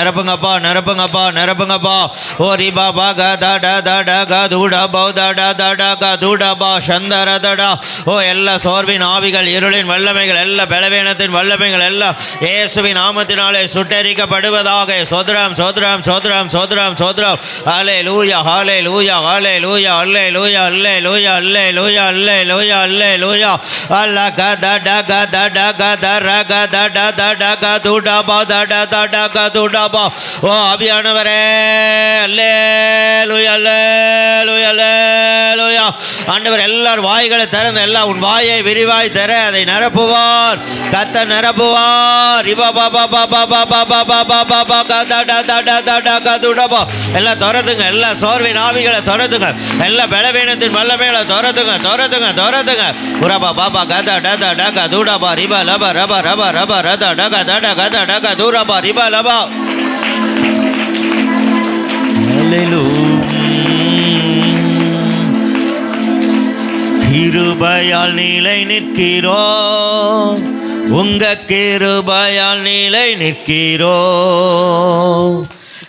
நிரப்புங்கப்பா நிரப்புங்கப்பா நிரப்புங்கப்பா. ஓ ரிபா பா க த ட த ட க தூடா பௌ த ட த ட க தூடா பா சந்தர தடா. ஓ எல்லா சோர்வின் ஆவிகள், இருளின் வல்லமைகள், எல்லா பலவீனத்தின் வல்லமைகள் எல்லாம் இயேசுவின் நாமத்தினாலே சுட்டரிக்கப்படுவதாக. சோத்ரம் சோத்ரம் சோத்ரம் சோத்ரம் சோத்ரம். ஹலே லூயா ஹலே லூயா ஹலே லூயா அல்லே லூயா அல்லே லூயா அல்லே லூயா அல்லே லூயா அல்லே லூயா. அல்ல க த ட க த ட க த ர க த ட த ட க தூடா பா த ட த ட க தூடா. ஓ ஆவியானவரே, அல்லேலூயா அல்லேலூயா அல்லேலூயா. ஆண்டவர் எல்லாரும் வாய்களை திறந்து எல்லாம் உன் வாயை விரிவாய் தர அதை நிரப்புவார். கத்த நிரப்புவார். ரிபா பா பா பா பா பா பா பா பா பா பா பா க த ட த ட த ட க தூடா. எல்லாம் திறந்துங்க, எல்லா சோர்வின் ஆவிகளை திறந்துங்க, எல்லா பலவீனத்தின் வல்லமைகளை திறந்துங்க திறந்துங்க திறந்துங்க. உரபா பாபா க த ட த ட க தூடா ரிபா லபா ரபா ரபா ரபா ரத ட க த ட க த ட க தூரபா ரிபா லபா. கிருபையால் நிலை நிற்கிறோம், உங்க கிருபையால் நிலை நிற்கிறோம்,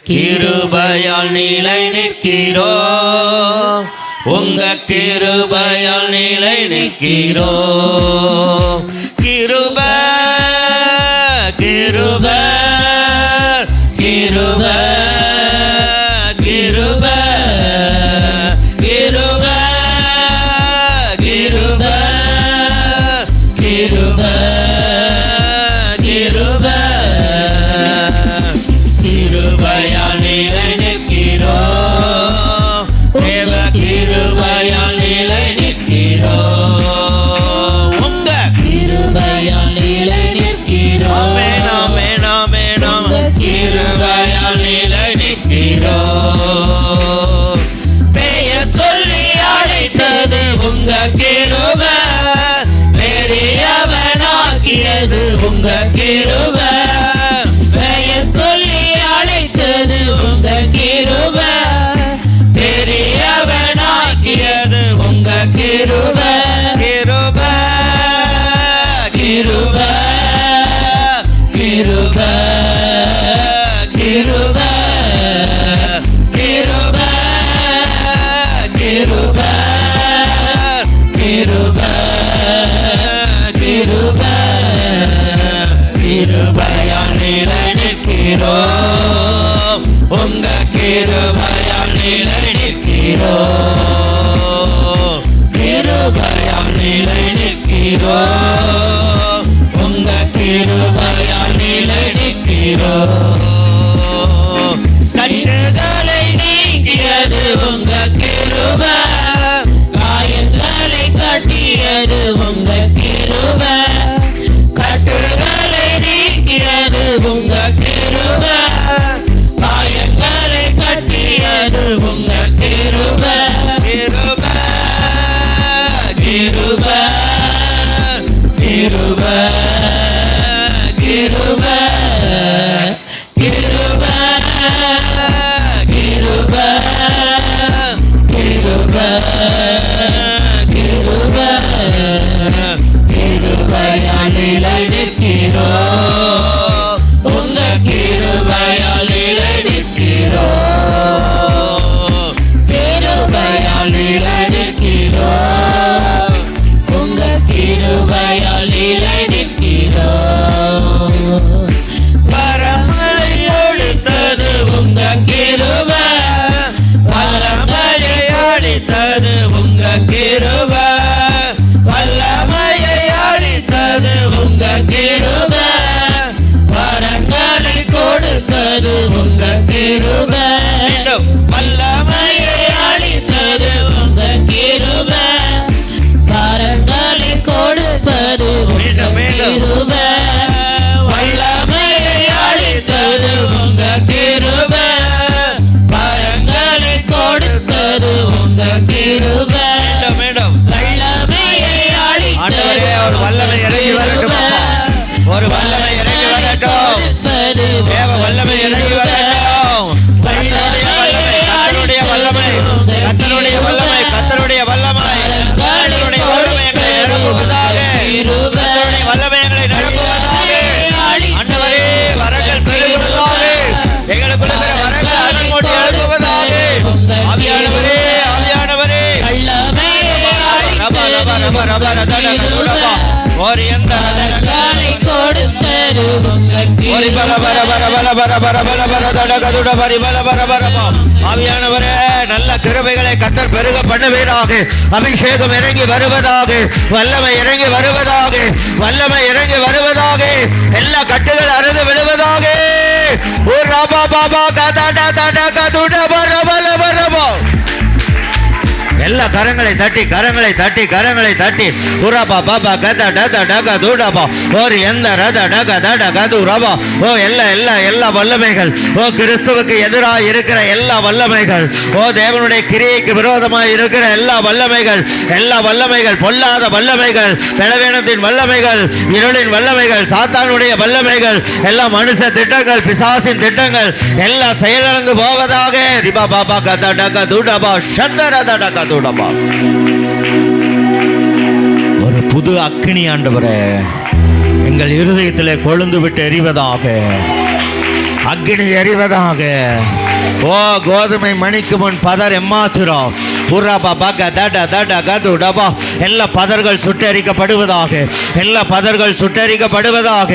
கிருபையால் நிலை நிற்கிறோம், உங்க கிருபையால் நிலை நிற்கிறோம். கிருபை கிருபை கிருபை உங்க கிருபை, பெயர் சொல்லி அழைத்தது உங்க கிருபை, பெரியவனாக்கியது உங்க கிருபை. கிருபை கிருபை கிருபை கிருபை கிருபை கிருபை கிருபை கிருபை. கிருபையால் நிலை நிற்கிறோம், உங்க கிருபையால் நிலை நிற்கிறோம், கிருபையால் நிலை நிற்கிறோம், உங்க கிருபையால் நிலை நிற்கிறோம். கஷ்டங்களை நீக்கியது உங்க கிருபை, காயங்களை கட்டியது உங்க கிருபை, உங்க கிருபை, காயங்களை கட்டியது உங்க கிருபை. கிருபை கிருபை கிருபை கிருபை கிருபை கிருபை கிருபை கிருபை. கிருபையால் நிலை நிற்கிறோம், உங்க கிருபையால் நிலை நிற்கிறோம், கிருபையால் நிலை நிற்கிறோம், உங்க கிருபையால் நிலை நிற்கிறோம். பரமழை ஒழித்தது உங்க கிருபை, வல்லமையை அளித்தது உங்க கிருபை, வல்லமையை அளித்தது உங்க கிருபை, வரங்களை கொடுத்தது உங்க கிருபை, வல்லமையை அளித்தது உங்க கிருபை, வரங்களை கொடுப்பது உங்க கிருபை, வல்லமையை அளித்தது உங்க கிருபை, வரங்களை கொடுத்தது உங்க கிருபை. வல்லமையை அளித்தது ஒரு வல்லமை இறங்கி வரட்டும், ஒரு வல்லமை இறங்கி வரட்டும், தேவ வல்லமை இறங்கி வரட்டும். எங்களுக்குள்ள இருக்கிற வரங்களை அனல் மூட்டி எழுப்புவதாக. ஆவியானவரே, ஆவியானவரே, ஆவியானவரே, நல்ல கிருபைகளை கர்த்தர் பெருக பண்ணுவீராக. அபிஷேகம் இறங்கி வருவதாக, வல்லமை இறங்கி வருவதாக, வல்லமை இறங்கி வருவதாக, எல்லா கட்டுகள் அறுந்து விடுவதாக. எல்லா கரங்களை தட்டி கரங்களை தட்டி கரங்களை தட்டி உரபா பாபா கத டத டக தூடபா ஒரு எந்த ரத டக தட கது ரபா. ஓ எல்லா வல்லமைகள், ஓ கிறிஸ்துவுக்கு எதிராக இருக்கிற எல்லா வல்லமைகள், ஓ தேவனுடைய கிரியைக்கு விரோதமாக இருக்கிற எல்லா வல்லமைகள், பொல்லாத வல்லமைகள், பலவீனத்தின் வல்லமைகள், இருளின் வல்லமைகள், சாத்தானுடைய வல்லமைகள், எல்லா மனுஷ திட்டங்கள், பிசாசின் திட்டங்கள் எல்லாம் செயலிழந்து போவதாக. ரிபா பாபா கத டக தூடபா சந்தரத டக தூடபா. ஒரு புது அக்கினி ஆண்டவரே எங்கள் இருதயத்திலே கொழுந்து விட்டு எரிவதாக, அக்கினி எரிவதாக. ஓ கோதுமை மணிக்கு முன் பதர் எம்மாத்திரம் எல்லா பதர்கள் சுட்டரிக்கப்படுவதாக, எல்லா பதர்கள் சுட்டரிக்கப்படுவதாக.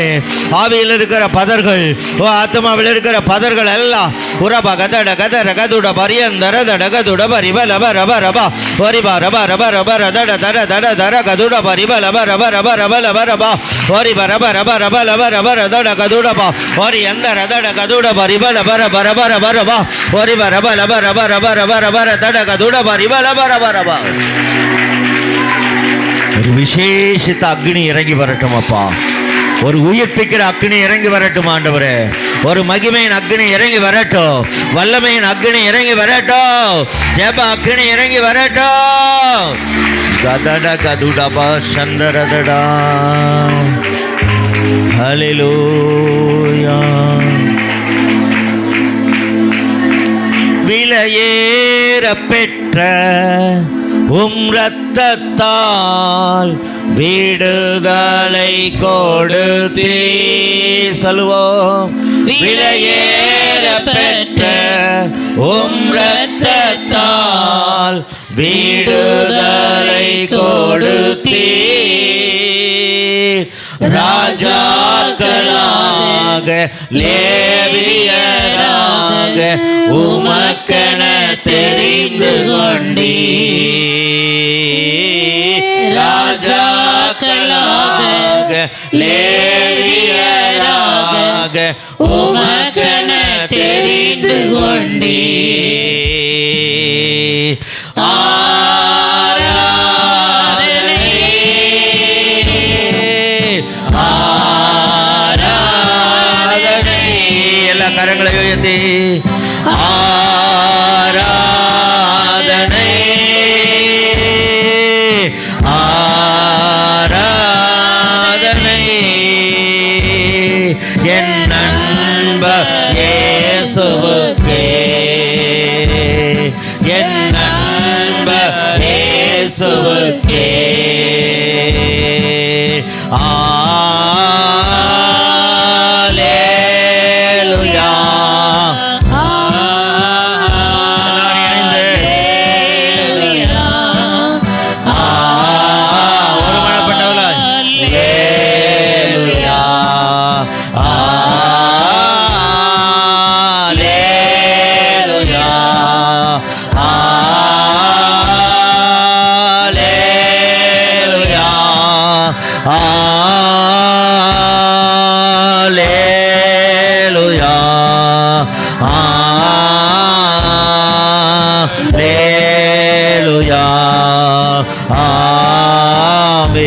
ஆவியில் இருக்கிற பதர்கள், ஓ ஆத்மாவில் இருக்கிற பதர்கள் எல்லாம் உரபா கதட கதர கதுட பரியந்தர தட கதுட பரிப லப ரப ரபா ஒரிபா ரப ரப ரப ரதட தர தர தர கதுட பரிப லப ரப ரப ரப லப ரபா ஒரிப ரப ரப ரப லப ரப ரதட கதுடபா ஒரி எந்த ரதட கதுட பரிப லப ரப ரப ரப ரபா ஒரிப ரப லப ரப ரப ரப ரப ரதட கதுட பரிப லப ரப ரபா. ஒரு விசேஷித்த அக்னி இறங்கி வரட்டும் அப்பா. ஒரு உயிர்ப்பிக்கிற அக்னி இறங்கி வரட்டும் ஆண்டவரே. ஒரு மகிமையின் அக்னி இறங்கி வரட்டும், வல்லமையின் அக்னி இறங்கி வரட்டும், ஜெப அக்னி இறங்கி வரட்டும். கதட கதுடபா சந்தரதடா. ஹல்லேலூயா. விலையேற பெற்ற உம் இரத்தத்தால் விடுதலை கொடுத்தே. சொல்வோம். விலையேற பெற்ற உம் இரத்தத்தால் விடுதலை கொடுத்தே. ராஜாக்களாக லேவியராக உமக்கென தெரிந்து கொண்டீ. ராஜாக்களாக லேவியராக உமக்கென தெரிந்து கொண்டீ. கரங்களை உயர்த்தி ஆராதனை ஆராதனை என் நண்ப இயேசுவுக்கே, என் நண்ப இயேசுவுக்கே. Hallelujah, Hallelujah, Amen.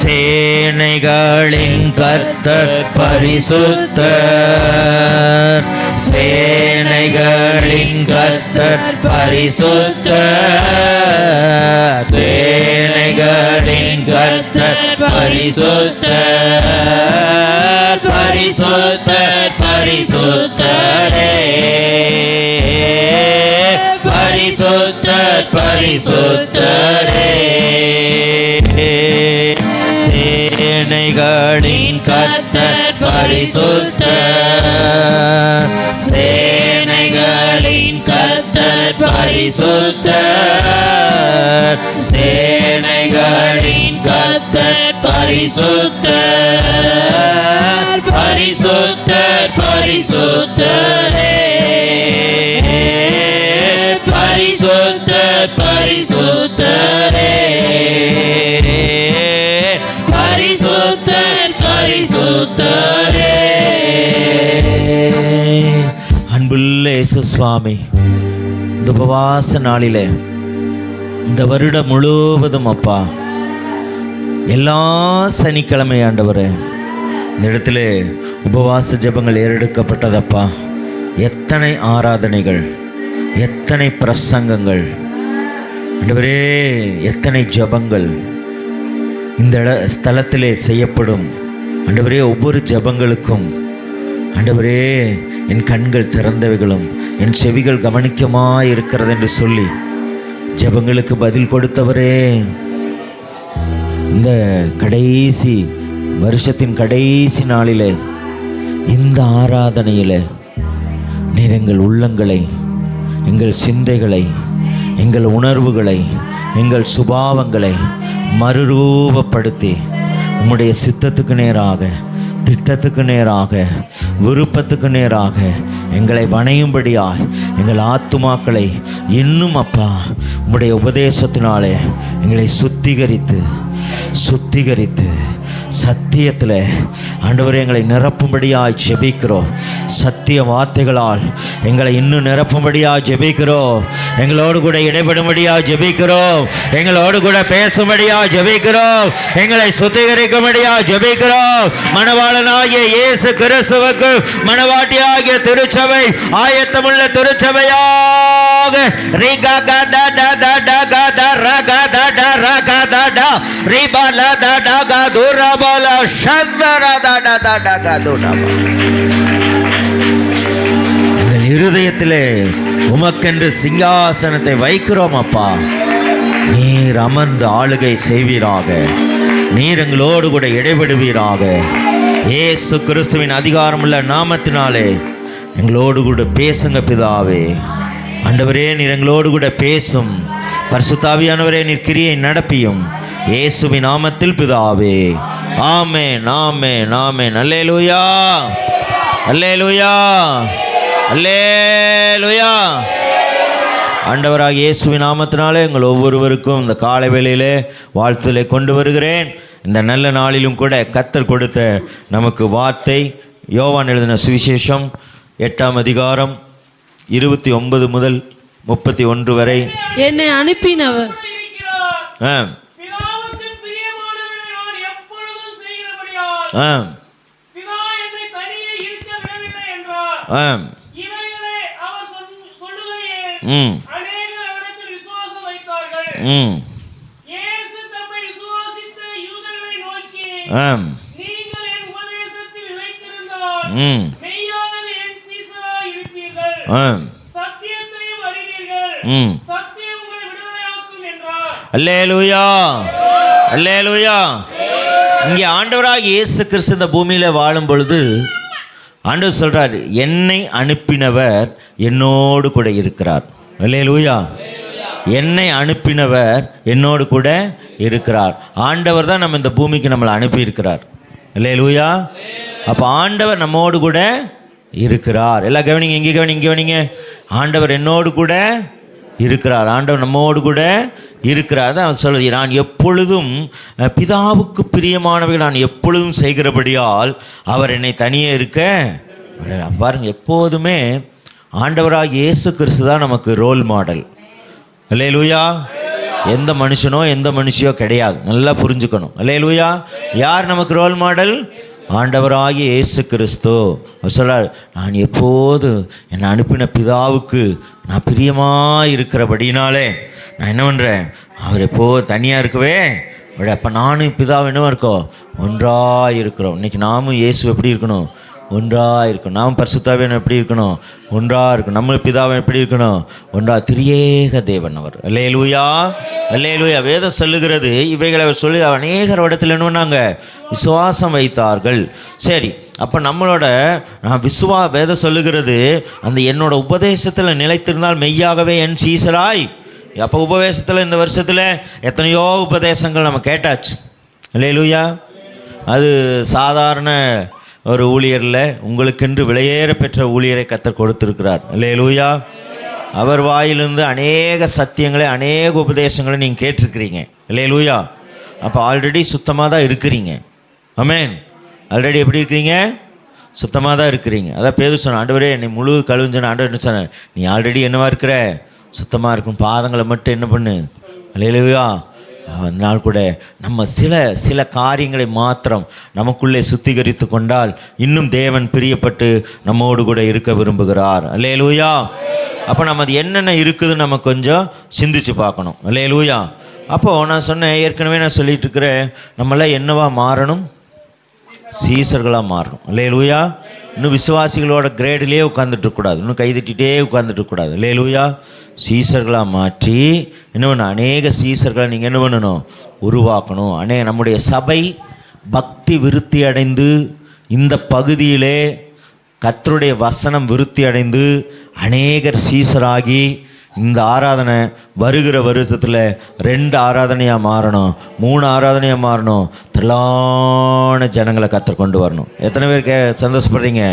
சேனைகளின் கர்த்தர் பரிசுத்தர், சேனைகளின் கர்த்தர் பரிசுத்தர், சேனைகளின் கர்த்தர் பரிசுத்தர், பரிசுத்தர் பரிசுத்தரே, பரிசுத்தர் பரிசுத்தரே. சேனைகளின் கர்த்தர் பரிசுத்தர், சேனைகளின் கர்த்தர் பரிசுத்தர், சேனைகளின் கர்த்தர் பரிசுத்தர், பரிசுத்தர் பரிசுத்தரே, பரிசுத்தர் பரிசுத்தரே, பரிசுத்தர் பரிசுத்தரே. அன்புள்ள இயேசு சுவாமி, இந்த உபவாச நாளிலே இந்த வருடம் முழுவதும் அப்பா எல்லா சனிக்கிழமை ஆண்டவரே இந்த இடத்துல உபவாச ஜெபங்கள் ஏறெடுக்கப்பட்டதப்பா. எத்தனை ஆராதனைகள், எத்தனை பிரசங்கங்கள் ஆண்டவரே, எத்தனை ஜெபங்கள் இந்த ஸ்தலத்திலே செய்யப்படும் ஆண்டவரே. ஒவ்வொரு ஜெபங்களுக்கும் ஆண்டவரே என் கண்கள் திறந்தவைகளும் என் செவிகள் கவனிக்கமாய் இருக்கிறது என்று சொல்லி ஜெபங்களுக்கு பதில் கொடுத்தவரே, இந்த கடைசி வருஷத்தின் கடைசி நாளிலே இந்த ஆராதனையில் நீர் எங்கள் உள்ளங்களை, எங்கள் சிந்தைகளை, எங்கள் உணர்வுகளை, எங்கள் சுபாவங்களை மறுரூபப்படுத்தி உம்முடைய சித்தத்துக்கு நேராக, திட்டத்துக்கு நேராக, விருப்பத்துக்கு நேராக எங்களை வணையும்படியாய் எங்கள் ஆத்துமாக்களை இன்னும் அப்பா உம்முடைய உபதேசத்தினாலே எங்களை சுத்திகரித்து சத்தியத்தில் ஆண்டவரே எங்களை நிரப்பும்படியாய் ஜெபிக்கிறோம். சத்திய வார்த்தைகளால் எங்களை இன்னும் நிரப்பும்படியாய் ஜெபிக்கிறோம். எங்களோடு கூட இடைபடும்படியாய் ஜெபிக்கிறோம். எங்களோடு கூட பேசும்படியாய் ஜெபிக்கிறோம். எங்களை சுத்திகரிக்கும்படியாய் ஜெபிக்கிறோம். மணவாளனாகிய இயேசு கிறிஸ்துவுக்கு மணவாட்டியாகிய திருச்சபை ஆயத்தமுள்ள திருச்சபையாக இருதயத்திலே உமக்கென்று சிங்காசனத்தை வைக்கிறோம் அப்பா. நீர் அமர்ந்து ஆளுகை செய்வீராக. நீர் எங்களோடு கூட இடைபடுவீராக. இயேசு கிறிஸ்துவின் அதிகாரமுள்ள நாமத்தினாலே எங்களோடு கூட பேசுங்க பிதாவே. ஆண்டவரே நீர் எங்களோடு கூட பேசும். பரிசுத்தாவியானவரே நீர் கிரியை நடப்பியும். இயேசுவின் நாமத்தில் பிதாவே, ஆமென் ஆமென் ஆமென். அல்லேலூயா அல்லேலூயா அல்லேலூயா. ஆண்டவராகிய இயேசுவின் நாமத்தினாலே எங்கள் ஒவ்வொருவருக்கும் இந்த காலை வேளையிலே வாழ்த்துதலை கொண்டு வருகிறேன். இந்த நல்ல நாளிலும் கூட கர்த்தர் கொடுத்த நமக்கு வார்த்தை யோவான் எழுதின சுவிசேஷம் 8ஆம் அதிகாரம் 29 முதல் 31 வரை. என்னை அனுப்பினவர் அல்லேலூயா அல்லேலூயா. இங்கே ஆண்டவராகிய இயேசு கிறிஸ்து இந்த பூமியில் வாழும் பொழுது ஆண்டவர் சொல்றார், என்னை அனுப்பினவர் என்னோடு கூட இருக்கிறார். அல்லேலூயா. என்னை அனுப்பினவர் என்னோடு கூட இருக்கிறார். ஆண்டவர் தான் நம்ம இந்த பூமிக்கு நம்மளை அனுப்பி இருக்கிறார். அல்லேலூயா. அப்போ ஆண்டவர் நம்மோடு கூட இருக்கிறார். எல்லாம் கவனிங்க, இங்கே கவனிங்க, இங்கே கவனிங்க. ஆண்டவர் என்னோடு கூட இருக்கிறார். ஆண்டவர் நம்மோடு கூட இருக்கிறார். தான் அவர் சொல்வது, நான் எப்பொழுதும் பிதாவுக்கு பிரியமானவைகள் நான் எப்பொழுதும் செய்கிறபடியால் அவர் என்னை தனியே இருக்க பாருங்க. எப்போதுமே ஆண்டவராக இயேசு கிறிஸ்து தான் நமக்கு ரோல் மாடல். அல்லேலூயா. எந்த மனுஷனோ எந்த மனுஷியோ கிடையாது. நல்லா புரிஞ்சுக்கணும். அல்லேலூயா. யார் நமக்கு ரோல் மாடல்? ஆண்டவராகிய இயேசு கிறிஸ்து. அவர் சொல்றார், நான் எப்போது என்னை அனுப்பின பிதாவுக்கு நான் பிரியமாக இருக்கிறபடினாலே நான் என்ன பண்ணுறேன், அவர் எப்போது தனியாக இருக்கவே அப்போ நானும் பிதாவும் என்னவா இருக்கோம், ஒன்றாக இருக்கிறோம். இன்றைக்கி நாமும் இயேசு எப்படி இருக்கணும், ஒன்றாக இருக்கணும். நாம் பரிசுத்தாவியன் எப்படி இருக்கணும்? ஒன்றாக இருக்கணும். நம்ம பிதாவன் எப்படி இருக்கணும்? ஒன்றாக. திரியேக தேவன் அவர். அல்லேலூயா, அல்லேலூயா. வேதம் சொல்லுகிறது இவைகளை அவர் சொல்லி அநேகர் இடத்துல என்ன பண்ணாங்க? விசுவாசம் வைத்தார்கள். சரி, அப்போ நம்மளோட வேதம் சொல்லுகிறது அந்த என்னோட உபதேசத்தில் நிலைத்திருந்தால் மெய்யாகவே என் சீசராய். அப்போ உபதேசத்தில் இந்த வருஷத்தில் எத்தனையோ உபதேசங்கள் நம்ம கேட்டாச்சு. அல்லேலூயா. அது சாதாரண ஒரு ஊழியரில் உங்களுக்கென்று விலையேற பெற்ற ஊழியரை கர்த்தர் கொடுத்திருக்கிறார். அல்லேலூயா. அவர் வாயிலிருந்து அநேக சத்தியங்களை அநேக உபதேசங்களை நீங்கள் கேட்டிருக்கிறீங்க. அல்லேலூயா. அப்போ ஆல்ரெடி சுத்தமாக தான் இருக்கிறீங்க. ஆமென். ஆல்ரெடி எப்படி இருக்கிறீங்க? சுத்தமாக தான் இருக்கிறீங்க. அதான் பேதுரு சொன்ன, ஆண்டவரே என்னை முழு கழுவுஞ்சன. ஆண்டவர் என்ன சொன்னார்? நீ ஆல்ரெடி என்னவா இருக்கிற? சுத்தமாக இருக்கும். பாதங்களை மட்டும் என்ன பண்ணு? அல்லேலூயா. அதனால் கூட நம்ம சில காரியங்களை மாத்திரம் நமக்குள்ளே சுத்திகரித்து கொண்டால் இன்னும் தேவன் பிரியப்பட்டு நம்மோடு கூட இருக்க விரும்புகிறார். அல்லேலூயா. அப்போ நம்ம அது என்னென்ன இருக்குதுன்னு நம்ம கொஞ்சம் சிந்திச்சு பார்க்கணும். அல்லேலூயா. அப்போது நான் சொன்னேன், ஏற்கனவே நான் சொல்லிட்டு இருக்கிறேன், நம்மளாம் என்னவா மாறணும்? சீசர்களாக மாறணும். அல்லேலூயா. இன்னும் விசுவாசிகளோட கிரேடிலே உட்காந்துட்டுருக்கூடாது, இன்னும் கைதட்டிகிட்டே உட்காந்துட்டுருக்கூடாது. அல்லேலூயா. சீசர்களாக மாற்றி என்ன பண்ணணும்? அநேக சீசர்களை நீங்கள் என்ன பண்ணணும்? உருவாக்கணும். நம்முடைய சபை பக்தி விருத்தி அடைந்து இந்த பகுதியிலே கர்த்தருடைய வசனம் விருத்தி அடைந்து அநேகர் சீசராகி இந்த ஆராதனை வருகிற வருஷத்தில் 2 ஆராதனையாக மாறணும், 3 ஆராதனையாக மாறணும். திரளான ஜனங்களை கர்த்தர் கொண்டு வரணும். எத்தனை பேர் சந்தோஷப்படுறீங்க?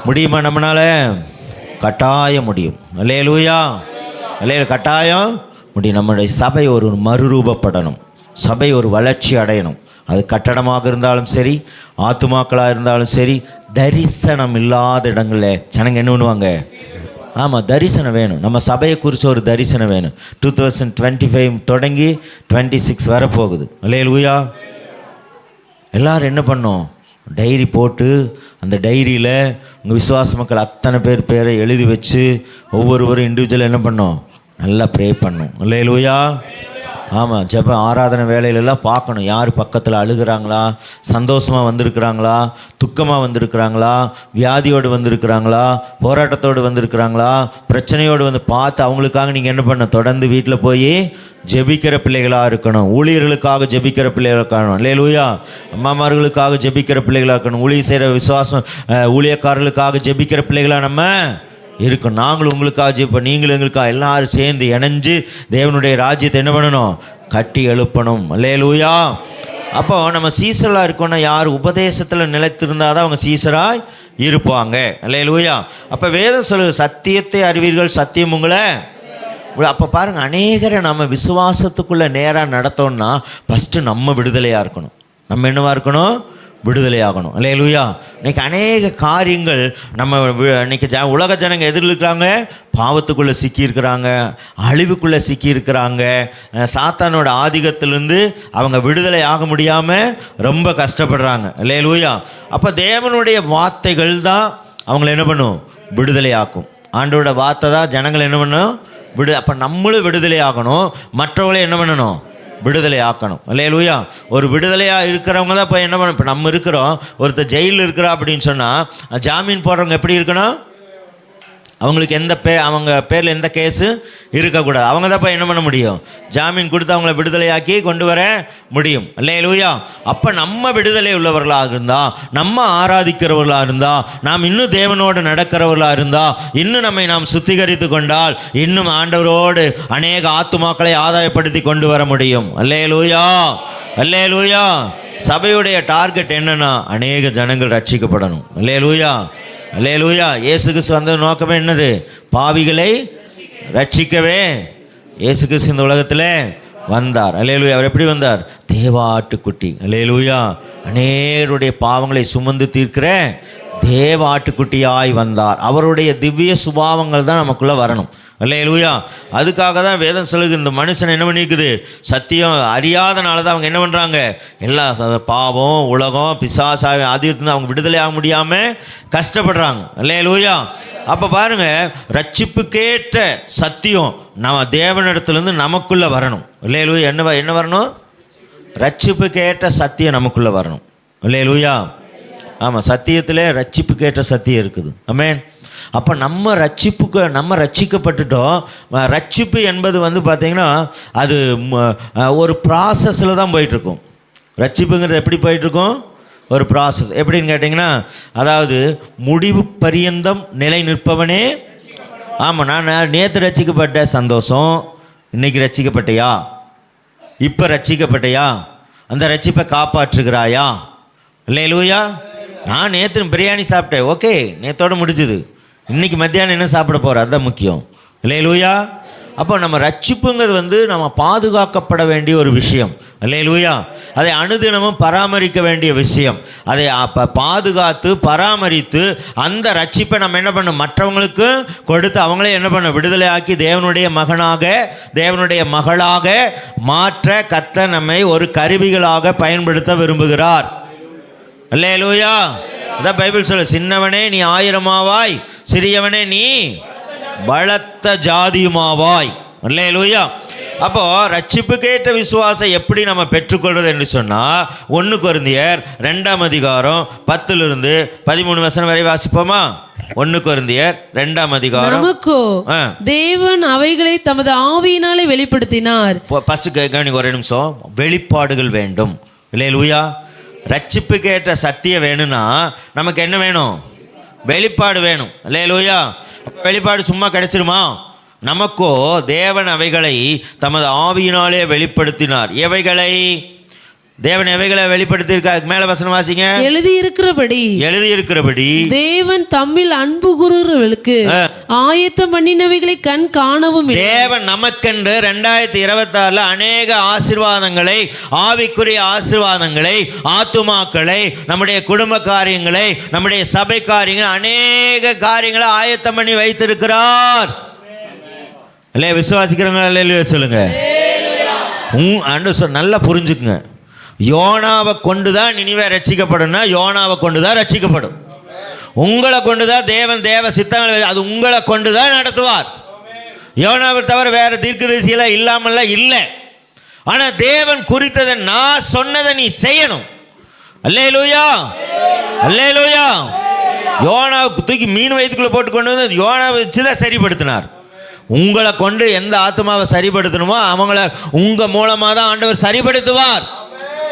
முடியுமா? நம்மளால கட்டாயம் முடியும். அல்லேலூயா. கட்டாயம் முடியும். நம்முடைய சபை ஒரு மறுரூபப்படணும். சபை ஒரு வளர்ச்சி அடையணும். அது கட்டடமாக இருந்தாலும் சரி, ஆத்துமாக்களாக இருந்தாலும் சரி, தரிசனம் இல்லாத இடங்களில் ஜனங்க என்ன பண்ணுவாங்க? ஆமாம், தரிசனம் வேணும். நம்ம சபையை குறித்து ஒரு தரிசனம் வேணும். 2025 தொடங்கி 26 வரப்போகுது. அல்லேலூயா. எல்லோரும் என்ன பண்ணோம்? டைரி போட்டு அந்த டைரியில் உங்கள் விசுவாச மக்கள் அத்தனை பேரை எழுதி வச்சு ஒவ்வொருவரும் இண்டிவிஜுவல் என்ன பண்ணோம்? நல்லா ப்ரே பண்ணணும். அல்லேலூயா. ஆமாம், ஜெப ஆராதனை வேலையிலெல்லாம் பார்க்கணும், யார் பக்கத்தில் அழுகிறாங்களா, சந்தோஷமாக வந்திருக்கிறாங்களா, துக்கமாக வந்திருக்கிறாங்களா, வியாதியோடு வந்திருக்கிறாங்களா, போராட்டத்தோடு வந்திருக்கிறாங்களா, பிரச்சனையோடு வந்து பார்த்து அவங்களுக்காக நீங்கள் என்ன பண்ணணும்? தொடர்ந்து வீட்டில் போய் ஜெபிக்கிற பிள்ளைகளாக இருக்கணும். ஊழியர்களுக்காக ஜெபிக்கிற பிள்ளைகளாக இருக்கணும். அல்லேலூயா. அம்மாமார்களுக்காக ஜெபிக்கிற பிள்ளைகளாக இருக்கணும். ஊழிய செய்கிற விசுவாசம் ஊழியக்காரர்களுக்காக ஜெபிக்கிற பிள்ளைகளாக நம்ம இருக்கும். நாங்களும் உங்களுக்காக ஜெபிப்போம், நீங்களும் எங்களுக்காக எல்லாரும் சேர்ந்து இணைஞ்சு தேவனுடைய ராஜ்யத்தை என்ன பண்ணணும்? கட்டி எழுப்பணும். அல்லேலூயா. அப்போ நம்ம சீசராக இருக்கோன்னா யார் உபதேசத்தில் நிலைத்திருந்தால் தான் அவங்க சீசராக இருப்பாங்க. அல்லேலூயா. அப்போ வேதம் சொல்லுது, சத்தியத்தை அறிவீர்கள், சத்தியம் உங்களை. அப்போ பாருங்கள், அநேகரை நம்ம விசுவாசத்துக்குள்ளே நேராக நடத்தோம்னா ஃபஸ்ட்டு நம்ம விடுதலையாக இருக்கணும். நம்ம என்னவாக இருக்கணும்? விடுதலையாகணும். அல்லேலூயா. இன்றைக்கி அநேக காரியங்கள் நம்ம இன்றைக்கி உலக ஜனங்க எதிர்க்கிறாங்க, பாவத்துக்குள்ளே சிக்கியிருக்கிறாங்க, அழிவுக்குள்ளே சிக்கியிருக்கிறாங்க. சாத்தானோட ஆதிக்கத்திலேருந்து அவங்க விடுதலை ஆக முடியாமல் ரொம்ப கஷ்டப்படுறாங்க. அல்லேலூயா. அப்போ தேவனுடைய வார்த்தைகள் தான் அவங்கள என்ன பண்ணும்? விடுதலை ஆக்கும். ஆண்டோட வார்த்தை தான் ஜனங்கள் என்ன பண்ணணும்? அப்போ நம்மளும் விடுதலை ஆகணும், மற்றவங்களே என்ன பண்ணணும்? விடுதலை ஆக்கணும். அல்லேலூயா. ஒரு விடுதலையாக இருக்கிறவங்க தான் இப்போ என்ன பண்ணணும்? இப்போ நம்ம இருக்கிறோம், ஒருத்தர் ஜெயிலில் இருக்கிறா அப்படின்னு சொன்னால் ஜாமீன் போடுறவங்க எப்படி இருக்கணும்? அவங்களுக்கு அவங்க பேரில் எந்த கேஸு இருக்கக்கூடாது. அவங்க தான் இப்போ என்ன பண்ண முடியும்? ஜாமீன் கொடுத்து அவங்கள விடுதலையாக்கி கொண்டு வர முடியும். அல்லேலூயா. அப்போ நம்ம விடுதலை உள்ளவர்களாக இருந்தால், நம்ம ஆராதிக்கிறவர்களாக இருந்தால், நாம் இன்னும் தேவனோடு நடக்கிறவர்களாக இருந்தால், இன்னும் நம்மை நாம் சுத்திகரித்து கொண்டால், இன்னும் ஆண்டவரோடு அநேக ஆத்துமாக்களை ஆதாயப்படுத்தி கொண்டு வர முடியும். அல்லேலூயா. அல்லேலூயா. சபையுடைய டார்கெட் என்னன்னா அநேக ஜனங்கள் ரட்சிக்கப்படணும். அல்லேலூயா. அல்லேலூயா. இயேசு கிறிஸ்து வந்த நோக்கமே என்னது? பாவிகளை ரட்சிக்கவே இயேசு கிறிஸ்து இந்த உலகத்தில் வந்தார். அல்லேலூயா. அவர் எப்படி வந்தார்? தேவாட்டுக்குட்டி. அல்லேலூயா. அநேகருடைய பாவங்களை சுமந்து தீர்க்கிற தேவ ஆட்டுக்குட்டியாய் வந்தார். அவருடைய திவ்ய சுபாவங்கள் தான் நமக்குள்ளே வரணும். அல்லேலூயா. அதுக்காக தான் வேதம் சொல்லுது, இந்த மனுஷன் என்ன பண்ணிக்குது? சத்தியம் அறியாதனால தான் அவங்க என்ன பண்ணுறாங்க? எல்லா பாவம், உலகம், பிசாசா ஆதிக்கத்திலிருந்து அவங்க விடுதலை ஆக முடியாமல் கஷ்டப்படுறாங்க. அல்லேலூயா. அப்போ பாருங்கள், ரட்சிப்புக்கேற்ற சத்தியம் நம்ம தேவனிடத்துலேருந்து நமக்குள்ளே வரணும். அல்லேலூயா. என்ன வரணும்? ரட்சிப்புக்கேற்ற சத்தியம் நமக்குள்ளே வரணும். அல்லேலூயா. ஆமாம், சத்தியத்திலே ரட்சிப்புக்கேற்ற சத்தியம் இருக்குது. ஆமென். அப்போ நம்ம ரட்சிக்கப்பட்டுட்டோம். ரட்சிப்பு என்பது வந்து பார்த்திங்கன்னா அது ஒரு ப்ராசஸில் தான் போயிட்டுருக்கும். ரட்சிப்புங்கிறது எப்படி போயிட்டுருக்கும்? ஒரு ப்ராசஸ். எப்படின்னு கேட்டிங்கன்னா, அதாவது முடிவு பரியந்தம் நிலை நிற்பவனே. ஆமாம், நான் நேற்று ரட்சிக்கப்பட்ட சந்தோஷம். இன்றைக்கி ரட்சிக்கப்பட்டியா? இப்போ ரட்சிக்கப்பட்டியா? அந்த ரட்சிப்பை காப்பாற்றுகிறாயா? அல்லேலூயா. நான் நேற்று பிரியாணி சாப்பிட்டேன், ஓகே, நேற்றோடு முடிஞ்சுது. இன்றைக்கி மத்தியானம் என்ன சாப்பிட போகிற, அதுதான் முக்கியம். அல்லேலூயா. அப்போ நம்ம ரட்சிப்புங்கிறது வந்து நம்ம பாதுகாக்கப்பட வேண்டிய ஒரு விஷயம். அல்லேலூயா. அதை அனுதினமும் பராமரிக்க வேண்டிய விஷயம். அதை பாதுகாத்து பராமரித்து அந்த ரட்சிப்பை நம்ம என்ன பண்ணணும், மற்றவங்களுக்கு கொடுத்து அவங்களே என்ன பண்ண, விடுதலை ஆக்கி தேவனுடைய மகனாக தேவனுடைய மகளாக மாற்ற கர்த்தர் நம்மை ஒரு கருவிகளாக பயன்படுத்த விரும்புகிறார். அல்லேலூயா. அதான் பைபிள் சொல்ல, சின்னவனே நீ 1000 சிறியவனே நீ பலத்த ஜாதியுமாவாய். அல்லேலூயா. அப்போ ரட்சிப்புக்கேற்ற விசுவாசம் எப்படி நம்ம பெற்றுக்கொள்வது என்று சொன்னால், 1 கொரிந்தியர் 2ஆம் அதிகாரம் 10-13 வரை வாசிப்போமா? 1 கொரிந்தியர் 2ஆம் அதிகாரம். நமக்கோ தேவன் அவைகளை தமது ஆவியினாலே வெளிப்படுத்தினார். ஃபர்ஸ்ட் கவனிங்க, ஒரு நிமிஷம். வெளிப்பாடுகள் வேண்டும். அல்லேலூயா. ரட்சிப்புக்கேற்ற சத்தியம் வேணும்னா நமக்கு என்ன வேணும்? வெளிப்பாடு வேணும். அல்லேலூயா. வெளிப்பாடு சும்மா கிடைச்சிருமா? நமக்கோ தேவன் அவைகளை தமது ஆவியினாலே வெளிப்படுத்தினார். எவைகளை தேவன் எவைகளை வெளிப்படுத்தியிருக்கார்? மேல வசனம் வாசிங்க. எழுதியிருக்கிறபடி தேவன் தம்மில் அன்பு கூறுகிறவர்களுக்கு ஆயத்தம் பண்ணினவைகளை கண் காணவும். தேவன் நமக்கென்று 2026 அநேக ஆசீர்வாதங்களை, ஆவிக்குரிய ஆசீர்வாதங்களை, ஆத்துமாக்களை, நம்முடைய குடும்ப காரியங்களை, நம்முடைய சபை காரியங்களை, அநேக காரியங்களை ஆயத்தம் பண்ணி வைத்திருக்கிறார். இல்லையா? விசுவாசிக்கிறவங்க சொல்லுங்க. நல்லா புரிஞ்சுக்குங்க. யோனாவை கொண்டு தான் நினிவே ரட்சிக்கப்படும். யோனாவை கொண்டு தான் ரட்சிக்கப்படும். உங்களை கொண்டு தான் தேவ சித்தங்களை அது உங்களை கொண்டு தான் நடத்துவார். யோனாவை தவிர வேற தீர்க்கதரிசியெல்லாம் இல்லாமல்ல இல்லை. ஆனால் தேவன் குறித்ததை, நான் சொன்னதை நீ செய்யணும். அல்லேலூயா. அல்லேலூயா. யோனாவுக்கு தூக்கி மீன் வயிற்றுக்குள்ளே போட்டு கொண்டு வந்து யோனாவை வச்சு தான் சரிப்படுத்தினார். உங்களை கொண்டு எந்த ஆத்மாவை சரிப்படுத்தணுமோ அவங்கள உங்கள் மூலமாக தான் ஆண்டவர் சரிப்படுத்துவார்.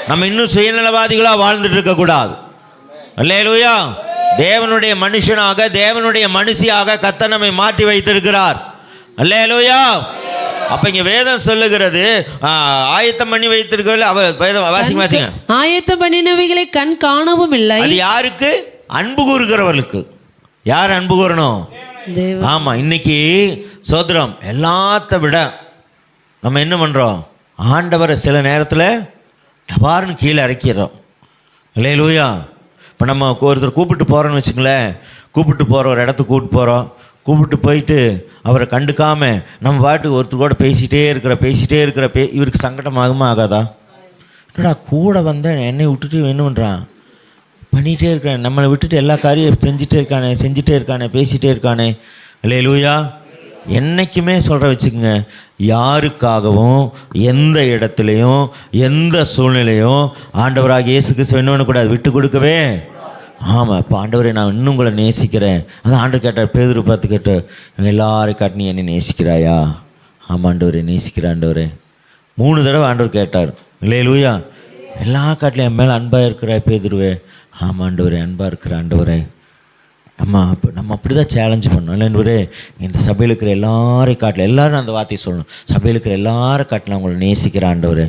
நம்ம இன்னும் சுயநலவாதிகளாக வாழ்ந்துட்டு இருக்கக்கூடாது. அல்லேலூயா. தேவனுடைய மனுஷனாக, தேவனுடைய மனுஷியாக கர்த்தர் நம்மை மாற்றி வைத்திருக்கிறார். அல்லேலூயா. அப்ப இங்க வேதம் சொல்லுகிறது, ஆயத்தம் பண்ணி வைத்திருக்கிறது. வேதம் வாசிங்க. ஆயத்தம் பண்ணினவைகளை கண் காணவும் இல்லை. அது யாருக்கு? அன்பு கூறுகிறவர்களுக்கு. யார் அன்பு கூறணும்? ஆமா. இன்னைக்கு சோதரம் எல்லாத்த விட நம்ம என்ன பண்றோம்? ஆண்டவரை சில நேரத்தில் டபார்னு கீழே இறக்கிறோம். அல்லேலூயா. இப்போ நம்ம ஒருத்தர் கூப்பிட்டு போகிறோன்னு வச்சுங்களேன். கூப்பிட்டு போகிற ஒரு இடத்துக்கு கூப்பிட்டு போயிட்டு அவரை கண்டுக்காமல் நம்ம பாட்டுக்கு ஒருத்தர் கூட பேசிகிட்டே இருக்கிற இவருக்கு சங்கடம் ஆகாதா? என்னடா கூட வந்த என்னை விட்டுட்டு என்ன பண்ணுறான், பண்ணிகிட்டே இருக்கானே, நம்மளை விட்டுட்டு எல்லா காரியம் செஞ்சுட்டே இருக்கானே, பேசிகிட்டே இருக்கானே. அல்லேலூயா. என்றைக்குமே சொல்கிற வச்சுக்கோங்க, யாருக்காகவும் எந்த இடத்துலையும் எந்த சூழ்நிலையும் ஆண்டவராக இயேசு கிறிஸ்து என்ன பண்ணக்கூடாது, விட்டு கொடுக்கவே. ஆமாம். இப்போ ஆண்டவரே நான் இன்னும் உங்களை நேசிக்கிறேன். அதான் ஆண்டவர் கேட்டார், பேதுரு பார்த்து கேட்டார், எல்லாரும் காட்டி நீ என்னை நேசிக்கிறாயா? ஆமாம் ஆண்டவரே நேசிக்கிறேன் ஆண்டவரே. 3 தடவை ஆண்டவர் கேட்டார். அல்லேலூயா. எல்லா காட்டிலையும் என் மேலே அன்பாக இருக்கிற பேதுருவே. ஆமாம் ஆண்டவரே அன்பாக இருக்கிற ஆண்டவரே. நம்ம அப்படி தான் சேலஞ்ச் பண்ணணும். இல்லைன்னு இந்த சபையில் இருக்கிற எல்லாரையும் காட்டில் எல்லாரும் அந்த வார்த்தையை சொல்லணும். சபையில் இருக்கிற எல்லாரும் காட்டில் அவங்கள நேசிக்கிற ஆண்டவர்.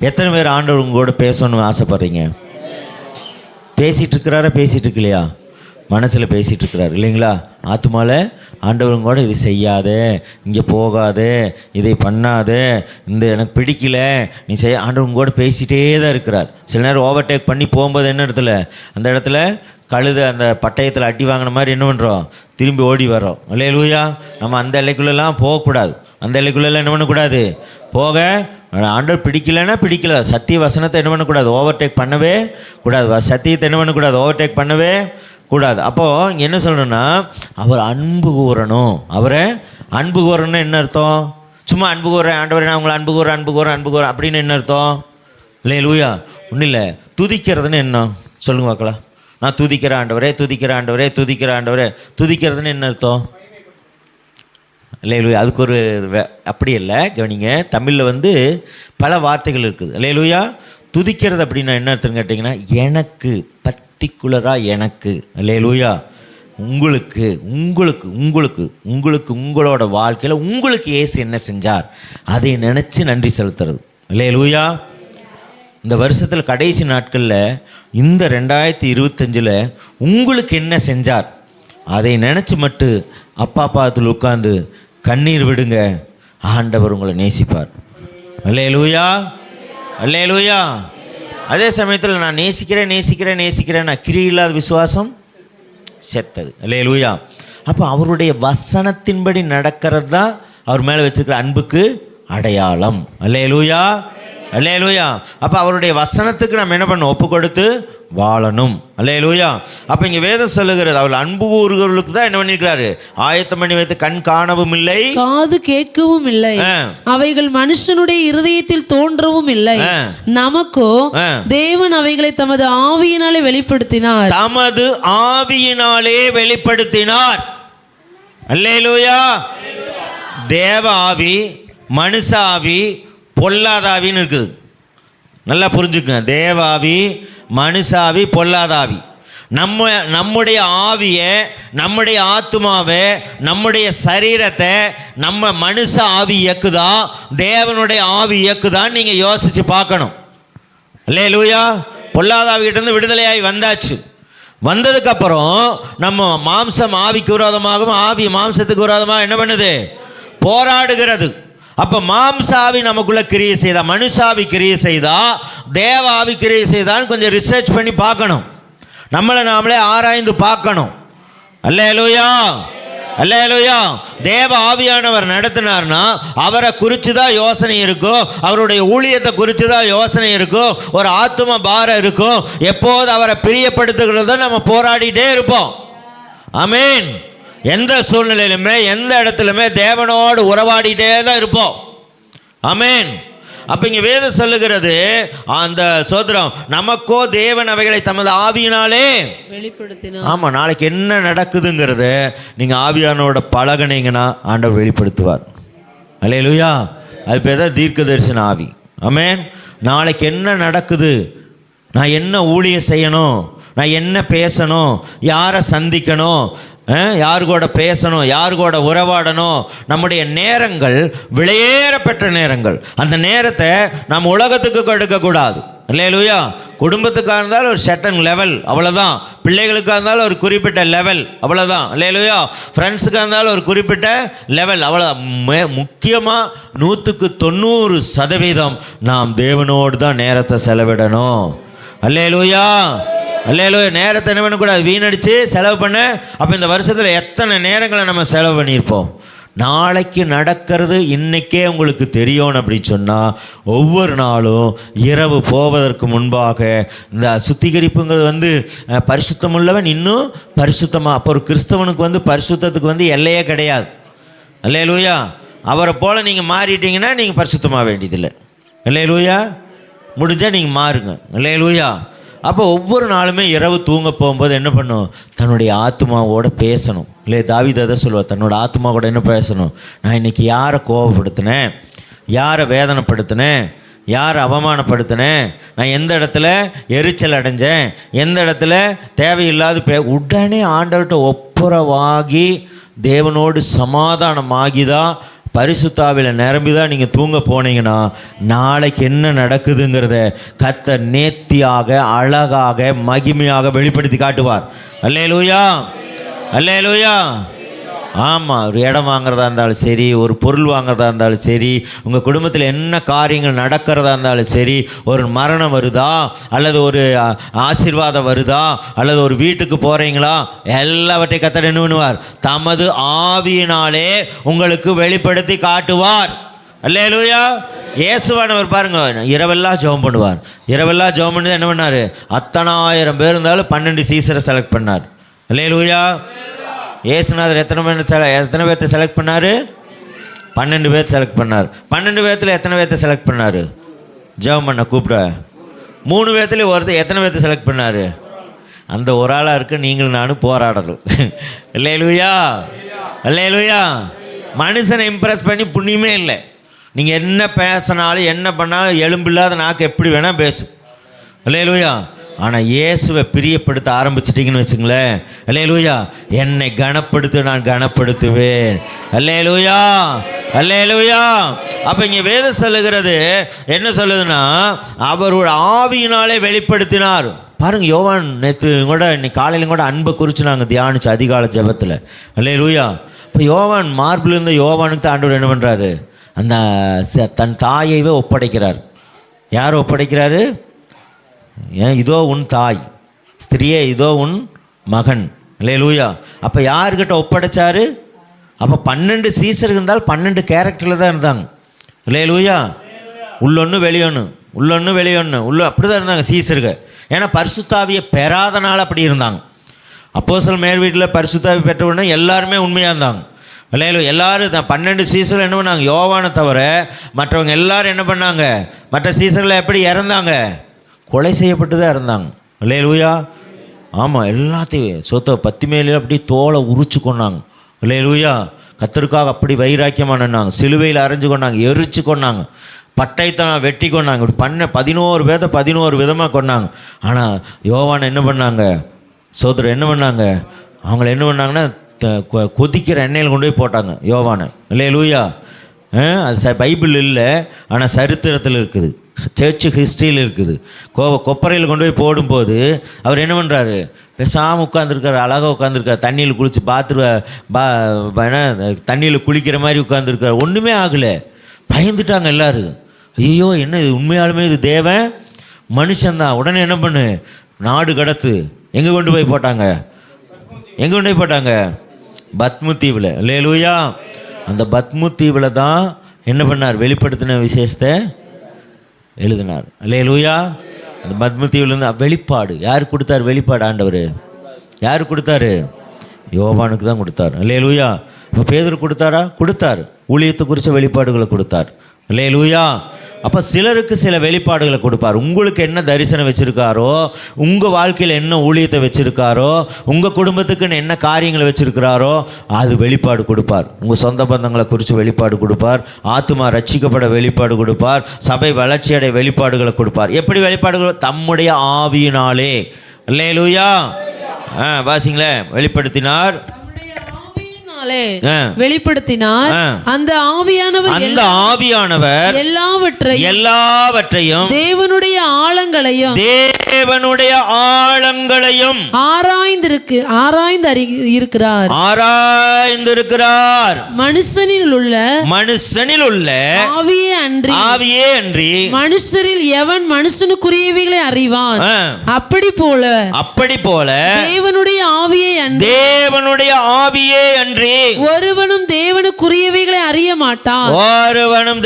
எத்தனை பேர் ஆண்டவர் உங்களோட பேசணும்னு ஆசைப்பட்றீங்க? பேசிகிட்டு இருக்கிறாரா? பேசிகிட்டு இருக்கலையா? மனசில் பேசிகிட்டு இருக்கிறார் இல்லைங்களா? ஆத்துமால ஆண்டவருங்கூட இது செய்யாத, இங்கே போகாத, இதை பண்ணாத, இந்த எனக்கு பிடிக்கல நீ செய்ய, ஆண்டவருங்கூட பேசிகிட்டே தான் இருக்கிறார். சில நேரம் ஓவர்டேக் பண்ணி போகும்போது என்ன இடத்துல, அந்த இடத்துல கழுத அந்த பட்டயத்தில் அடி வாங்கின மாதிரி என்ன பண்ணுறோம், திரும்பி ஓடி வரோம். அல்லேலூயா. நம்ம அந்த எல்லைக்குள்ளெல்லாம் போகக்கூடாது. அந்த எல்லைக்குள்ளெல்லாம் என்ன பண்ணக்கூடாது, போக ஆண்டவர் பிடிக்கலைன்னா பிடிக்கல. சத்திய வசனத்தை என்ன பண்ணக்கூடாது, ஓவர்டேக் பண்ணவே கூடாது. சத்தியத்தை என்ன பண்ணக்கூடாது, ஓவர்டேக் பண்ணவே கூடாது. அப்போது இங்கே என்ன சொல்லணும்னா, அவர் அன்பு கூறணும். அவரை அன்பு கூறணும்னு என்ன அர்த்தம்? சும்மா அன்பு கூறேன் ஆண்டவரை, நான் உங்களை அன்பு கூறேன் அப்படின்னு என்ன அர்த்தம்? அல்லேலூயா. ஒன்றும் இல்லை. துதிக்கிறதுன்னு என்ன சொல்லுங்க பார்க்கலாம். நான் துதிக்கிற ஆண்டவரே, துதிக்கிற ஆண்டவரே, துதிக்கிற ஆண்டவரே. துதிக்கிறதுன்னு என்ன அர்த்தம்? அல்லேலூயா. அதுக்கு ஒரு அப்படி இல்லை, கவனிங்க. தமிழில் பல வார்த்தைகள் இருக்குது. அல்லேலூயா. துதிக்கிறது அப்படின்னா என்ன அர்த்தம்னு கேட்டிங்கன்னா, எனக்கு பர்டிகுலராக எனக்கு, அல்லேலூயா, உங்களுக்கு உங்களுக்கு உங்களுக்கு உங்களுக்கு உங்களோட வாழ்க்கையில் உங்களுக்கு இயேசு என்ன செஞ்சார் அதை நினச்சி நன்றி செலுத்துறது. அல்லேலூயா. இந்த வருஷத்தில் கடைசி நாட்களில் இந்த 2025 உங்களுக்கு என்ன செஞ்சார் அதை நினச்சி மட்டும் அப்பா பாத்தில் உட்காந்து கண்ணீர் விடுங்க. ஆண்டவர் உங்களை நேசிப்பார். அல்லேலூயா, அல்லேலூயா. அதே சமயத்தில் நான் நேசிக்கிறேன் நேசிக்கிறேன் நேசிக்கிறேன், நான் கிரியை இல்லாத விசுவாசம் செத்தது. அல்லேலூயா. அப்போ அவருடைய வசனத்தின்படி நடக்கிறது தான் அவர் மேலே வச்சுருக்கிற அன்புக்கு அடையாளம். அல்லேலூயா, அல்லேலூயா. அப்போ அவருடைய வசனத்துக்கு நம்ம என்ன பண்ணணும்? ஒப்பு கொடுத்து வாழணும். அல்லேலூயா. அப்போ இங்கே வேதம் சொல்லுகிறது, அவர் அன்பு கூறுகிறவர்களுக்கு தான் என்ன பண்ணியிருக்கிறாரு? ஆயத்தம் பண்ணி வைத்து கண் காணவும் இல்லை, காது கேட்கவும் இல்லை, அவைகள் மனுஷனுடைய இருதயத்தில் தோன்றவும் இல்லை. நமக்கோ தேவன் அவைகளை தமது ஆவியினாலே வெளிப்படுத்தினார். தமது ஆவியினாலே வெளிப்படுத்தினார். அல்லேலூயா. தேவ ஆவி, மனுஷ ஆவி, பொல்லாதாவின்னு இருக்குது. நல்லா புரிஞ்சுக்குங்க. தேவாவி, மனுஷாவி, பொல்லாதாவி. நம்முடைய ஆவியை, நம்முடைய ஆத்மாவை, நம்முடைய சரீரத்தை நம்ம மனுஷ ஆவி இயக்குதா, தேவனுடைய ஆவி இயக்குதான்னு நீங்கள் யோசித்து பார்க்கணும். அல்லேலூயா. பொல்லாதாவிகிட்டேருந்து விடுதலையாகி வந்தாச்சு. வந்ததுக்கப்புறம் நம்ம மாம்சம் ஆவிக்கு விரோதமாகவும் ஆவி மாம்சத்துக்கு விரோதமாக என்ன பண்ணுது? போராடுகிறது. அப்போ மாம்சாவி நமக்குள்ள கிரியை செய்தா, மனுஷாவி கிரியை செய்தா, தேவாவி கிரியை செய்தான்னு கொஞ்சம் ரிசர்ச் பண்ணி பார்க்கணும். நம்மளை நாமளே ஆராய்ந்து பார்க்கணும். அல்லேலூயா, அல்லேலூயா. தேவ ஆவியானவர் நடத்தினார்னா அவரை குறித்து தான் யோசனை இருக்கும், அவருடைய ஊழியத்தை குறித்து தான் யோசனை இருக்கும், ஒரு ஆத்தும பாரம் இருக்கும். எப்போது அவரை பிரியப்படுத்துகிறத நம்ம போராடிட்டே இருப்போம். ஆமீன். எந்த சூழ்நிலையிலுமே எந்த இடத்துலையுமே தேவனோடு உறவாடிட்டே தான் இருப்போம். ஆமேன். அப்போ இங்கே வேதம் சொல்லுகிறது, அந்த சோதரம் நமக்கோ தேவன் அவைகளை தமது ஆவியினாலே வெளிப்படுத்தினார். ஆமாம், நாளைக்கு என்ன நடக்குதுங்கிறது நீங்கள் ஆவியானோட பழகினீங்கன்னா ஆண்டவர் வெளிப்படுத்துவார். அல்லேலூயா. அது பேர் தான் தீர்க்க தரிசன ஆவி. ஆமேன். நாளைக்கு என்ன நடக்குது, நான் என்ன ஊழியம் செய்யணும், நான் என்ன பேசணும், யாரை சந்திக்கணும், யாரு கூட பேசணும், யாரு கூட உறவாடணும். நம்முடைய நேரங்கள் விலையேறப்பெற்ற நேரங்கள். அந்த நேரத்தை நம்ம உலகத்துக்கு கொடுக்கக்கூடாது. அல்லேலூயா. குடும்பத்துக்காக இருந்தாலும் ஒரு சர்டன் லெவல், அவ்வளோதான். பிள்ளைகளுக்காக இருந்தாலும் ஒரு குறிப்பிட்ட லெவல், அவ்வளோதான். அல்லேலூயா. ஃப்ரெண்ட்ஸுக்காக இருந்தாலும் ஒரு குறிப்பிட்ட லெவல், அவ்வளோ. முக்கியமாக 190% நாம் தேவனோடு தான் நேரத்தை செலவிடணும். அல்லேலூயா, அல்லேலூயா. நேரத்தை என்ன பண்ணக்கூடாது? வீணடித்து செலவு பண்ண. அப்போ இந்த வருஷத்தில் எத்தனை நேரங்களை நம்ம செலவு பண்ணியிருப்போம்? நாளைக்கு நடக்கிறது இன்றைக்கே உங்களுக்கு தெரியும் அப்படின்னு சொன்னால், ஒவ்வொரு நாளும் இரவு போவதற்கு முன்பாக இந்த சுத்திகரிப்புங்கிறது பரிசுத்தமுள்ளவன் இன்னும் பரிசுத்தமாக. அப்போ ஒரு கிறிஸ்தவனுக்கு பரிசுத்தத்துக்கு எல்லையே கிடையாது. அல்லேலூயா. அவரை போல் நீங்கள் மாறிட்டீங்கன்னா நீங்கள் பரிசுத்தமாக வேண்டியதில்லை. அல்லேலூயா. முடிஞ்சால் நீங்கள் மாறுங்க. அல்லேலூயா. அப்போ ஒவ்வொரு நாளுமே இரவு தூங்க போகும்போது என்ன பண்ணும்? தன்னுடைய ஆத்மாவோட பேசணும். இல்லை, தாவீது அதை சொல்லுவார், தன்னோட ஆத்மா கூட என்ன பேசணும்? நான் இன்றைக்கி யாரை கோபப்படுத்தினேன், யாரை வேதனைப்படுத்தினேன், யாரை அவமானப்படுத்தினேன், நான் எந்த இடத்துல எரிச்சல் அடைஞ்சேன், எந்த இடத்துல தேவையில்லாத உடனே ஆண்டவர்கிட்ட ஒப்புரவாகி தேவனோடு சமாதானமாகி தான், பரிசுத்தாவில நிரம்பி தான் நீங்கள் தூங்க போனீங்கன்னா நாளைக்கு என்ன நடக்குதுங்கிறத கர்த்தர் நேர்த்தியாக, அழகாக, மகிமையாக வெளிப்படுத்தி காட்டுவார். அல்லேலூயா, அல்லேலூயா. ஆமாம், ஒரு இடம் வாங்குறதா இருந்தாலும் சரி, ஒரு பொருள் வாங்குறதா இருந்தாலும் சரி, உங்கள் குடும்பத்தில் என்ன காரியங்கள் நடக்கிறதா இருந்தாலும் சரி, ஒரு மரணம் வருதா, அல்லது ஒரு ஆசீர்வாதம் வருதா, அல்லது ஒரு வீட்டுக்கு போகிறீங்களா, எல்லாவற்றையும் கர்த்தர் என்ன பண்ணுவார்? தமது ஆவியினாலே உங்களுக்கு வெளிப்படுத்தி காட்டுவார். அல்லேலூயா. இயேசுவானவர் பாருங்க, இரவெல்லாம் ஜெபம் பண்ணுவார். இரவெல்லாம் ஜெபம் பண்ணி என்ன பண்ணார்? அத்தனாயிரம் பேர் இருந்தாலும் 12 சீசரை செலக்ட் பண்ணார். அல்லேலூயா. இயேசுநாதர் எத்தனை பேர்த்தை செலக்ட் பண்ணார்? 12 பேர் செலக்ட் பண்ணார். 12 பேர்த்தில் எத்தனை பேர்த்தை செலக்ட் பண்ணார்? ஜெபம் பண்ண கூப்பிட 3 பேர்த்துலேயும் ஒருத்தர் எத்தனை பேர்த்தை செலக்ட் பண்ணார்? அந்த ஒரு ஆளாக இருக்க நீங்களும் நானும் போராடணும். அல்லேலூயா, அல்லேலூயா. மனுஷனை இம்ப்ரெஸ் பண்ணி புண்ணியமே இல்லை. நீங்கள் என்ன பேசினாலும் என்ன பண்ணாலும் எலும்பில்லாத நாக்கு எப்படி வேணால் பேசும். அல்லேலூயா. ஆனால் இயேசுவை பிரியப்படுத்த ஆரம்பிச்சிட்டிங்கன்னு வச்சுங்களேன், அல்லேலூயா, என்னை கனப்படுத்த நான் கனப்படுத்துவேன். அல்லேலூயா, அல்லேலூயா. அப்போ இங்கே வேதம் சொல்லுகிறது என்ன சொல்லுதுன்னா, அவரோட ஆவியினாலே வெளிப்படுத்தினார். பாருங்கள், யோவான் நேற்று கூட இன்னைக்கு காலையிலும் கூட அன்பை குறித்து நாங்கள் தியானிச்சு அதிகால ஜெபத்தில். அல்லேலூயா. இப்போ யோவான் மார்பில் இருந்த யோவானுக்கு தான் ஆண்டவர் என்ன பண்ணுறாரு, அந்த தன் தாயைவே ஒப்படைக்கிறார். யார் ஒப்படைக்கிறாரு? ஏன், இதோ உன் தாய், ஸ்திரியே இதோ உன் மகன். அல்லேலூயா. அப்போ யார்கிட்ட ஒப்படைச்சாரு? அப்போ 12 சீசர்கள் இருந்தால் 12 கேரக்டரில் தான் இருந்தாங்க. அல்லேலூயா. உள்ளொன்று வெளியொன்று, உள்ளொன்று வெளியொன்று, அப்படி தான் இருந்தாங்க சீசர்கள். ஏன்னா பரிசுத்தாவியை பெறாதனால அப்படி இருந்தாங்க. அப்போஸ்தலர் மேல் வீட்டில் பரிசுத்தாவி பெற்ற உடனே எல்லாருமே உண்மையாக இருந்தாங்க. அல்லேலூயா. எல்லாரும் 12 சீசர்கள் என்ன பண்ணாங்க? யோவானை தவிர மற்றவங்க எல்லாரும் என்ன பண்ணாங்க? மற்ற சீசர்களை எப்படி இறந்தாங்க? கொலை செய்யப்பட்டு தான் இருந்தாங்க. அல்லேலூயா. ஆமாம், எல்லாத்தையும் சொத்தை பத்தி மேலே அப்படி தோலை உரிச்சு கொண்டாங்க. அல்லேலூயா. கர்த்தருக்காக அப்படி வைராக்கியமானாங்க. சிலுவையில் அரைஞ்சு கொண்டாங்க, எரிச்சு கொண்டாங்க, பட்டைத்தான் வெட்டி கொண்டாங்க. இப்படி 11 பேர்த்த 11 விதமாக கொண்டாங்க. ஆனால் யோவானை என்ன பண்ணாங்க? சோதரர் என்ன பண்ணாங்க? அவங்கள என்ன பண்ணாங்கன்னா கொதிக்கிற எண்ணெயில் கொண்டு போய் போட்டாங்க யோவானை. அல்லேலூயா. அது பைபிள் இல்லை, ஆனால் சரித்திரத்தில் இருக்குது, சர்ச்சு ஹிஸ்ட்ரியில் இருக்குது. கொப்பரையில் கொண்டு போய் போடும்போது அவர் என்ன பண்ணுறாரு? பேசாமல் உட்காந்துருக்காரு, அழகாக உட்காந்துருக்காரு, தண்ணியில் குளிச்சு தண்ணியில் குளிக்கிற மாதிரி உட்காந்துருக்காரு. ஒன்றுமே ஆகலை. பயந்துட்டாங்க எல்லோரும். ஐயோ, என்ன இது, உண்மையாலுமே இது தேவன் மனுஷன்தான். உடனே என்ன பண்ணு, நாடு கடத்து. எங்கே கொண்டு போய் போட்டாங்க? எங்கே கொண்டு போய் போட்டாங்க? பத்மு தீவில். அல்லேலூயா. அந்த பத்மு தீவில் தான் என்ன பண்ணார்? வெளிப்படுத்தின விசேஷத்தை எழுதினார். அல்லேலூயா. அந்த பத்மு தீவிலேருந்து வெளிப்பாடு யார் கொடுத்தார்? வெளிப்பாடு ஆண்டவர் யார் கொடுத்தாரு? யோவானுக்கு தான் கொடுத்தார். அல்லேலூயா. இப்போ பேதுரு கொடுத்தாரா? கொடுத்தார். ஊழியத்தை குறித்த வெளிப்பாடுகளை கொடுத்தார். அல்லேலூயா. அப்போ சிலருக்கு சில வெளிப்பாடுகளை கொடுப்பார். உங்களுக்கு என்ன தரிசனம் வச்சுருக்காரோ, உங்கள் வாழ்க்கையில் என்ன ஊழியத்தை வச்சுருக்காரோ, உங்கள் குடும்பத்துக்குன்னு என்ன காரியங்களை வச்சுருக்கிறாரோ அது வெளிப்பாடு கொடுப்பார். உங்கள் சொந்த பந்தங்களை குறித்து வெளிப்பாடு கொடுப்பார். ஆத்துமா ரட்சிக்கப்பட வெளிப்பாடு கொடுப்பார். சபை வளர்ச்சியடைய வெளிப்பாடுகளை கொடுப்பார். எப்படி வெளிப்பாடுகள்? தம்முடைய ஆவியினாலே. அல்லேலூயா. வாசிங்களேன். வெளிப்படுத்தினார், வெளிப்படுத்தினார். அந்த ஆவியானவர் எல்லாவற்றையும் தேவனுடைய ஆழங்களையும் ஆராய்ந்திருக்கிறார். மனுஷனில் உள்ள ஆவியே அன்றி மனுஷரில் எவன் மனுஷனுக்குரியவைகளை அறிவான்? அப்படி போல தேவனுடைய ஆவியே அன்றி ஒருவனும் தேவனுக்குரியவைகளை அறிய மாட்டான். ஒருவனும்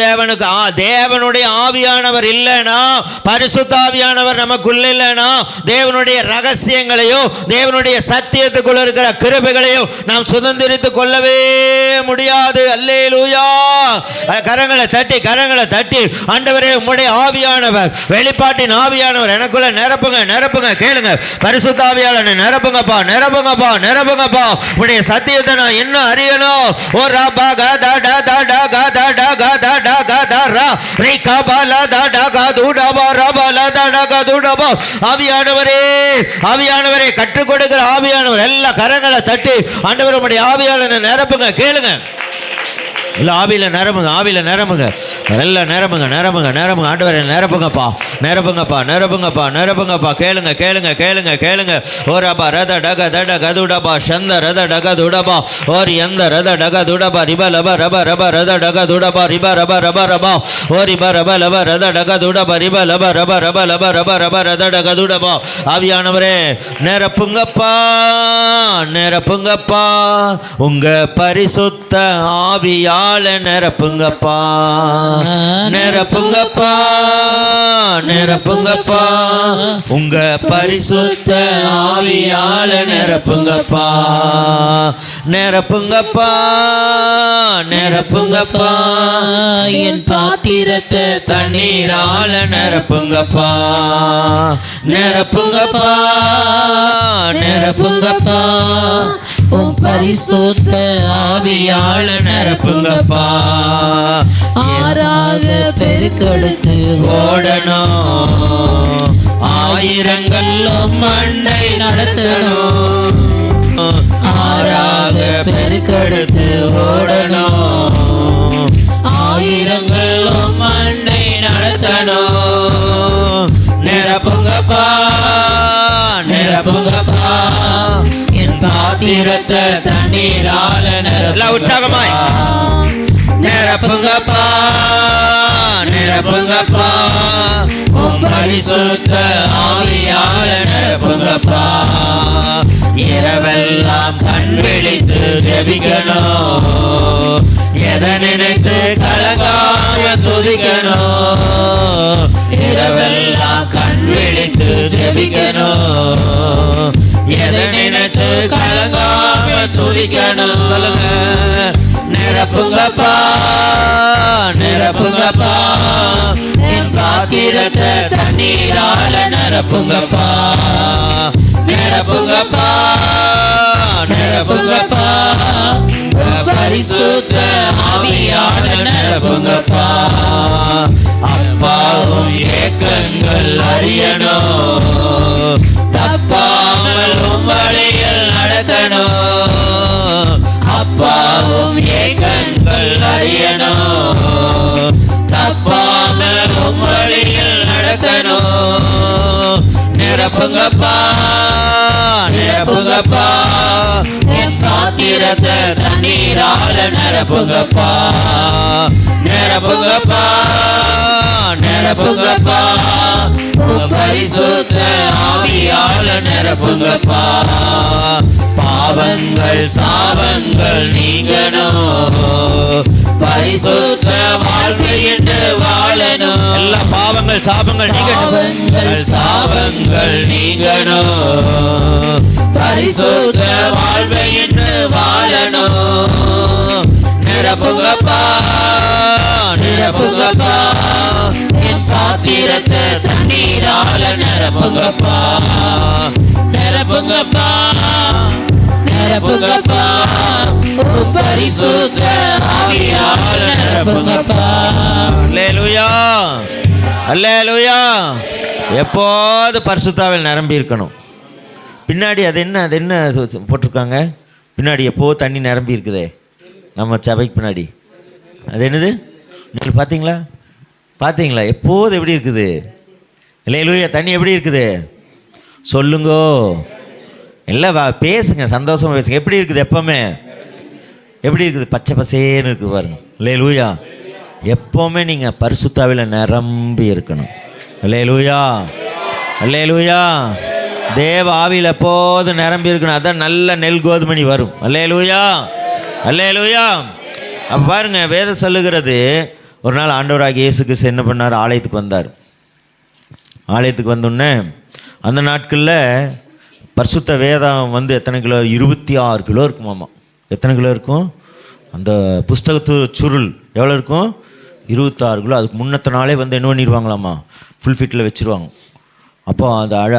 தேவனுடைய ஆவியானவர் இல்லைனா, பரிசுத்த ஆவியானவர் நமக்குள்ள இல்லைனா, தேவனுடைய ரகசியங்களையோ தேவனுடைய சத்தியத்துக்குள்ள இருக்கிற கிருபைகளையோ நாம் சுதந்திரித்துக் கொள்ளவே முடியாது. அல்லேலூயா. கரங்களை தட்டி ஆண்டவரே, உம்முடைய ஆவியானவர், வெளிப்பாட்டின் ஆவியானவர் எனக்குள்ள நிரப்புங்க. கேளுங்க. பரிசுத்த ஆவியானவரை நிரப்புங்கப்பா. உம்முடைய சத்தியத்தை நான் என்ன அறியணும்? ஓ ரபா கதா டா டா டா கதா டா கதா டா கதா ரா ரே கபல டா டா கது டபா ரபல டா டா கது டபா. ஆவியானவரே கற்றுக் கொடுக்கிற ஆவியானவர். எல்லா கரங்களை தட்டி ஆண்டவர் உம்முடைய ஆவியானவரை நிரப்புங்க. கேளுங்க. இல்லை, ஆவியில் நிரம்புங்க. எல்லாம் நிரம்புங்க. ஆண்டவரை நிரப்புங்கப்பா. கேளுங்க. ஓ ரபா ரத டக தட கதுடபா சந்த ரத டக துடபா ஓர் எந்த ரத டக துடபா ரிப லப ரப ரத டக துடபா ரிப ரபா ஓ ரிப ரப லப ரத டக துடபா ரிப லப ரப ரத டக துடபா. ஆவியானவரே நிரப்புங்கப்பா. உங்க பரிசுத்த ஆவியா ஆவியால நிரப்புங்கப்பா, நிரப்புங்கப்பா, நிரப்புங்கப்பா, உங்க பரிசுத்த ஆவியால நிரப்புங்கப்பா, நிரப்புங்கப்பா, நிரப்புங்கப்பா, என் பாத்திரத்தை தண்ணீரால நிரப்புங்கப்பா, நிரப்புங்கப்பா, நிரப்புங்கப்பா, உன் பரிசுத்த ஆவியால நிரப்புங்கப்பா, ஆறாக பெருக்கெடுத்து ஓடணும், ஆயிரங்கள் மண்ணை நடத்தணும், ஆறாக பெருக்கெடுத்து ஓடணும், ஆயிரங்கள் மண்ணை நடத்தணும், நிரப்புங்கப்பா, நிரப்புங்கப்பா, என் பாத்திரத்தை தண்ணீரால எல்லாம் உற்சாகமாய் நிரப்புங்கப்பா, நிரப்புங்கப்பா, உம் பரிசுத்த ஆவியால நிரப்புங்கப்பா, இரவெல்லாம் கண் விழித்து ஜெபிக்கணும், எதை நினைச்சு கலங்காம துதிக்கணும், இரவெல்லாம் கண் விழித்து ஜெபிக்கணும், எதை நினைச்சு கலங்காம துதிக்கணும். சொல்லுங்க, நிரப்புங்கப்பா, நிரப்புங்கப்பா, என் பாத்திரத்தை தண்ணீரால நிரப்புங்கப்பா, நிரப்புங்கப்பா, நிரப்புங்கப்பா, பரிசுத்த ஆவியால நிரப்புங்கப்பா, அப்பாவும் ஏக்கங்கள் அறியணும், தப்பாமல் வழியில் நடக்கணும், அப்பாவும் ஏக்கங்கள் அறியணும், தப்பாமல் வழியில் நடக்கணும், நிரப்புங்கப்பா, நிரப்புங்கப்பா, என் பாத்திரத்தை தண்ணீரால நிரப்புங்கப்பா, நிரப்புங்கப்பா, நிரப்புங்கப்பா, பரிசுத்த ஆவியால நிரப்புங்கப்பா, பாவங்கள் சாபங்கள் நீங்கணும், பரிசுத்த வாழ்க்கை என்று வாழணும், எல்லா பாவங்கள் சாபங்கள் நீங்கணும், சாபங்கள் நீங்கணும், பரிசுத்த வாழ்க்கை என்று வாழணும், நிரப்புங்கப்பா, நிரப்புங்கப்பா, என் பாத்திரத்தை தண்ணீரால நிரப்புங்கப்பா, நிரப்புங்கப்பா, நிரப்புங்கப்பா, பரிசுத்த ஆவியால நிரப்புங்கப்பா. அல்லேலூயா, அல்லேலூயா. எப்போது பரிசுத்தாவில் நிரம்பி இருக்கணும். பின்னாடி அது என்ன போட்டிருக்காங்க, பின்னாடி எப்போ தண்ணி நிரம்பி இருக்குதே நம்ம சபைக்கு பின்னாடி, அது என்னது நீங்கள் பார்த்தீங்களா, பார்த்தீங்களா எப்போது எப்படி இருக்குது. அல்லேலூயா. தண்ணி எப்படி இருக்குது சொல்லுங்கோ, எல்லாம் பேசுங்க, சந்தோஷமாக பேசுங்க. எப்படி இருக்குது எப்போவுமே, எப்படி இருக்குது, பச்சை பசேன்னு இருக்குது பாருங்க. அல்லேலூயா. எப்போவுமே நீங்கள் பரிசுத்தாவில் நிரம்பி இருக்கணும். அல்லேலூயா, அல்லேலூயா. தேவ ஆவியில் எப்போதும் நிரம்பி இருக்கணும். அதான் நல்ல நெல் கோதுமணி வரும். அல்லேலூயா, அல்லேலூயா. அப்போ பாருங்க, வேதம் சொல்லுகிறது, ஒரு நாள் ஆண்டவராகிய இயேசு கிறிஸ்து என்ன பண்ணார், ஆலயத்துக்கு வந்தார். ஆலயத்துக்கு வந்தோடனே அந்த நாட்களில் பரிசுத்த வேதம் வந்து எத்தனை கிலோ, 26 கிலோ இருக்குமாம்மா. எத்தனை கிலோ இருக்கும் அந்த புஸ்தகத்து சுருள், எவ்வளோ இருக்கும், 26 கிலோ. அதுக்கு முன்னத்த நாளே வந்து என்ன பண்ணிடுவாங்களாம்மா, ஃபுல் ஃபிட்டில் வச்சுருவாங்க. அப்போ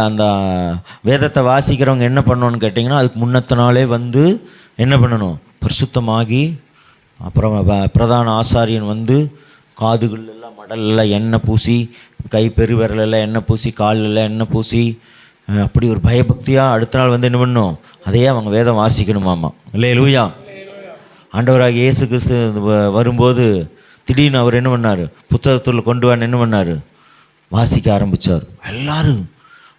அந்த வேதத்தை வாசிக்கிறவங்க என்ன பண்ணணும்னு கேட்டிங்கன்னா, அதுக்கு முன்னத்த நாளே வந்து என்ன பண்ணணும், பரிசுத்தமாகி, அப்புறம் பிரதான ஆசாரியன் வந்து காதுகளெல்லாம் மடலெல்லாம் எண்ணெய் பூசி, கை பெருவிரலெல்லாம் எண்ணெய் பூசி, காலெல்லாம் எண்ணெய் பூசி, அப்படி ஒரு பயபக்தியாக அடுத்த நாள் வந்து என்ன பண்ணணும், அதையே அவங்க வேதம் வாசிக்கணுமாம்மா. அல்லேலூயா. ஆண்டவராகிய இயேசு கிறிஸ்து வரும்போது திடீர்னு அவர் என்ன பண்ணார், புத்தகத்தில் கொண்டு வந்து என்ன பண்ணார், வாசிக்க ஆரம்பித்தார். எல்லாரும்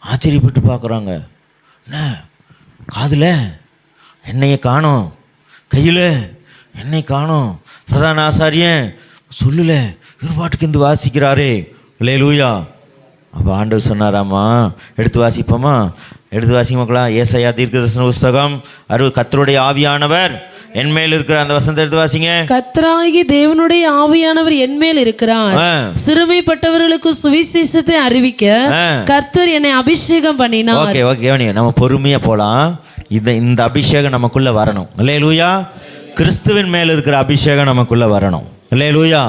ஆச்சரியப்பட்டு பார்க்குறாங்க. என்ன காதில் எண்ணெயை காணோம், கையில் எண்ணெய் காணோம், பிரதான ஆசாரியன் சொல்லல, இருபாட்டுக்கு இருந்து வாசிக்கிறாரே. அல்லேலூயா. அப்போ ஆண்டவர் சொன்னாராம்மா, எடுத்து வாசிப்போமா, எடுத்து வாசிக்க மக்களா. ஏசாயா தீர்க்கதரிசன புஸ்தகம் 60. கர்த்தருடைய ஆவியானவர் என்மேல் இருக்கிற அந்த வசனத்தை எடுத்து வாசிங்க. கர்த்தராகிய தேவனுடைய ஆவியானவர் என்மேல் இருக்கிறார். சிறுமைப்பட்டவர்களுக்கு சுவிசேஷத்தை அறிவிக்க கர்த்தர் என்னை அபிஷேகம் பண்ணினார். ஓகே ஓகே, நம்ம பொறுமையா போலாம். இந்த அபிஷேகம் நமக்குள்ள வரணும். அல்லேலூயா. கிறிஸ்துவின் மேல் இருக்கிற அபிஷேகம் நமக்குள்ள வரணும். அல்லேலூயா.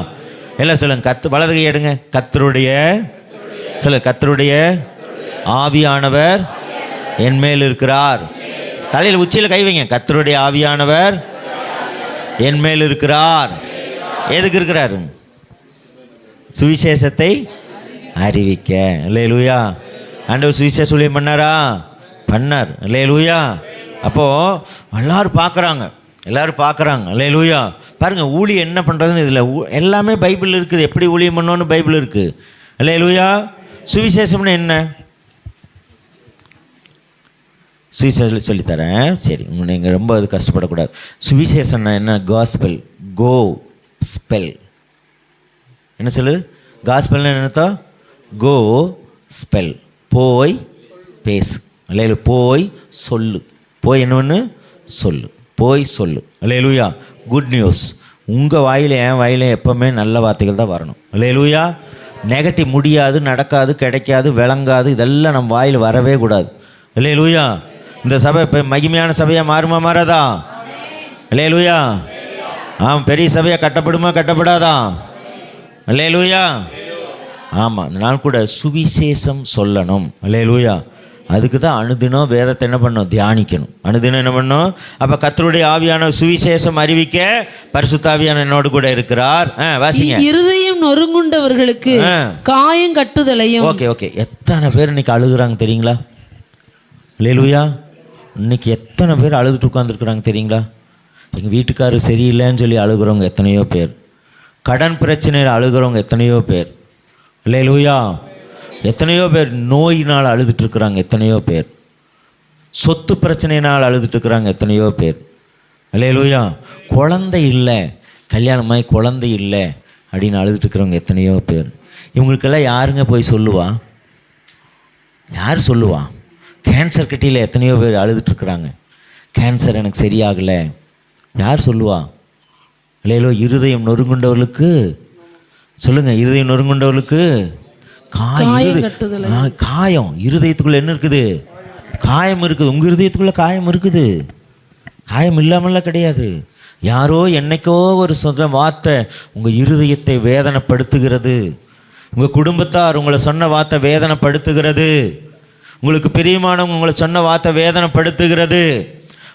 எல்லாம் சொல்லுங்க. வலது கை எடுங்க. கர்த்தருடைய ஆவியானவர் என் மேல் இருக்கிறார். தலையில் உச்சியில் கை வைங்க. கர்த்தருடைய ஆவியானவர் என் மேல் இருக்கிறார். எதுக்கு இருக்கிறாரு? சுவிசேஷத்தை அறிவிக்க. அல்லேலூயா. ஆண்டவர் சுவிசேஷ ஊழியம் பண்ணார். அல்லேலூயா. அப்போது எல்லாரும் பார்க்குறாங்க. அல்லேலூயா. பாருங்கள், ஊழியம் என்ன பண்ணுறதுன்னு இதில் எல்லாமே பைபிள் இருக்குது. எப்படி ஊழியம் பண்ணோன்னு பைபிள் இருக்குது. அல்லேலூயா. சுவிசேஷம்னு என்ன? சுவிசேஷம் சொல்லித்தரேன். சரி, நீங்கள் ரொம்ப அது கஷ்டப்படக்கூடாது. சுவிசேஷம்னா என்ன? காஸ்பெல். கோ ஸ்பெல். என்ன சொல்லு? காஸ்பெல்னு என்னத்தோ? கோ ஸ்பெல். போய் பேசு. அல்லேலூயா. போய் சொல்லு. போய் என்ன சொல்லு. போய் சொல்லு. அல்லேலூயா. Good news. உங்கள் வாயில் என் வாயில் எப்போவுமே நல்ல வார்த்தைகள் தான் வரணும். அல்லேலூயா. நெகட்டிவ் முடியாது, நடக்காது, கிடைக்காது, விளங்காது, இதெல்லாம் நம்ம வாயில் வரவே கூடாது. அல்லேலூயா. இந்த சபை இப்போ மகிமையான சபையாக மாறாதா? அல்லேலூயா. பெரிய சபையாக கட்டப்படாதா? அல்லேலூயா. ஆமாம், இந்த நாள் கூட சுவிசேஷம் சொல்லணும். அல்லேலூயா. அதுக்கு தான் அனுதினம் வேதத்தை என்ன பண்ணணும்? தியானிக்கணும். அனுதினம் என்ன பண்ணணும்? அப்போ கர்த்தருடைய ஆவியான சுவிசேஷம் அறிவிக்க பரிசுத்த ஆவியான என்னோடு கூட இருக்கிறார். வாசிங்க. இருதயம் நொறுங்குண்டவர்களுக்கு காயம் கட்டுதலையும். ஓகே. எத்தனை பேர் இன்னைக்கு அழுகுறாங்க தெரியுங்களா? அல்லேலூயா. இன்னைக்கு எத்தனை பேர் அழுதுட்டு உட்காந்துருக்குறாங்க தெரியுங்களா? எங்கள் வீட்டுக்காரர் சரியில்லைன்னு சொல்லி அழுகிறவங்க எத்தனையோ பேர். கடன் பிரச்சனையில் அழுகிறவங்க எத்தனையோ பேர். அல்லேலூயா. எத்தனையோ பேர் நோயினால் அழுதுட்டுருக்குறாங்க. எத்தனையோ பேர் சொத்து பிரச்சனையினால் அழுதுட்டுருக்குறாங்க. எத்தனையோ பேர். அல்லேலூயா. குழந்தை இல்லை, கல்யாணமாகி குழந்தை இல்லை அப்படின்னு அழுதுட்டுருக்குறவங்க எத்தனையோ பேர். இவங்களுக்கெல்லாம் யாருங்க போய் சொல்லுவா? யார் சொல்லுவா? கேன்சர் கட்டியில் எத்தனையோ பேர் அழுதுட்டுருக்குறாங்க. கேன்சர் எனக்கு சரியாகலை. யார் சொல்லுவா? இல்லையோ. இருதயம் நொறுங்குண்டவர்களுக்கு சொல்லுங்கள். இருதயம் நொறுங்குண்டவர்களுக்கு காயம். இருதயத்துக்குள்ளே என்ன இருக்குது? காயம் இருக்குது. உங்கள் இருதயத்துக்குள்ளே காயம் இருக்குது. காயம் இல்லாமலாம் கிடையாது. யாரோ என்னைக்கோ ஒரு சொந்த வார்த்தை உங்கள் இருதயத்தை வேதனைப்படுத்துகிறது. உங்கள் குடும்பத்தார் உங்களை சொன்ன வார்த்தை வேதனைப்படுத்துகிறது. உங்களுக்கு பிரியமானவங்க உங்களை சொன்ன வார்த்தை வேதனைப்படுத்துகிறது.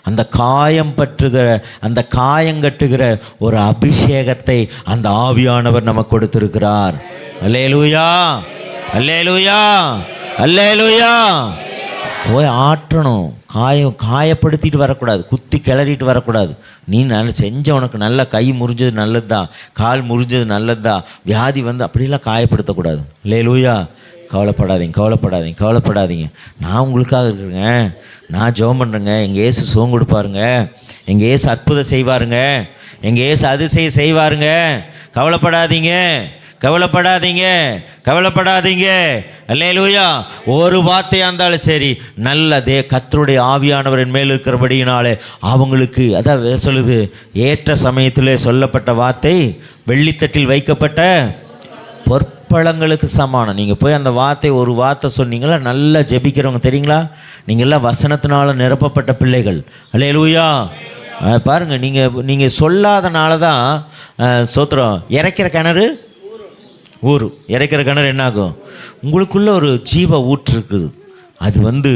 அந்த காயம் பற்றுகிற, அந்த காயங்கட்டுகிற ஒரு அபிஷேகத்தை அந்த ஆவியானவர் நமக்கு கொடுத்திருக்கிறார். அல்லேலூயா. அல்லேலூயா. அல்லேலூயா. போய் ஆற்றணும். காயப்படுத்திட்டு வரக்கூடாது. குத்தி கிளறிட்டு வரக்கூடாது. நீ செஞ்ச உனக்கு நல்ல கை முறிஞ்சது நல்லது தான், கால் முறிஞ்சது நல்லது தான், வியாதி அப்படிலாம் காயப்படுத்தக்கூடாது. அல்லேலூயா. கவலைப்படாதீங்க. நான் உங்களுக்காக இருக்கிறேங்க. நான் ஜெபம் பண்ணுறேங்க. எங்கள் இயேசு சுகம் கொடுப்பாருங்க. எங்கள் இயேசு அற்புதம் செய்வாருங்க. எங்கள் இயேசு அதிசயம் செய்வாருங்க. கவலைப்படாதீங்க. அல்லேலூயா. ஒரு வார்த்தையாக இருந்தாலும் சரி, நல்ல கர்த்தருடைய ஆவியானவரின் மேல் இருக்கிறபடியினாலே அவங்களுக்கு அதான் சொல்லுது, ஏற்ற சமயத்திலே சொல்லப்பட்ட வார்த்தை வெள்ளித்தட்டில் வைக்கப்பட்ட பொற்பழங்களுக்கு சமானம். நீங்கள் போய் அந்த ஒரு வார்த்தை சொன்னீங்களா, நல்லா ஜெபிக்கிறவங்க தெரியுங்களா? நீங்கள்லாம் வசனத்தினால நிரப்பப்பட்ட பிள்ளைகள். அல்லேலூயா. பாருங்கள், நீங்கள் சொல்லாதனால தான் சோத்திரம். இறைக்கிற கிணறு என்னாகும்? உங்களுக்குள்ள ஒரு ஜீவ ஊற்று இருக்குது. அது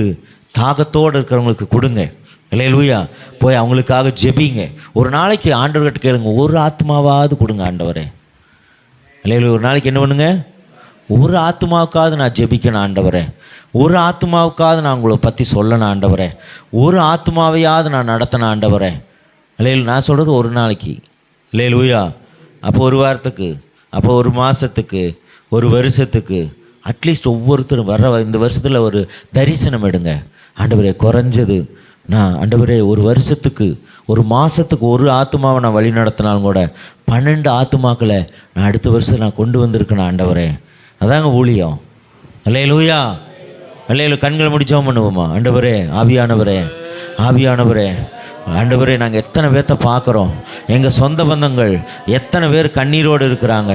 தாகத்தோடு இருக்கிறவங்களுக்கு கொடுங்க. அல்லேலூயா. போய் அவங்களுக்காக ஜெபிங்க. ஒரு நாளைக்கு ஆண்டவர்கிட்ட கேளுங்க, ஒரு ஆத்மாவாவது கொடுங்க ஆண்டவரே. அல்லேலூயா. ஒரு நாளைக்கு என்ன பண்ணுங்க? ஒரு ஆத்மாவுக்காவது நான் ஜெபிக்கணும் ஆண்டவரே. ஒரு ஆத்மாவுக்காவது நான் உங்களை பற்றி சொல்லணும் ஆண்டவரே. ஒரு ஆத்மாவையாவது நான் நடத்தின ஆண்டவரே. அல்லேலூயா. நான் சொல்கிறது ஒரு நாளைக்கு. அல்லேலூயா. அப்போ ஒரு வாரத்துக்கு, அப்போ ஒரு மாதத்துக்கு, ஒரு வருஷத்துக்கு, அட்லீஸ்ட் ஒவ்வொருத்தரும் இந்த வருஷத்தில் ஒரு தரிசனம் எடுங்க. ஆண்டவரே, குறைஞ்சது நான் ஆண்டவரே ஒரு வருஷத்துக்கு, ஒரு மாதத்துக்கு ஒரு ஆத்மாவை நான் வழி நடத்தினாலும் கூட 12 ஆத்மாக்களை நான் அடுத்த வருஷம் நான் கொண்டு வந்திருக்கேன் ஆண்டவரே. அதாங்க ஊழியம். அல்லேலூயா. கண்களை முடிச்சோம் பண்ணுவோமா? ஆண்டவரே, ஆவியானவரே, ஆவியானவரே, ஆண்டவரே, நாங்கள் எத்தனை பேர்த்த பார்க்குறோம், எங்கள் சொந்த பந்தங்கள் எத்தனை பேர் கண்ணீரோடு இருக்கிறாங்க,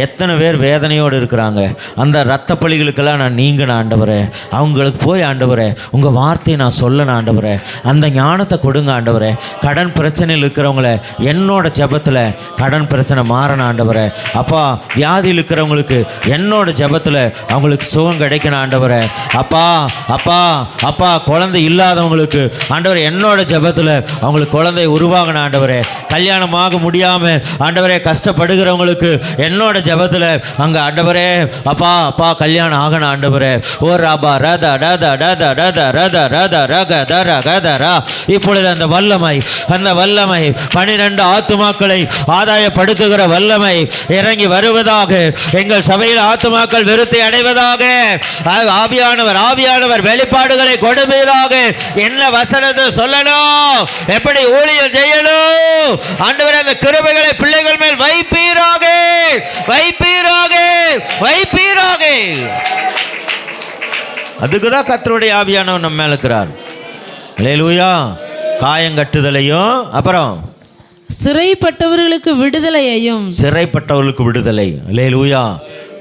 எத்தனை பேர் வேதனையோடு இருக்கிறாங்க. அந்த இரத்த பலிகளுக்கெல்லாம் நான் நீங்கின ஆண்டவரே, அவங்களுக்கு போய் ஆண்டவரே உங்கள் வார்த்தையை நான் சொல்லணும் ஆண்டவரே, அந்த ஞானத்தை கொடுங்க ஆண்டவரே. கடன் பிரச்சனையில் இருக்கிறவங்கள என்னோட ஜெபத்தில் கடன் பிரச்சனை மாறணும் ஆண்டவரே. அப்பா, வியாதியில் இருக்கிறவங்களுக்கு என்னோட ஜெபத்தில் அவங்களுக்கு சுகம் கிடைக்கணும் ஆண்டவரே. அப்பா அப்பா அப்பா குழந்தை இல்லாதவங்களுக்கு ஆண்டவரே என்னோட ஜெபத்தில் அவங்களுக்கு குழந்தை உருவாகணும் ஆண்டவரே. கல்யாணமாக முடியாமல் ஆண்டவரே கஷ்டப்படுகிறவங்களுக்கு என்னோட ஜெபத்தில் அங்கே ஆண்டவரே அப்பா அப்பா கல்யாணம் ஆகணும் ஆண்டவரே. ஓ ராபா ரத ரத ரத ரத ரத ரத ரக தர கதரா. இப்பொழுது அந்த வல்லமை 12 ஆத்துமாக்களை ஆதாயப்படுத்துகிற வல்லமை இறங்கி வருவதாக. எங்கள் சபையில் ஆத்துமாக்கள் விருத்தி அடைவதாக. ஆவியானவர் வெளிப்பாடுகளை கொடுப்பீராக. என்ன வசனத்தை சொல்லணும், எப்படி ஊழியம் செய்யணும் ஆண்டவரே, அந்த கிருபைகளை பிள்ளைகள் மேல் வைப்பீராக. அதுக்குதான் கர்த்தருடைய ஆவியானவர் நம்ம மேல இருக்கிறார். அல்லேலூயா. காயங்கட்டுதலையும் அப்புறம் சிறைப்பட்டவர்களுக்கு விடுதலை. அல்லேலூயா.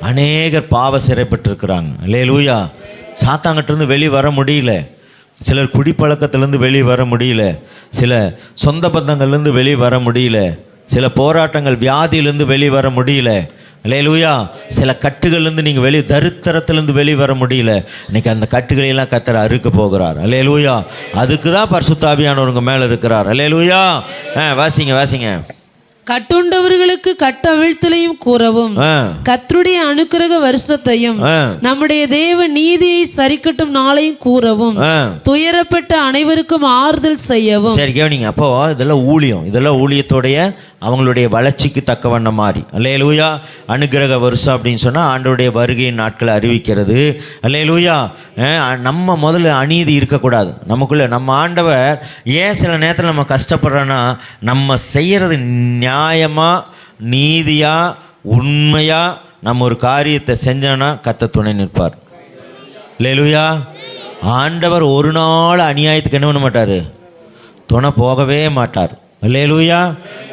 அநேகர் பாவ சிறைப்பட்டிருக்கிறாங்க. அல்லேலூயா. சாத்தாங்கிட்டிருந்து வெளியே வர முடியல. சிலர் குடிப்பழக்கத்திலேருந்து வெளியே வர முடியல. சில சொந்த பந்தங்கள்லேருந்து வெளியே வர முடியல. சில போராட்டங்கள் வியாதியிலேருந்து வெளியே வர முடியல. அல்லேலூயா. சில கட்டுகள்லேருந்து நீங்கள் தரித்திரத்திலேருந்து வெளியே வர முடியல. இன்னைக்கு அந்த கட்டுகளையெல்லாம் கர்த்தர் அறுக்க போகிறார். அல்லேலூயா. அதுக்கு தான் பரிசுத்த ஆவியானவர் மேலே இருக்கிறார். அல்லேலூயா. வாசிங்க. கட்டுண்டவர்களுக்கு கட்டவிழ்த்தலையும் கூறவும், கர்த்தருடைய அனுக்கிரக வருஷத்தையும் நம்முடைய தேவ நீதியை சரிக்கட்டும் நாளையும் கூறவும், துயரப்பட்ட அனைவருக்கும் ஆறுதல் செய்யவும். சரி, கேவனிங்க. அப்போ இதெல்லாம் ஊழியத்தோடைய அவங்களுடைய வளர்ச்சிக்கு தக்க வண்ண மாதிரி. அல்லேலூயா. அனுக்கிரக வருஷம் அப்படின்னு சொன்னால் ஆண்டவருடைய வருகையின் நாட்களை அறிவிக்கிறது. அல்லேலூயா. நம்ம முதல்ல அநீதி இருக்கக்கூடாது நமக்குள்ளே. நம்ம ஆண்டவர் ஏன் சில நேரத்தில் நம்ம கஷ்டப்படுறோன்னா, நம்ம செய்கிறது நியாயமாக நீதியாக உண்மையாக நம்ம ஒரு காரியத்தை செஞ்சோன்னா கர்த்தர் துணை நிற்பார். அல்லேலூயா. ஆண்டவர் ஒரு நாள் அநியாயத்துக்கு என்ன பண்ண மாட்டார், துணை போகவே மாட்டார். அல்லேலூயா.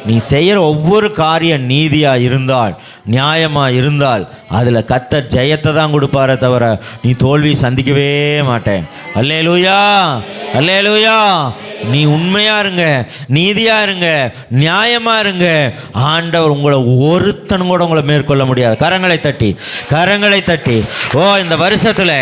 நீ செய்கிற ஒவ்வொரு காரியம் நீதியாக இருந்தால், நியாயமாக இருந்தால், அதில் கர்த்தர் ஜெயத்தை தான் கொடுப்பாரே தவிர நீ தோல்வி சந்திக்கவே மாட்டேன். அல்லேலூயா. நீ உண்மையாக இருங்க, நீதியாக இருங்க, நியாயமாக இருங்க. ஆண்டவர் உங்களை ஒருத்தனும் கூட உங்களை மேற்கொள்ள முடியாது. கரங்களை தட்டி ஓ, இந்த வருஷத்தில்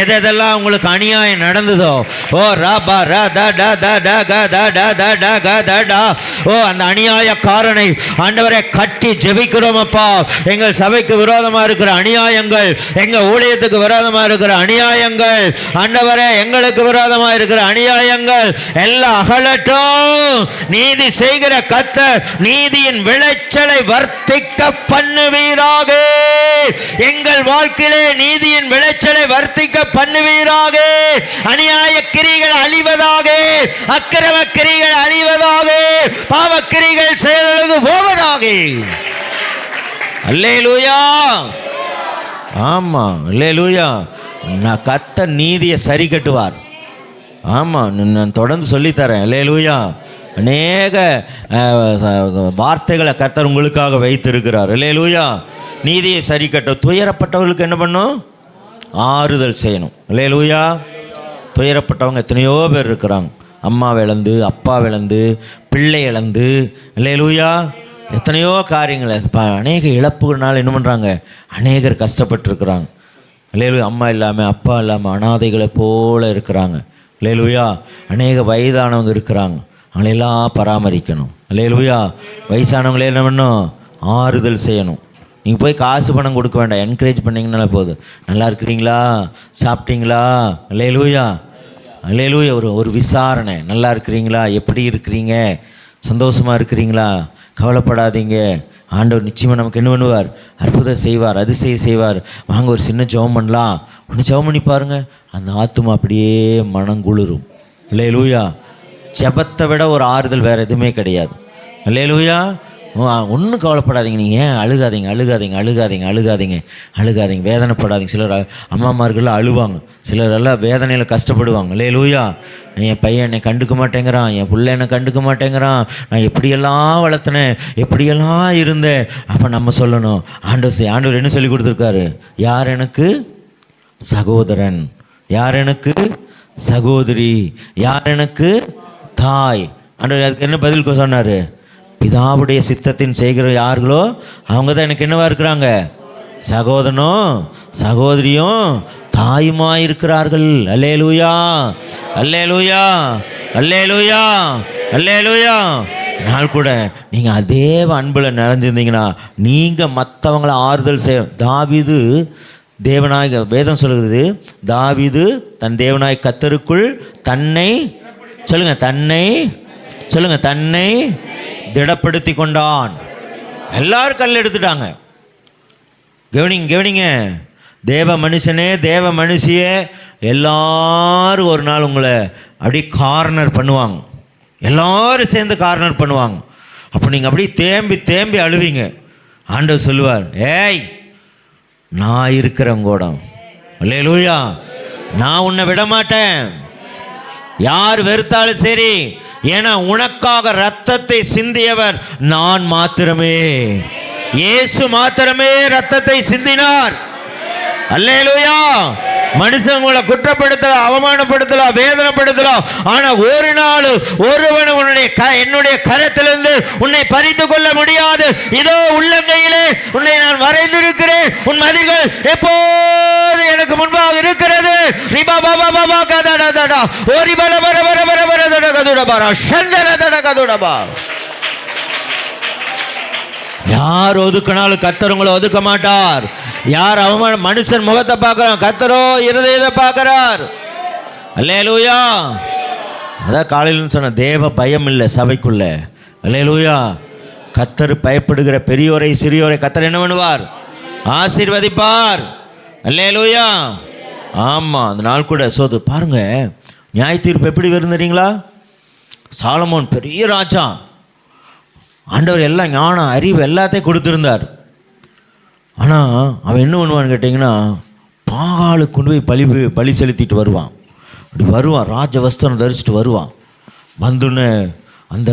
எதெல்லாம் உங்களுக்கு அநியாயம் நடந்ததோ, ஓ ராபா ரா டா டா டா டா கா டா டா டா டா கா டா டா, ஓ அந்த அநியாயக்காரனை ஆண்டவரை கட்டி ஜெபிக்கிறோம் அப்பா. எங்கள் சபைக்கு விரோதமாக இருக்கிற அநியாயங்கள், எங்கள் ஊழியத்துக்கு விரோதமாக இருக்கிற அநியாயங்கள், ஆண்டவரே எங்களுக்கு விரோதமாக இருக்கிற அநியாயங்கள் எல்லாம் அகலட்டும். நீதி செய்கிற கர்த்தர் நீதியின் விளைச்சலை வர்த்திக்க பண்ணுவீராக. எங்கள் வாழ்க்கையிலே நீதியின் விளைச்சலை வர்த்திக்க பண்ணுவீராக. அநியாய கிரிகள் அழிவதாக, அக்கிரம கிரிகள் அழிவதாக, பாவக்கிரிகள் செயலிழந்து போவதாக. அல்லேலூயா. ஆமா, அல்லேலூயா. நான் கர்த்தர் நீதியை சரி கட்டுவார். ஆமாம், நான் தொடர்ந்து சொல்லித்தரேன். அல்லேலூயா. அநேக வார்த்தைகளை கர்த்தர் உங்களுக்காக வைத்திருக்கிறார். அல்லேலூயா. நீதியை சரி கட்ட துயரப்பட்டவர்களுக்கு என்ன பண்ணும், ஆறுதல் செய்யணும். அல்லேலூயா. துயரப்பட்டவங்க எத்தனையோ பேர் இருக்கிறாங்க. அம்மாவை இழந்து, அப்பாவை இழந்து, பிள்ளை இழந்து. அல்லேலூயா. எத்தனையோ காரியங்களை அநேக இழப்புகள்னால என்ன பண்ணுறாங்க, அநேகர் கஷ்டப்பட்டுருக்குறாங்க. அல்லேலூயா. அம்மா இல்லாமல் அப்பா இல்லாமல் அனாதைகளை போல இருக்கிறாங்க. அல்லேலூயா. அநேக வயதானவங்க இருக்கிறாங்க, அவங்களெல்லாம் பராமரிக்கணும். அல்லேலூயா. வயசானவங்களே என்ன பண்ணணும், ஆறுதல் செய்யணும். நீங்கள் போய் காசு பணம் கொடுக்க வேண்டாம், என்கரேஜ் பண்ணிங்கனால போதும். நல்லா இருக்கிறீங்களா, சாப்பிட்டீங்களா. அல்லேலூயா. அல்லேலூயா. ஒரு விசாரணை, நல்லா இருக்கிறீங்களா, எப்படி இருக்கிறீங்க, சந்தோஷமாக இருக்கிறீங்களா, கவலைப்படாதீங்க. ஆண்டவர் நிச்சயமாக நமக்கு என்ன பண்ணுவார், அற்புதம் செய்வார், அதிசயம் செய்வார். வாங்க ஒரு சின்ன ஜெபம் பண்ணலாம். ஒன்று ஜெபம் பண்ணி பாருங்கள், அந்த ஆத்துமா அப்படியே மனங்குளிரும். அல்லேலூயா. ஜெபத்தை விட ஒரு ஆறுதல் வேறு எதுவுமே கிடையாது. அல்லேலூயா. ஒன்றும் கவலைப்படாதீங்க, நீங்கள் ஏன் அழுகாதீங்க அழுகாதீங்க அழுகாதீங்க அழுகாதீங்க அழுகாதீங்க, வேதனைப்படாதீங்க. சிலர் அம்மாமார்கள்லாம் அழுவாங்க, சிலரெல்லாம் வேதனையில் கஷ்டப்படுவாங்க. அல்லேலூயா. என் பையன் என்னை கண்டுக்க மாட்டேங்கிறான், என் பிள்ளை என்னை கண்டுக்க மாட்டேங்கிறான், நான் எப்படியெல்லாம் வளர்த்தினேன், எப்படியெல்லாம் இருந்தேன். அப்போ நம்ம சொல்லணும், ஆண்டவர் என்ன சொல்லி கொடுத்துருக்காரு? யார் எனக்கு சகோதரன், யார் எனக்கு சகோதரி, யார் எனக்கு தாய். ஆண்டவர் அதுக்கு என்ன பதில் சொன்னார்? பிதாவுடைய சித்தத்தின் செய்கிற யார்களோ அவங்க தான் எனக்கு என்னவா இருக்கிறாங்க? சகோதரனும் சகோதரியும் தாயுமா இருக்கிறார்கள். அல்லேலூயா அல்லேலூயா அல்லேலூயா அல்லேலூயா. நாள் கூட நீங்கள் அதே அன்பில் நிறைஞ்சிருந்தீங்கன்னா நீங்கள் மற்றவங்கள ஆறுதல் செய்ய. தாவீது தேவனாய், வேதம் சொல்லுகிறது, தாவீது தன் தேவனாய் கர்த்தருக்குள் தன்னை தன்னை திடப்படுத்தி கொண்டான். எல்லாரும் கல் எடுத்துட்டாங்க. கவனிங்க, தேவ மனுஷனே தேவ மனுஷியே, எல்லாரும் ஒரு நாள் உங்களை அப்படி கார்னர் பண்ணுவாங்க, எல்லாரும் சேர்ந்து கார்னர் பண்ணுவாங்க. அப்போ நீங்கள் அப்படியே தேம்பி தேம்பி அழுவீங்க. ஆண்டவர் சொல்லுவார், ஏய் நான் இருக்கிறேன் கூட. அல்லேலூயா. நான் உன்னை விட மாட்டேன், யார் வெறுத்தாலும் சரி. ஏன்னா உனக்காக ரத்தத்தை சிந்தியவர் நான் மாத்திரமே. இயேசு மாத்திரமே ரத்தத்தை சிந்தினார். அல்லேலூயா. மனுஷன் உங்களை குற்றப்படுத்தலாம், அவமானப்படுத்தலாம், வேதனைப்படுத்தலாம். ஆனா ஒரு நாள் ஒருவன் என்னுடைய கரத்திலிருந்து உன்னை பறித்து கொள்ள முடியாது. இதோ உள்ளங்கையிலே உன்னை நான் வரைந்திருக்கிறேன், உன் மதில்கள் எப்போது எனக்கு முன்பாக இருக்கிறது. ரிபா பாபா பாபா கதடா தடா ஓரி பர பர பர பர பர தட கதுட பர சந்தர தட கதுடபா. யார் ஒதுக்கினாலும் கர்த்தர் உங்களை ஒதுக்க மாட்டார். யார் அவமான மனுஷன் முகத்தை பார்க்கிறான், கர்த்தரோ இருதயத்தை பார்க்கிறார். அல்லேலூயா. அதான் காலையில் சொன்ன தேவ பயம் இல்லை சபைக்குள்ள. அல்லேலூயா. கர்த்தர் பயப்படுகிற பெரியோரை சிறியோரை கர்த்தர் என்ன பண்ணுவார்? ஆசீர்வதிப்பார். அல்லேலூயா. ஆமாம். அந்த நாள் கூட சோது பாருங்க, நியாய தீர்ப்பு எப்படி வருந்துறீங்களா? சாலமோன் பெரிய ராஜா, ஆண்டவர் எல்லாம் ஞானம் அறிவு எல்லாத்தையும் கொடுத்துருந்தார். ஆனால் அவன் என்ன பண்ணுவான்னு கேட்டிங்கன்னா, பாகாலுக்கு கொண்டு போய் பலி செலுத்திட்டு வருவான். அப்படி வருவான், ராஜ வஸ்திரம் தரிசிட்டு வருவான். வந்துன்னு அந்த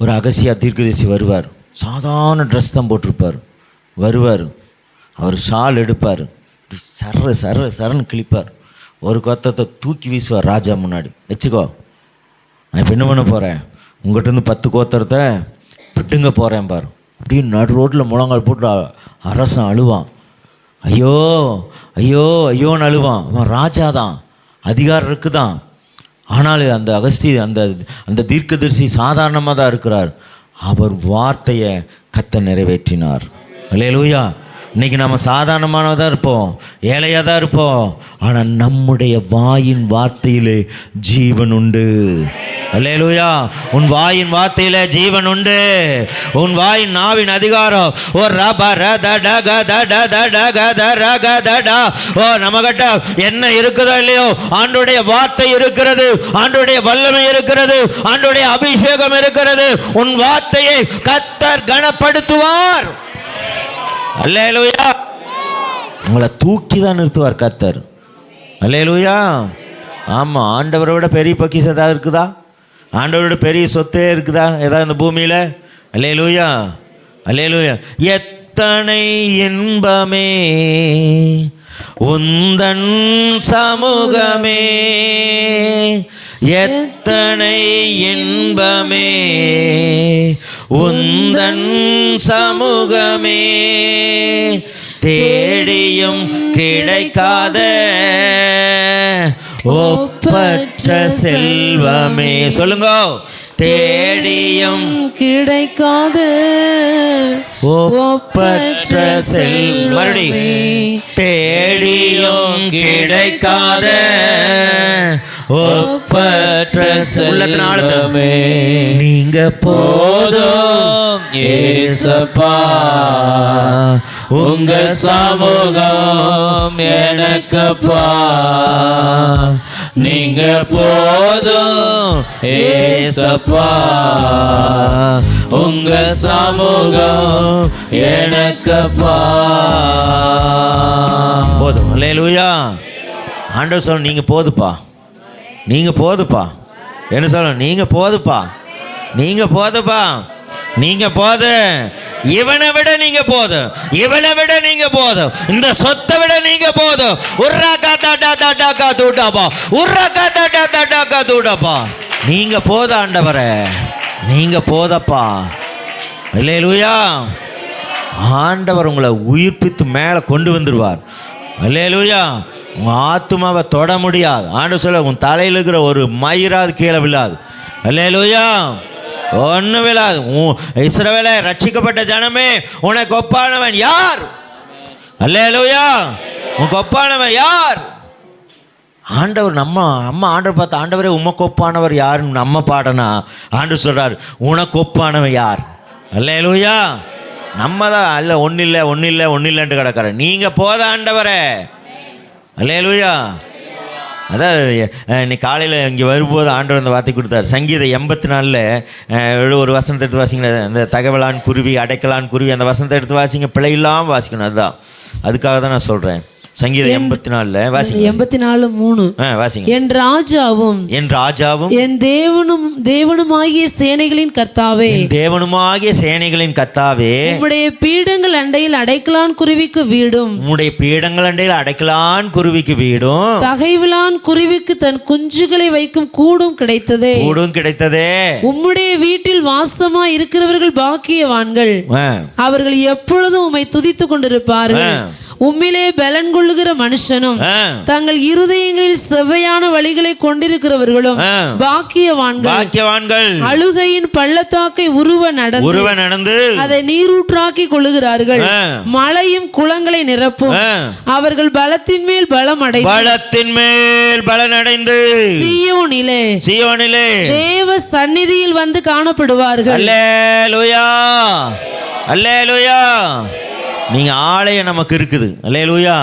ஒரு அகசியா தீர்க்கதரிசி வருவார். சாதாரண ட்ரெஸ் தான் போட்டிருப்பார். வருவார், அவர் ஷால் எடுப்பார், சரன்னு கிழிப்பார். ஒரு கொத்தத்தை தூக்கி வீசுவார் ராஜா முன்னாடி. வச்சுக்கோ, நான் இப்போ என்ன பண்ண போகிறேன், உங்கள்கிட்ட 10 கோத்திரத்தை விட்டுங்க போகிறேன் பாரு. அப்படின்னு நடு ரோட்டில் முழங்கால் போட்டு அரசன் அழுவான். ஐயோ ஐயோ ஐயோன்னு அழுவான். அவன் ராஜா தான், அதிகாரம் இருக்குதான். ஆனால் அந்த அந்த தீர்க்கதரிசி சாதாரணமாக தான் இருக்கிறார். அவர் வார்த்தையை கர்த்தர் நிறைவேற்றினார். அல்லேலூயா. இன்றைக்கி நம்ம சாதாரணமானதாக இருப்போம், ஏழையாக தான் இருப்போம். ஆனால் நம்முடைய வாயின் வார்த்தையிலே ஜீவன் உண்டு. அல்லேலூயா. உன் வாயின் வார்த்தையில ஜீவன் உண்டு. உன் வாயின் நாவின் அதிகாரம். ஓ ரபர தட கத டத டகத ரகதடா. ஓ நம்மகிட்ட என்ன இருக்குதோ இல்லையோ, ஆண்டவருடைய வார்த்தை இருக்கிறது, ஆண்டவருடைய வல்லமை இருக்கிறது, ஆண்டவருடைய அபிஷேகம் இருக்கிறது. உன் வார்த்தையை கர்த்தர் கனப்படுத்துவார். அல்லேலூயா. உங்களை தூக்கி தான் நிறுத்துவார் கர்த்தர். அல்லேலூயா. ஆமாம். ஆண்டவரோட பெரிய பொக்கிஷம் ஏதாவது இருக்குதா? ஆண்டவரோட பெரிய சொத்தே இருக்குதா ஏதாவது இந்த பூமியில்? அல்லேலூயா அல்லேலூயா. எத்தனை இன்பமே உந்தன் சமூகமே, எத்தனை இன்பமே உந்தன் சமூகமே, தேடியும் கிடைக்காத ஒப்பற்ற செல்வமே. சொல்லுங்க. தேடியும் கிடைக்காத ஒப்பற்ற செல்வம். மறுபடியும் தேடியும் கிடைக்காத ஒப்பற்ற செல்வமே, நீங்க போதும் ஏசப்பா, உங்க சமூகம் எனக்குப்பா, நீங்க போதும் ஏசப்பா, உங்க சமூகம் எனக்கப்பா. போதும். அல்லேலூயா. ஆண்டவர் சொல்ல நீங்க போதுப்பா, நீங்க போதுப்பா. என்ன சொல்ல? நீங்க போதுப்பா, நீங்க போதுப்பா, நீங்க போது. இவனை விட நீங்க போதும், இவனை விட நீங்க போதும், இந்த சொத்தை விட நீங்க போதும். நீங்க போத ஆண்டவரே, நீங்க போதப்பா. அல்லேலூயா. ஆண்டவர் உங்களை உயிர்ப்பித்து மேலே கொண்டு வந்துடுவார். அல்லேலூயா. உங்க ஆத்துமாவை தொட முடியாது. ஆண்டவர் சொல்ல உன் தலையில் இருக்கிற ஒரு மயிராது கீழே விழாது. அல்லேலூயா. ஒன்றும் விழாது. இஸ்ரவேலே, ரட்சிக்கப்பட்ட ஜனமே, உனக்கு ஒப்பானவன் யார்? அல்லேலூயா. உனக்கு ஒப்பானவன் யார்? ஆண்டவர் நம்ம ஆண்டவர் பார்த்து, ஆண்டவரே உமக்கு ஒப்பானவர் யாருன்னு நம்ம பாடனா, ஆண்டவர் சொல்றார் உனக்கு ஒப்பானவன் யார்? அல்லேலூயா. நம்ம தான் அல்ல ஒன்றும் இல்லைன்ட்டு கிடக்கிற. நீங்கள் போத ஆண்டவரே. அல்லேலூயா. அதான் இன்னைக்கு காலையில் இங்கே வரும்போது ஆண்டவர் அந்த வார்த்தை கொடுத்தார். சங்கீதம் 84 ஒரு வசனத்தை எடுத்து வாசிங்க. அந்த தகவலான் குருவி, அடைக்கலான் குருவி, அந்த வசனத்தை எடுத்து வாசிங்க. பிழை இல்லாமல் வாசிக்கணும். அதுதான், அதுக்காக தான் நான் சொல்கிறேன். சங்கீதம் 84 வாசிங்க. 84:3 வாசிங்க. என் ராஜாவும் என் தேவனுமாகிய சேனைகளின் கர்த்தாவே, தேவனுமாகிய சேனைகளின் கர்த்தாவே, உம்முடைய பீடங்கள் அண்டையில் அடைக்கலான் குருவிக்கு வீடும், உம்முடைய பீடங்கள் அண்டையில் அடைக்கலான் குருவிக்கு வீடும், தகைவிலான் குருவிக்கு தன் குஞ்சுகளை வைக்கும் கூடும் கிடைத்ததே. உம்முடைய வீட்டில் வாசமா இருக்கிறவர்கள் பாக்கியவான்கள், அவர்கள் எப்பொழுதும் உம்மை துதித்துக் கொண்டிருப்பார்கள். உம்மிலே பலன் கொள்ளுகிற மனுஷனும் தங்கள் இருதயங்களில் செவ்வையான வழிகளை கொண்டிருக்கிறவர்களும் பாக்கியவான்கள். அழுகையின் பள்ளத்தாக்கை உருவ நடந்து அதை நீரூற்றாக்கி கொள்ளுகிறார்கள். மழையும் குளங்களை நிரப்பும். அவர்கள் பலத்தின் மேல் பலமடைந்து சீயோனிலே தேவ சந்நிதியில் வந்து காணப்படுவார்கள். அல்லேலூயா. அல்லேலூயா. நீங்கள் ஆலயம் நமக்கு இருக்குது. அல்லேலூயா.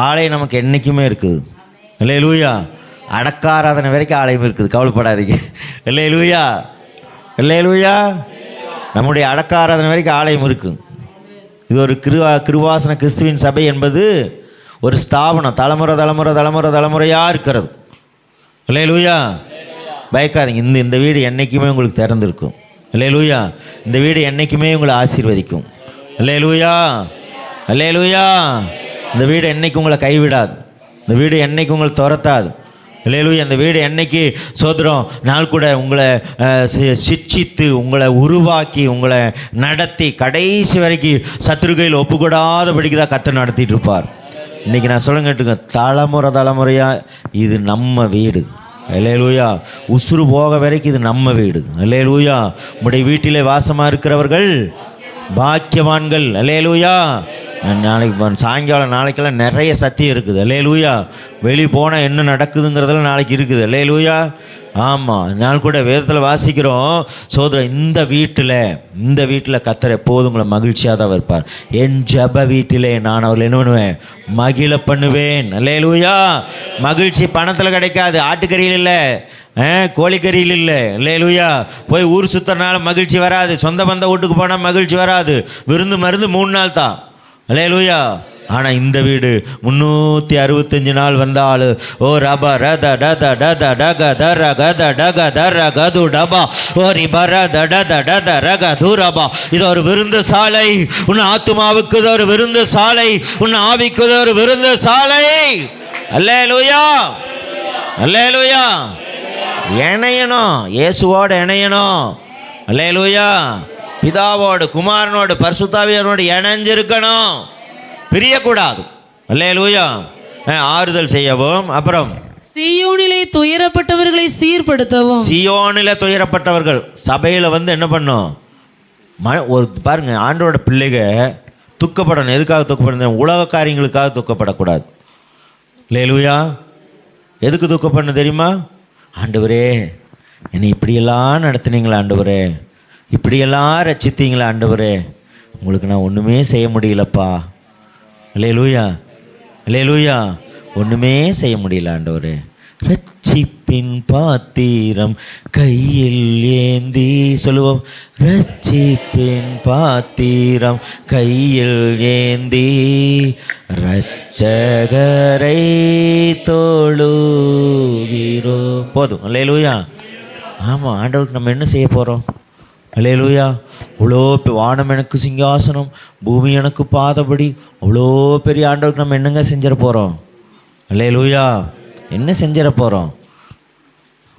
ஆலயம் நமக்கு என்றைக்குமே இருக்குது. அல்லேலூயா. அடக்காராதனை வரைக்கும் ஆலயம் இருக்குது, கவலைப்படாதீங்க. அல்லேலூயா. அல்லேலூயா. நம்முடைய அடக்காராதனை வரைக்கும் ஆலயம் இருக்குது. இது ஒரு கிருவாசன கிறிஸ்துவின் சபை என்பது ஒரு ஸ்தாபனம், தலைமுறையாக இருக்கிறது. அல்லேலூயா. பயக்காதீங்க. இந்த வீடு என்றைக்குமே உங்களுக்கு திறந்திருக்கும். அல்லேலூயா. இந்த வீடு என்றைக்குமே உங்களை ஆசீர்வதிக்கும். அல்லேலூயா. அல்லேலூயா. இந்த வீடு என்னைக்கு உங்களை கைவிடாது. இந்த வீடு என்னைக்கு உங்களை துரத்தாது. அல்லேலூயா. இந்த வீடு என்னைக்கு சோதரம் நாள் கூட உங்களை சிட்சித்து, உங்களை உருவாக்கி, உங்களை நடத்தி கடைசி வரைக்கும் சத்துருகையில் ஒப்புக்கூடாதபடிக்கு தான் கர்த்தர் நடத்திட்டு இருப்பார். இன்றைக்கி நான் சொல்ல கேட்டுங்க, தலைமுறையாக இது நம்ம வீடு. அல்லேலூயா. உசுறு போக வரைக்கும் இது நம்ம வீடு. அல்லேலூயா. உங்களுடைய வீட்டிலே வாசமாக இருக்கிறவர்கள் பாக்கியவான்கள். அல்லேலூயா. நாளைக்கு சாயங்காலம் நாளைக்கெல்லாம் நிறைய சத்தியம் இருக்குது. அல்லேலூயா. வெளியே போனால் என்ன நடக்குதுங்கிறதெல்லாம் நாளைக்கு இருக்குது. அல்லேலூயா. ஆமாம், நாள் கூட வேதத்தில் வாசிக்கிறோம். சோதரன், இந்த வீட்டில் கர்த்தர் எப்போதும் உங்களை மகிழ்ச்சியாக தான் இருப்பார். என் ஜப வீட்டிலே நான் அவர்கள் என்ன பண்ணுவேன்? மகிழ பண்ணுவேன். அல்லேலூயா. மகிழ்ச்சி பணத்தில் கிடைக்காது, ஆட்டுக்கறியில் இல்லை, கோழிக்கறியில் இல்லை. அல்லேலூயா. போய் ஊர் சுற்றுறனால மகிழ்ச்சி வராது. சொந்த பந்த வீட்டுக்கு போனால் மகிழ்ச்சி வராது. விருந்து மருந்து 3 நாள் தான். அல்லேலூயா. ஆனால் இந்த வீடு 365 நாள் வந்தாலும் ஓ ரபா ரத டத டத டக தர கத டக தர கது டபா ஓ ரிபர தட டத ரக தூரபா. இது ஒரு விருந்து சாலை. உன் ஆத்துமாவுக்கு இது ஒரு விருந்து சாலை. உன் ஆவிக்கு இது ஒரு விருந்து சாலை. அல்லேலூயா. அல்லேலூயா. இணையணும், இயேசுவோடு இணையணும். அல்லேலூயா. பிதாவோடு, குமாரனோடு, பரிசுத்தாவியனோடு இணைஞ்சிருக்கணும், பிரியக்கூடாது. அல்லேலூயா. ஆறுதல் செய்யவும், அப்புறம் சீயோனிலே துயரப்பட்டவர்களை சீர்படுத்தவும். சீயோனிலே துயரப்பட்டவர்கள் சபையில் என்ன பண்ணும்? ஒரு பாருங்க, ஆண்டோட பிள்ளைக துக்கப்படணும். எதுக்காக துக்கப்படணும்? உலக காரியங்களுக்காக துக்கப்படக்கூடாது. அல்லேலூயா. எதுக்கு துக்கப்படணும் தெரியுமா? ஆண்டவரே, என்னை இப்படியெல்லாம் நடத்துனீங்களா ஆண்டவரே, இப்படியெல்லாம் ரட்சித்தீங்களா ஆண்டவரே, உங்களுக்கு நான் ஒன்றுமே செய்ய முடியலப்பா. அல்லேலூயா. அல்லேலூயா. ஒன்றுமே செய்ய முடியல ஆண்டவரே. ரட்சிப்பின் பாத்திரம் கையில் ஏந்தி சொல்லுவோம். ரட்சிப்பின் பாத்திரம் கையில் ஏந்தி இரட்சகரை தொழுகிறோம். போதும். அல்லேலூயா. ஆமாம், ஆண்டவருக்கு நம்ம என்ன செய்ய போகிறோம்? அல்லேலூயா. அவ்வளோ வானம் எனக்கு சிங்காசனம், பூமி எனக்கு பாதபடி, அவ்வளோ பெரிய ஆண்டவருக்கு நம்ம என்னங்க செஞ்சிட போகிறோம்? அல்லேலூயா. என்ன செஞ்சிட போகிறோம்?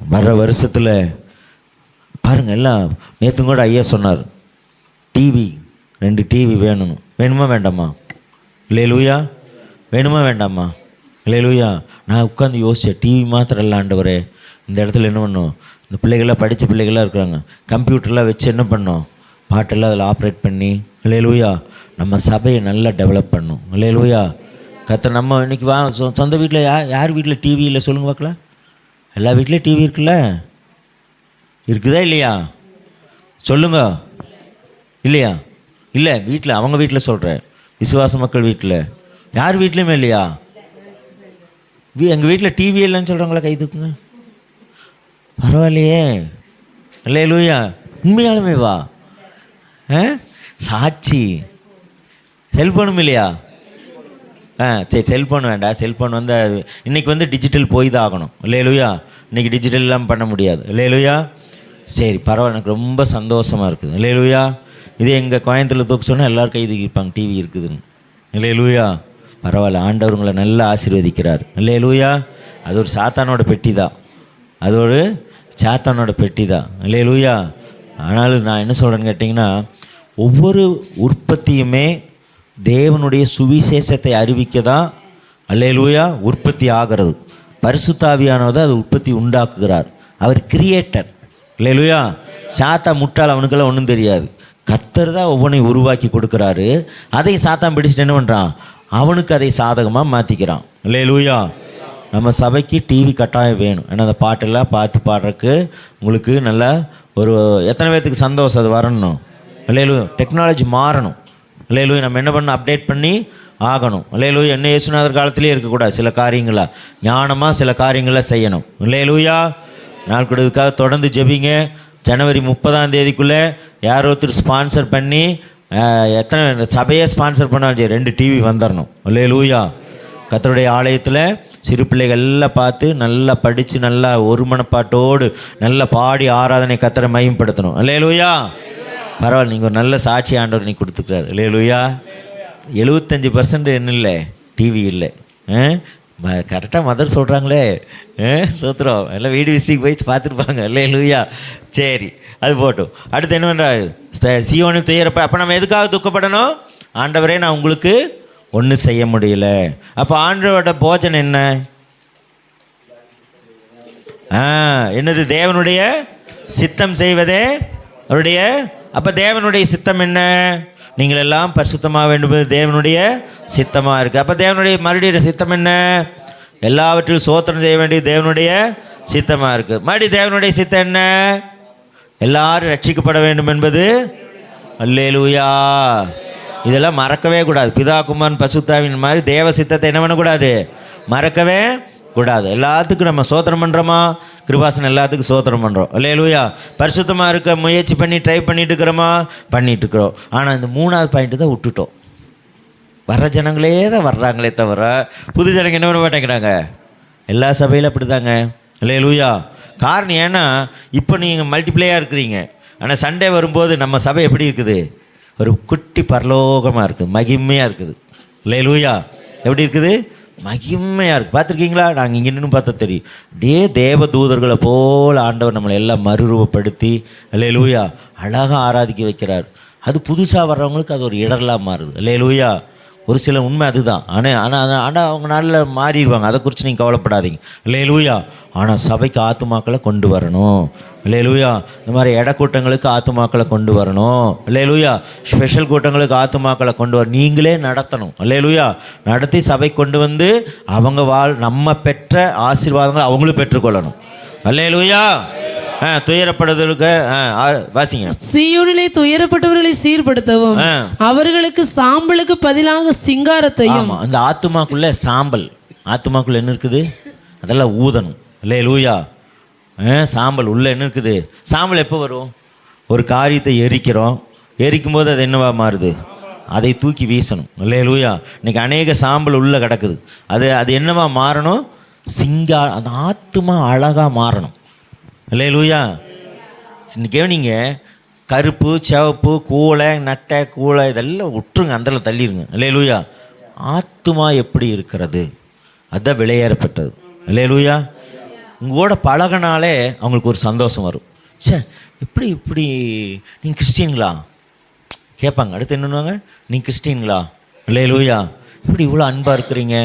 வர்ற வருஷத்தில் பாருங்கள், எல்லாம் நேற்று கூட ஐயா சொன்னார், டிவி 2 டிவி வேணுமா வேண்டாமா? அல்லேலூயா. வேணுமா வேண்டாமா? அல்லேலூயா. நான் உட்காந்து யோசித்தேன், டிவி மாத்திரம் இல்லை ஆண்டவரே, இந்த இடத்துல என்ன பண்ணோம், இந்த பிள்ளைகளாக படித்த பிள்ளைகளாக இருக்கிறாங்க, கம்ப்யூட்டர்லாம் வச்சு என்ன பண்ணோம், பாட்டெல்லாம் அதில் ஆப்ரேட் பண்ணி, அல்லேலூயா, நம்ம சபையை நல்லா டெவலப் பண்ணணும். அல்லேலூயா. நம்ம இன்றைக்கி சொந்த வீட்டில் யார் வீட்டில் டிவி இல்லை சொல்லுங்க பார்க்கலாம்? எல்லா வீட்லேயும் டிவி இருக்குல்ல? இருக்குதா இல்லையா? சொல்லுங்க. இல்லையா? இல்லை, வீட்டில், அவங்க வீட்டில் சொல்கிறேன், விசுவாச மக்கள் வீட்டில். யார் வீட்லேயுமே இல்லையா? எங்கள் வீட்டில் டிவி இல்லைன்னு சொல்கிறவங்கள கை தூக்குங்க. பரவாயில்லையே. அல்லேலூயா. உண்மையாலுமே வா. சாட்சி. செல்ஃபோனும் இல்லையா? சரி, செல்ஃபோன் வேண்டாம். செல்ஃபோன் வந்து இன்றைக்கி டிஜிட்டல் போய் தான் ஆகணும். அல்லேலூயா. இன்றைக்கி டிஜிட்டல் இல்லாமல் பண்ண முடியாது. அல்லேலூயா. சரி, பரவாயில்ல, எனக்கு ரொம்ப சந்தோஷமாக இருக்குது. அல்லேலூயா. இதே எங்கள் கோயம்புத்தூரில் தூக்க சொன்னால் எல்லோரும் கை தூக்கிப்பாங்க டிவி இருக்குதுன்னு. அல்லேலூயா. பரவாயில்ல, ஆண்டவர் உங்களை நல்லா ஆசீர்வதிக்கிறார். அல்லேலூயா. அது ஒரு சாத்தானோட பெட்டி தான், அது ஒரு சாத்தானோட பெட்டி தான். அல்லேலூயா. ஆனாலும் நான் என்ன சொல்கிறேன்னு கேட்டிங்கன்னா, ஒவ்வொரு உற்பத்தியுமே தேவனுடைய சுவிசேஷத்தை அறிவிக்க தான் அல்லேலூயா உற்பத்தி ஆகிறது. பரிசுத்தாவியானவர் அது உற்பத்தி உண்டாக்குகிறார். அவர் கிரியேட்டர். அல்லேலூயா. சாத்தா முட்டாள், அவனுக்கெல்லாம் ஒன்றும் தெரியாது. கர்த்தர் தான் ஒவ்வொன்றையும் உருவாக்கி கொடுக்குறாரு. அதை சாத்தான் பிடிச்சிட்டு என்ன பண்ணுறான், அவனுக்கு அதை சாதகமாக மாற்றிக்கிறான். அல்லேலூயா. நம்ம சபைக்கு டிவி கட்டாயம் வேணும். ஏன்னா அந்த பாட்டெல்லாம் பார்த்து பாடுறதுக்கு உங்களுக்கு நல்லா ஒரு எத்தனை பேர்த்துக்கு சந்தோஷம் அது வரணும். அல்லேலூயா. டெக்னாலஜி மாறணும். அல்லேலூயா. நம்ம என்ன பண்ணணும், அப்டேட் பண்ணி ஆகணும். அல்லேலூயா. என்ன இயேசுநாதர் காலத்திலே இருக்கக்கூடாது. சில காரியங்களா ஞானமாக சில காரியங்களை செய்யணும். அல்லேலூயா. நாள் கொடுக்காக தொடர்ந்து ஜெபிங்க. ஜனவரி 30 யாரோ ஒருத்தர் ஸ்பான்சர் பண்ணி, எத்தனை சபையை ஸ்பான்சர் பண்ணாலும் சரி, 2 டிவி வந்துடணும். அல்லேலூயா. கர்த்தருடைய ஆலயத்தில் சிறு பிள்ளைகள் எல்லாம் பார்த்து நல்லா படித்து நல்லா ஒரு மனப்பாட்டோடு நல்லா பாடி ஆராதனை கர்த்தரை மகிமைப்படுத்தணும். அல்லேலூயா. பரவாயில்ல, நீங்கள் ஒரு நல்ல சாட்சி ஆண்டவர் நீ கொடுத்துக்கிறார். அல்லேலூயா. 75% என்ன இல்லை, டிவி இல்லை. கரெக்டாக மதர் சொல்கிறாங்களே, சோத்திரம். எல்லாம் வீடு விசிட்டிக்கு போய் பார்த்துருப்பாங்க. அல்லேலூயா. சரி, அது போட்டும். அடுத்து என்ன பண்ணுறாரு, சீயோனை துயரப்ப. அப்போ நம்ம எதுக்காக துக்கப்படணும்? ஆண்டவரே, நான் உங்களுக்கு ஒன்றும் செய்ய முடியல. அப்போ ஆண்டவரோட போஜனம் என்ன? என்னது? தேவனுடைய சித்தம் செய்வதே அவருடைய. அப்போ தேவனுடைய சித்தம் என்ன? நீங்கள் எல்லாம் பரிசுத்தமாக வேண்டும், தேவனுடைய சித்தமாக இருக்குது. அப்போ தேவனுடைய மறுபடியும் சித்தம் என்ன? எல்லாவற்றிலும் சோத்திரம் செய்ய வேண்டியது தேவனுடைய சித்தமாக இருக்குது. மறுபடியும் தேவனுடைய சித்தம் என்ன? எல்லாரும் ரட்சிக்கப்பட வேண்டும் என்பது. அல்லேலூயா. இதெல்லாம் மறக்கவே கூடாது. பிதா குமாரன் பசுத்தாவின் மாதிரி தேவ சித்தத்தை என்ன பண்ணக்கூடாது, மறக்கவே கூடாது. எல்லாத்துக்கும் நம்ம சோத்திரம் பண்ணுறோமா? கிருபாசனம் எல்லாத்துக்கும் சோத்திரம் பண்ணுறோம். அல்லேலூயா. பரிசுத்தமாக இருக்க முயற்சி பண்ணி ட்ரை பண்ணிட்டு இருக்கிறோமா? பண்ணிட்டு இருக்கிறோம். ஆனால் இந்த 3வது பாயிண்ட்டு தான் விட்டுட்டோம். வர்ற ஜனங்களே தான் வர்றாங்களே தவிர புது ஜனங்க என்ன பண்ண மாட்டேங்கிறாங்க. எல்லா சபையிலும் அப்படி தாங்க. அல்லேலூயா. காரணம் ஏன்னா, இப்போ நீங்கள் மல்டிப்ளேயாக இருக்கிறீங்க. ஆனால் சண்டே வரும்போது நம்ம சபை எப்படி இருக்குது? ஒரு குட்டி பரலோகமாக இருக்குது, மகிமையாக இருக்குது. அல்லேலூயா. எப்படி இருக்குது? மகிமையாக இருக்குது. பார்த்துருக்கீங்களா? நாங்கள் இங்கே நின்று பார்த்தா தெரியும். அப்படியே தேவ தூதர்களை போல் ஆண்டவர் நம்மளை எல்லாம் மறுரூபப்படுத்தி அல்லேலூயா அழகாக ஆராதிக்க வைக்கிறார். அது புதுசாக வர்றவங்களுக்கு அது ஒரு இடர்லாம் மாறுது. அல்லேலூயா. ஒரு சில உண்மை அதுதான். ஆனால் அவங்க நாளில் மாறிடுவாங்க. அதை குறித்து நீங்கள் கவலைப்படாதீங்க. அல்லேலூயா. ஆனால் சபைக்கு ஆத்துமாக்களை கொண்டு வரணும். அல்லேலூயா. இந்த மாதிரி இடக்கூட்டங்களுக்கு ஆத்துமாக்களை கொண்டு வரணும். அல்லேலூயா. ஸ்பெஷல் கூட்டங்களுக்கு ஆத்துமாக்களை கொண்டு வர நீங்களே நடத்தணும். அல்லேலூயா. நடத்தி சபை கொண்டு வந்து அவங்க நம்ம பெற்ற ஆசீர்வாதங்களை அவங்களும் பெற்றுக்கொள்ளணும். அல்லேலூயா. துயரப்படுவதற்கு வாசிங்க. சீயோனிலே துயரப்பட்டவர்களை சீர்படுத்தவும் அவர்களுக்கு சாம்பலுக்கு பதிலாக சிங்காரத்தையும். அந்த ஆத்துமாக்குள்ள சாம்பல், ஆத்துமாக்குள்ள என்ன இருக்குது அதெல்லாம் ஊதணும். அல்லேலூயா. சாம்பல் உள்ள என்ன இருக்குது? சாம்பல் எப்போ வரும்? ஒரு காரியத்தை எரிக்கிறோம், எரிக்கும் போது அது என்னவா மாறுது? அதை தூக்கி வீசணும். அல்லேலூயா. இன்னைக்கு அநேக சாம்பல் உள்ளே கிடக்குது. அது என்னவா மாறணும்? அந்த ஆத்துமா அழகாக மாறணும். அல்லேலூயா. இன்னைக்கே நீங்கள் கருப்பு, சிவப்பு, கூளை, நட்டை, கூளை இதெல்லாம் விட்டுருங்க, அந்தல தள்ளிடுங்க. அல்லேலூயா. ஆத்துமா எப்படி இருக்கிறது? அதுதான் விலையேறப்பட்டது. அல்லேலூயா. உங்களோட பழகினாலே அவங்களுக்கு ஒரு சந்தோஷம் வரும். இப்படி நீங்கள் கிறிஸ்டின்களா கேட்பாங்க. அடுத்து என்னன்னுவாங்க? நீங்கள் கிறிஸ்டின்களா? அல்லேலூயா. எப்படி இவ்வளோ அன்பாக இருக்கிறீங்க,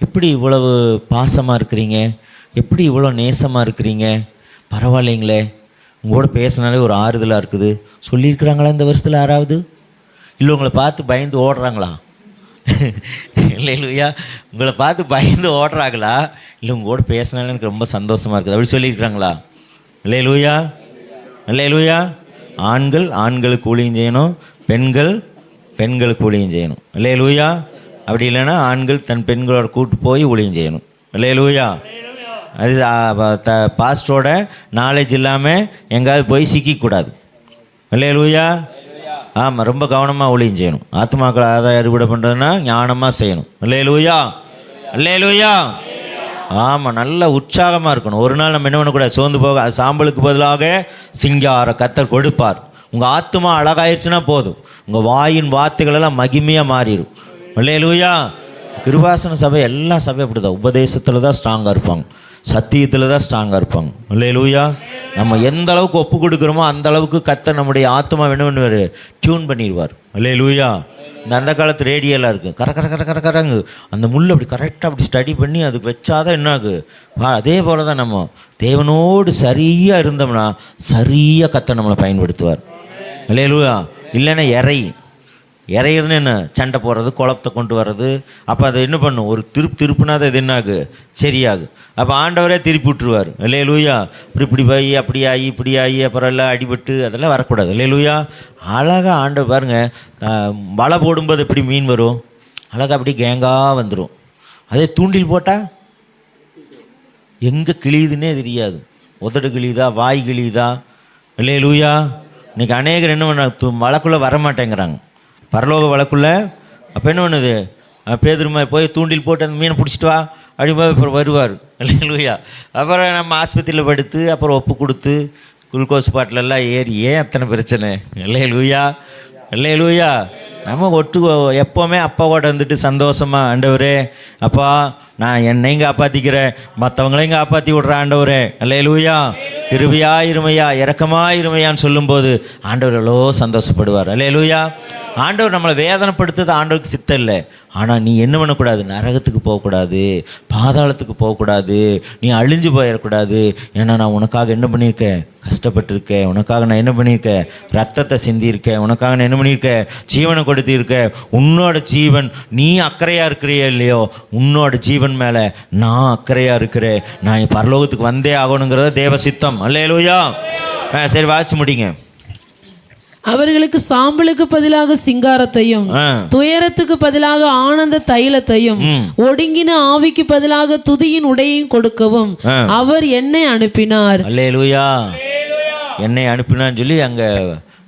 எப்படி இவ்வளவு பாசமாக இருக்கிறீங்க, எப்படி இவ்வளோ நேசமாக இருக்கிறீங்க, பரவாயில்லைங்களே. உங்களோட பேசினாலே ஒரு ஆறுதலாக இருக்குது. சொல்லியிருக்கிறாங்களா இந்த வருஷத்தில் யாராவது? இல்லை உங்களை பார்த்து பயந்து ஓடுறாங்களா? இல்லையா, உங்களை பார்த்து பயந்து ஓடுறாங்களா? இல்லை உங்களோட பேசினாலே எனக்கு ரொம்ப சந்தோஷமாக இருக்குது அப்படி சொல்லியிருக்கிறாங்களா? இல்லையா, இல்லையா. ஆண்கள் ஆண்களுக்கு ஊழியம் செய்யணும், பெண்கள் பெண்களுக்கு ஊழியம் செய்யணும். இல்லையா. அப்படி இல்லைன்னா ஆண்கள் தன் பெண்களோட கூட்டு போய் ஊழியம் செய்யணும். இல்லையா. அது பாஸ்டரோட நாலேஜ் இல்லாமல் எங்கேயாவது போய் சிக்கக்கூடாது. இல்லையா. ஆமாம், ரொம்ப கவனமாக ஊழியம் செய்யணும். ஆத்மாக்களை ஆதாயம் அறுவடை பண்ணுறதுன்னா ஞானமாக செய்யணும். இல்லையா, இல்லையா. ஆமாம், நல்ல உற்சாகமாக இருக்கணும். ஒரு நாள் நம்ம என்ன பண்ணக்கூடாது? சோர்ந்து போக. அது சாம்பலுக்கு பதிலாக சிங்கார கர்த்தர் கொடுப்பார். உங்கள் ஆத்மா அழகாயிருச்சுன்னா போதும், உங்கள் வாயின் வார்த்தைகளெல்லாம் மகிமையாக மாறிடும். இல்லையா. கிருபாசன சபை எல்லா சபையும் அப்படி தான். உபதேசத்தில் தான் ஸ்ட்ராங்காக இருப்பாங்க, சத்தியத்தில் தான் ஸ்ட்ராங்காக இருப்பாங்க. இல்லையா. நம்ம எந்த அளவுக்கு ஒப்பு கொடுக்குறோமோ அந்த அளவுக்கு கர்த்தர் நம்முடைய ஆத்மா என்ன பண்ணுவார்? டியூன் பண்ணிடுவார். இல்லையா. அந்த காலத்து ரேடியோலாம் இருக்குது, கரங்கு அந்த முள் அப்படி கரெக்டாக அப்படி ஸ்டடி பண்ணி அதுக்கு வச்சாதான் என்ன ஆகு? அதே போல் தான் நம்ம தேவனோடு சரியாக இருந்தோம்னா சரியாக கர்த்தர் நம்மளை பயன்படுத்துவார். இல்லையா. இல்லைன்னா இறையுதுன்னு என்ன? சண்டை போடுறது, குழப்பத்தை கொண்டு வர்றது. அப்போ அதை என்ன பண்ணும்? ஒரு திருப்புனா அது என்ன ஆகு? சரியாகு. அப்போ ஆண்டவரே திருப்பி விட்டுருவார். இல்லையா. இப்படி போய் அப்படி ஆகி இப்படி ஆகி அப்புறம் எல்லாம் அடிபட்டு அதெல்லாம் வரக்கூடாது. இல்லையா. அழகாக ஆண்டவர் பாருங்கள், வலை போடும்போது எப்படி மீன் வரும்? அழகாக அப்படி கேங்காக வந்துடும். அதே தூண்டில் போட்டால் எங்கே கிழியுதுன்னே தெரியாது. உதடு கிழியுதா, வாய் கிழியுதா? இல்லையா. இன்றைக்கி அநேகர் என்ன பண்ண வலைக்குள்ளே வரமாட்டேங்கிறாங்க, பரலோக வழக்குள்ள. அப்போ என்ன பண்ணுது? பேதுருமா போய் தூண்டில் போட்டு அந்த மீனை பிடிச்சிட்டு வா அப்படிம்போது அப்புறம் வருவார். இல்லையா. அப்புறம் நம்ம ஆஸ்பத்திரியில் படுத்து அப்புறம் ஒப்பு கொடுத்து குளுக்கோஸ் பாட்டிலெல்லாம் ஏறி ஏன் அத்தனை பிரச்சனை? இல்லையா. இல்லையா. நம்ம எப்போவுமே அப்பாவோட வந்துட்டு சந்தோஷமாக, ஆண்டவரே அப்பா நான் என்னையும் காப்பாற்றிக்கிறேன், மற்றவங்களையும் காப்பாற்றி விட்றேன் ஆண்டவரே. இல்லையா. கிருபையா இருமையா, இரக்கமா இருமையான்னு சொல்லும்போது ஆண்டவர் எவ்வளோ சந்தோஷப்படுவார். இல்லையா. ஆண்டவர் நம்மளை வேதனைப்படுத்துறது ஆண்டவருக்கு சித்தம் இல்லை. ஆனால் நீ என்ன பண்ணக்கூடாது? நரகத்துக்கு போகக்கூடாது, பாதாளத்துக்கு போகக்கூடாது, நீ அழிஞ்சு போயிடக்கூடாது. ஏன்னா நான் உனக்காக என்ன பண்ணியிருக்கேன்? கஷ்டப்பட்டிருக்கேன். உனக்காக நான் என்ன பண்ணியிருக்கேன்? ரத்தத்தை சிந்தியிருக்கேன். உனக்காக நான் என்ன பண்ணியிருக்கேன்? ஜீவனை கொடுத்திருக்கேன். உன்னோட ஜீவன், நீ அக்கறையாக இருக்கிறியோ இல்லையோ, உன்னோட ஜீவன் மேலே நான் அக்கறையாக இருக்கிறேன். நான் பரலோகத்துக்கு வந்தே ஆகணுங்கிறத தேவ சித்தம். அல்லேலூயா. சரி, வாசிச்சு முடிங்க. அவர்களுக்கு சாம்பலுக்கு பதிலாக சிங்காரத்தையும், துயரத்துக்கு பதிலாக ஆனந்த தைலத்தையும், ஒடுங்கின ஆவிக்கு பதிலாக துதியின் உடையையும் கொடுக்கவும் அவர் என்னை அனுப்பினார். அல்லேலூயா. என்னை அனுப்பினான்னு சொல்லி அங்கே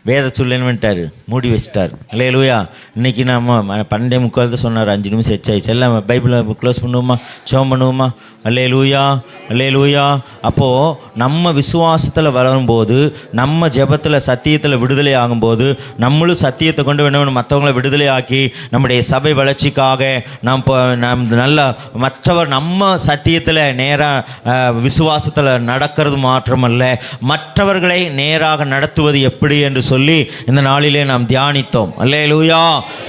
வேத சொல்லிட்டார், மூடி வச்சிட்டார். அல்லேலூயா. இன்றைக்கி நம்ம 12:45 சொன்னார், 5 நிமிஷம் எச்சாயிடுச்சு. எல்லாம் பைபிளை க்ளோஸ் பண்ணுவோமா, ஜெபம் பண்ணுவோமா? அல்லேலூயா, அல்லேலூயா. அப்போது நம்ம விசுவாசத்தில் வளரும்போது, நம்ம ஜெபத்தில் சத்தியத்தில் விடுதலை ஆகும்போது, நம்மளும் சத்தியத்தை கொண்டு வேணும் மற்றவங்களை விடுதலை ஆக்கி நம்முடைய சபை வளர்ச்சிக்காக நாம் நல்ல மற்றவர் நம்ம சத்தியத்தில் நேராக விசுவாசத்தில் நடக்கிறது மாத்திரமல்ல, மற்றவர்களை நேராக நடத்துவது எப்படி என்று சொல்லி இந்த நாளிலே நாம் தியானித்தோம். அல்லேலூயா.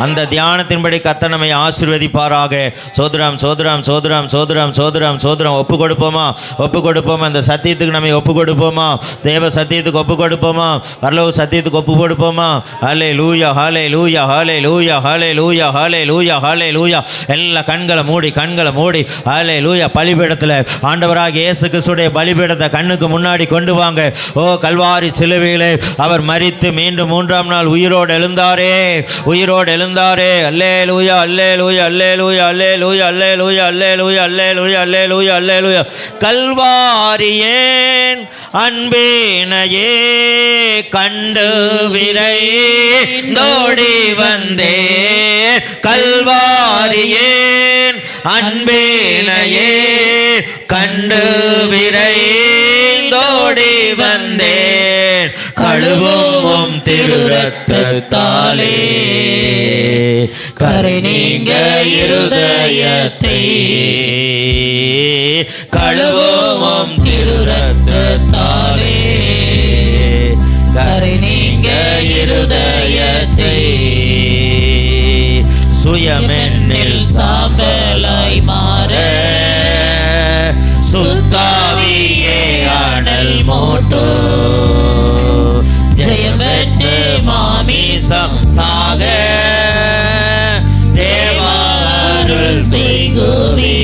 அந்த தியானத்தின்படி கர்த்தர் நம்மை ஆசீர்வதிப்பாராக. சோதரம் சோதரம் சோதரம் சோதரம் சோதரம் சோதரம். ஒப்பு கொடுப்போமா? ஒப்பு கொடுப்போமா? அந்த சத்தியத்துக்கு நம்ம ஒப்பு கொடுப்போமா? தேவ சத்தியத்துக்கு ஒப்பு கொடுப்போமா? பரலோக சத்தியத்துக்கு ஒப்பு கொடுப்போமா? ஹல்லேலூயா, ஹல்லேலூயா, ஹல்லேலூயா, ஹல்லேலூயா, ஹல்லேலூயா, ஹல்லேலூயா. எல்லா கண்களை மூடி ஹல்லேலூயா. பலிபீடத்தில் ஆண்டவராகிய இயேசு கிறிஸ்துவின் பலிபீடத்தை கண்ணுக்கு முன்னாடி கொண்டு வாங்க. ஓ கல்வாரி சிலுவையிலே அவர் மரித்து மீண்டும் 3ஆம் நாள் உயிரோடு உயிரோடு எழுந்தாரே, உயிரோடு எழுந்தாரே. அல்லேலூயா, அல்லேலூயா, அல்லேலூயா, அல்லேலூயா, அல்லேலூயா, அல்லேலூயா, அல்லேலூயா, அல்லேலூயா, அல்லேலூயா. கல்வாரியேன் அன்பினையே கண்டு விரைந்தோடி வந்தேன். கல்வாரியேன் அன்பினையே கண்டு விரைந்தோடி வந்தேன். கழுவும் திரு ரத்தத்தாலே கரை நீங்க இருதயத்தை. கழுவும் திரு ரத்தத்தாலே கரை நீங்க இருதயத்தை. சுயமென்னில் சாம்பலாய் மாற சுத்தாவியே அனல் மூட்டோ. ஜெயம் பெற்று மாமிசம் சாக தேவாருள் செய்குவே.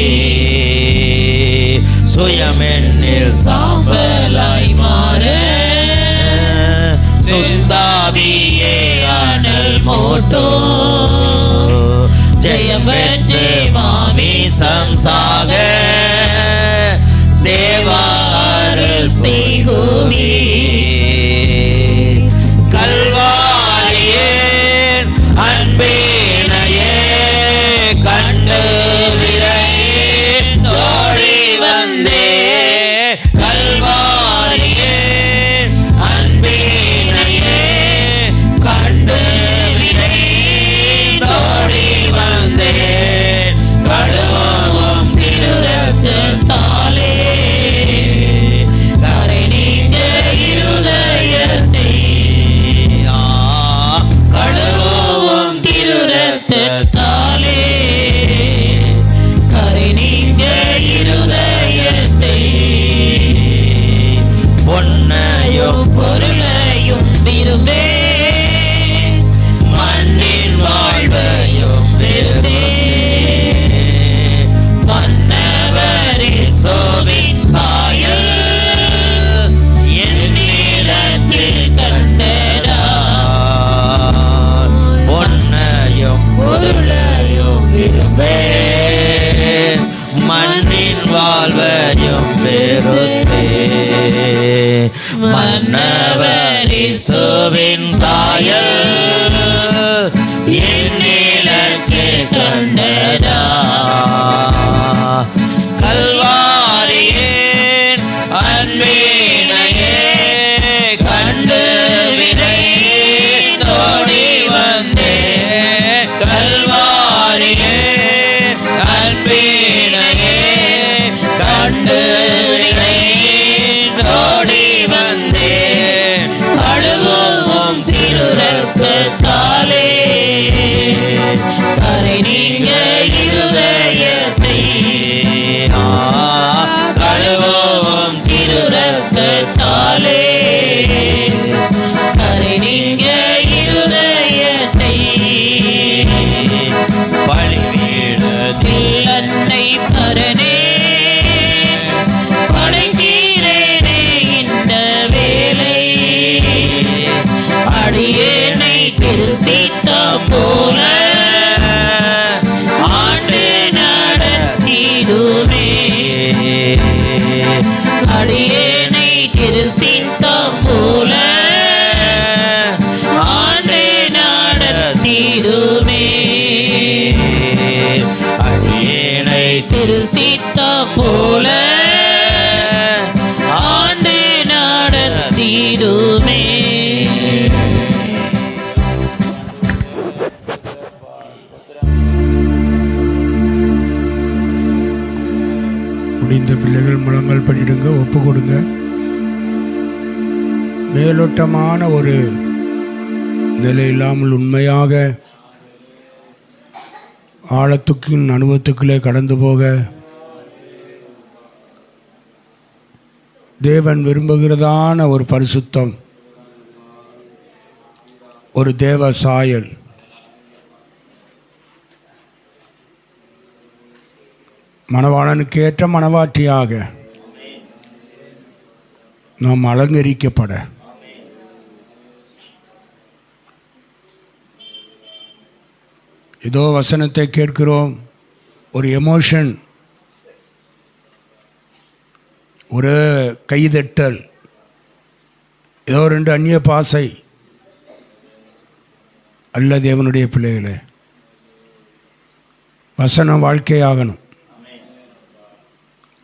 சுயமென்னில் சாம்பலாய் மாற சுத்தாவியே அனல் மூட்டோ. ஜெயம் பெற்று மாமிசம் சாக தேவாருள் செய்குவே. கல்வாரியேன் அன்பினையே கண்டு விரைந்தோடி வந்தே. கல்வாரியேன் அன்பினையே கண்டு விரைந்தோடி வந்தே. கழுவும் திரு ரத்தத்தாலே கரை நீங்க இருதயத்தை. கழுவும் திரு ரத்தத்தாலே கரை நீங்க இருதயத்தை. பொன்னையும் பொருளையும் விரும்பே மண்ணின் வாழ்வையும் விரும்பே. மன்னவரி சோவின் சாயல் என் நீளத்தில் கண்டடா. பொன்னையும் பொருளையும் விரும்பே மண்ணின் வாழ்வையும் விரும்பே. மன்னவரி சோவின் சாயல் என் நீளத்தில் கண்டடா. கல்வாரியேன் அன்பினையே கண்டு விரைந்தோடி வந்தே. கல்வாரியேன் அன்பினையே கண்டு விரைந்தோடி வந்தே. கழுவும் திரு ரத்தத்தாலே கரை நீங்க இருதயத்தை. கழுவும் திரு ரத்தத்தாலே கரை நீங்க இருதயத்தை. பலிபீடத்தில் அன்னை பரனே படைத்தீரேனே இந்த வேலை. அடியேனை திருசித்தம் போல ஆண்டு நடத்திடுமே. அடியேனை திருசித்தம் போல ஆண்டு நடத்திடுமே. அடியேனை திருசித்தம் போல ஆண்டு நடத்திடுமே. முடிந்த பிள்ளைகள் முழங்கல் பண்ணிடுங்க, ஒப்பு கொடுங்க. மேலோட்டமான ஒரு நிலை இல்லாமல் உண்மையாக ஆழத்துக்கின் அனுபவத்துக்குள்ளே கடந்து போக தேவன் விரும்புகிறதான ஒரு பரிசுத்தம், ஒரு தேவ சாயல், மணவாளனுக்கு ஏற்ற மணவாட்டியாக நாம் அலங்கரிக்கப்பட ஏதோ வசனத்தை கேட்கிறோம், ஒரு எமோஷன், ஒரு கைதட்டல், ஏதோ 2 அந்நிய பாசை அல்ல. தேவனுடைய பிள்ளைகளே, வசனம் வாழ்க்கையாகணும்,